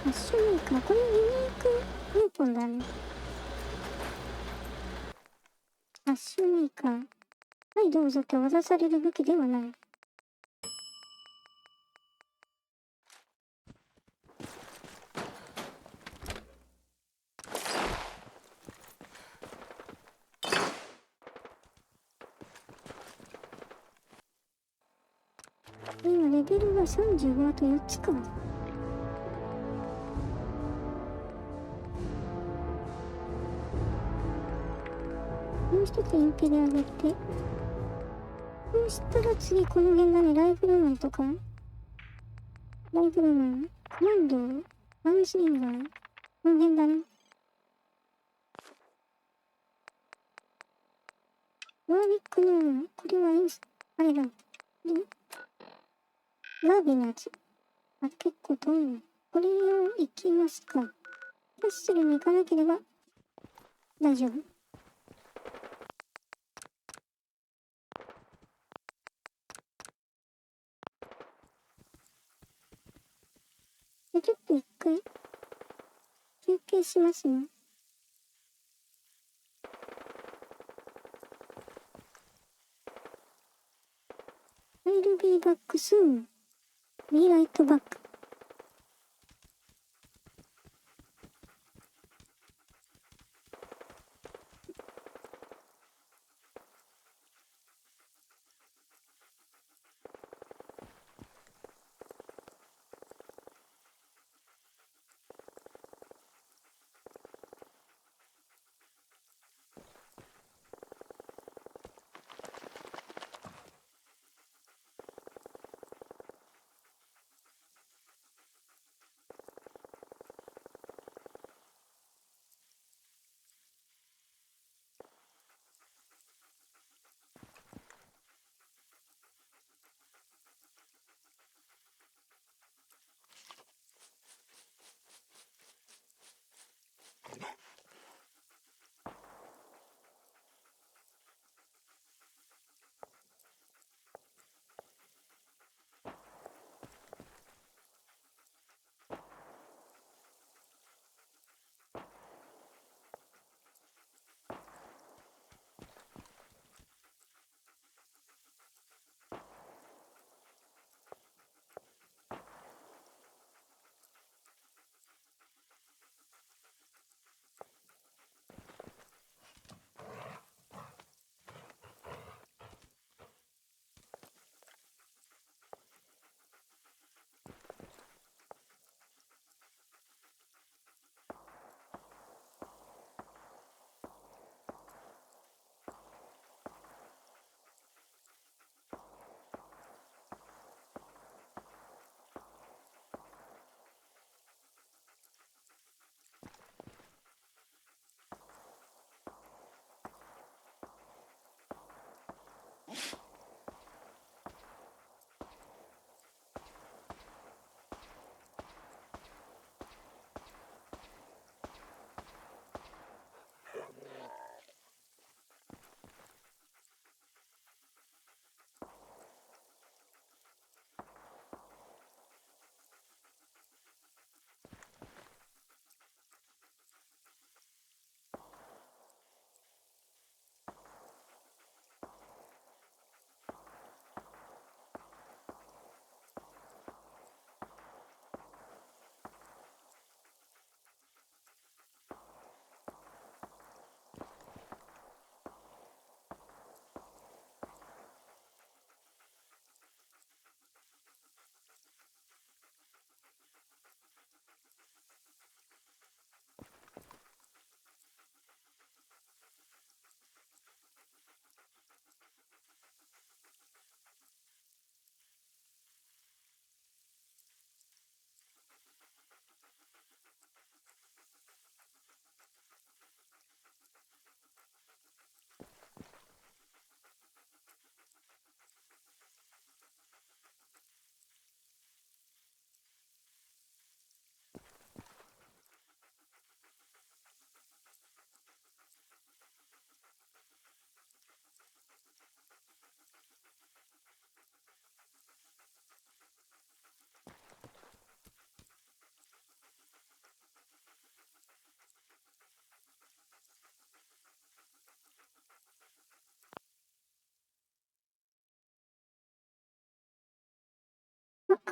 ファッションメーカー、これユニークウェポンだね。ファッションメーカー、はいどうぞと渡される武器ではない。今レベルが35、あと4つか。もう一つインペで上げて、そうしたら次この辺だね。ライフルマンとか、ライフルマン、コマンド、ワンスリンガー、この辺だね。ワービックの、これはあれだ。ラビのやつ。あ、結構遠いな。これを行きますか。キャッスルに行かなければ大丈夫。で、ちょっと一回休憩しますね。I'll be back soon. Be right back. こ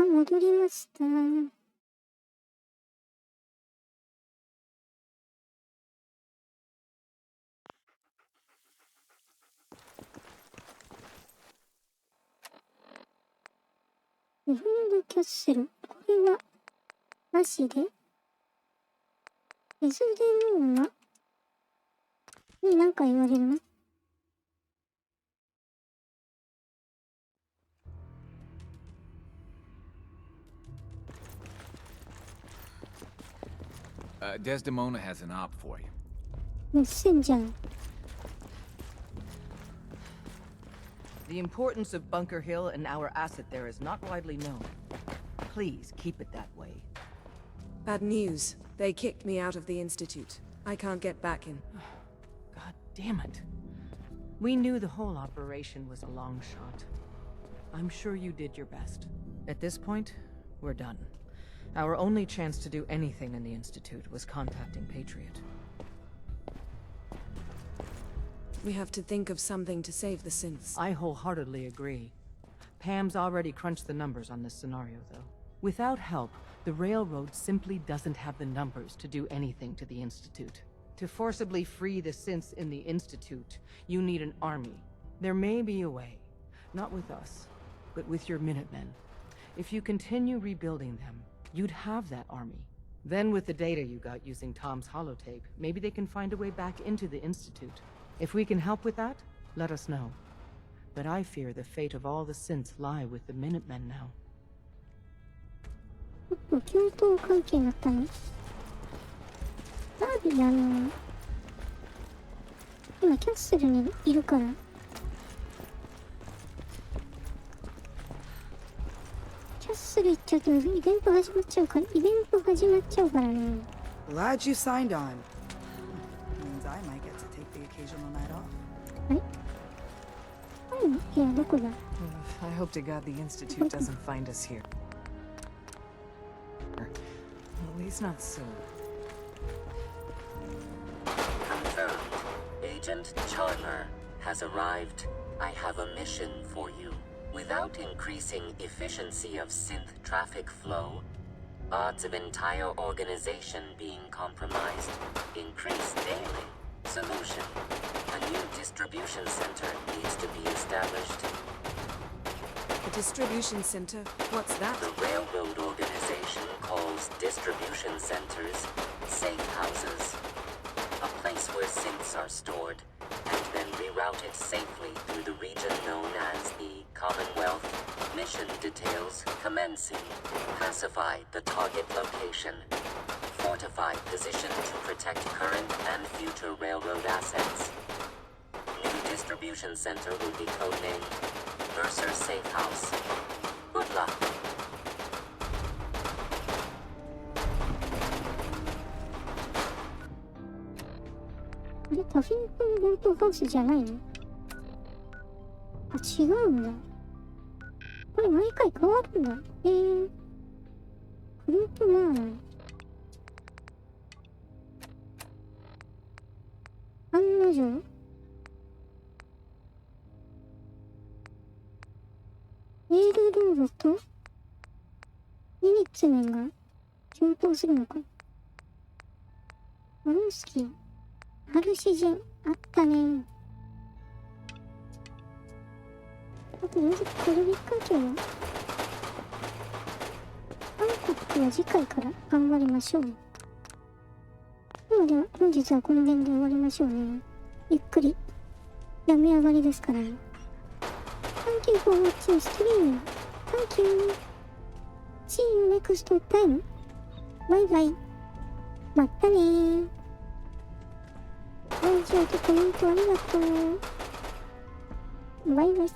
戻りました。リフォルドキャッスル。これは、なしで。デスデモーナに何か言われるの？Desdemona has an op for you. メッセンジャー。The importance of Bunker Hill and our asset there is not widely known. Please keep it that way. Bad news. They kicked me out of the Institute. I can't get back in. God damn it. We knew the whole operation was a long shot. I'm sure you did your best. At this point, we're done. Our only chance to do anything in the Institute was contacting Patriot. We have to think of something to save the synths. I wholeheartedly agree. Pam's already crunched the numbers on this scenario, though. Without help, the Railroad simply doesn't have the numbers to do anything to the Institute. To forcibly free the synths in the Institute, you need an army. There may be a way. Not with us, but with your Minutemen. If you continue rebuilding them, you'd have that army. Then with the data you got using Tom's holotape, maybe they can find a way back into the Institute. If we can help with that, let us know. But I fear the fate of all the synths lie with the Minutemen now. 共闘関係になったね。バービー今キャッスルにいるから。キャッスル行っちゃうとイベント始まっちゃうから、ね。Glad you signed on. Means I might get to take the occasional night off. いや、どこだ？ I hope to God the Institute doesn't find us here. At least not soon. Confirmed. Agent Charmer has arrived. I have a mission for you. Without increasing efficiency of synth traffic flow, odds of entire organization being compromised increase daily. Solution. A new distribution center needs to be established. A distribution center? What's that? The railroad organization calls distribution centers safe houses. A place where synths are stored and then rerouted safely through the region known as the Commonwealth. Mission details commencing. Pacify the target location. Fortify position to protect current and future railroad assets. New distribution center will be codenamed Mercer Safe House. Good luck. あれ、タフィントンゴートハウスじゃないの？あ、違うんだ。これ毎回変わるんだ。フルートマーナー。案の定レールロードとミニッツメンが共闘するのか。マロンスキー、ハルシジェン、あったね。あと、テレビ関係は韓国は次回から頑張りましょう。では、本日はこの辺で終わりましょうね。ゆっくり病み上がりですからね。Thank you for watching stream. Thank you. See you next time. バイバイ。またねー。ラジオとコメントありがとう。バイバイ。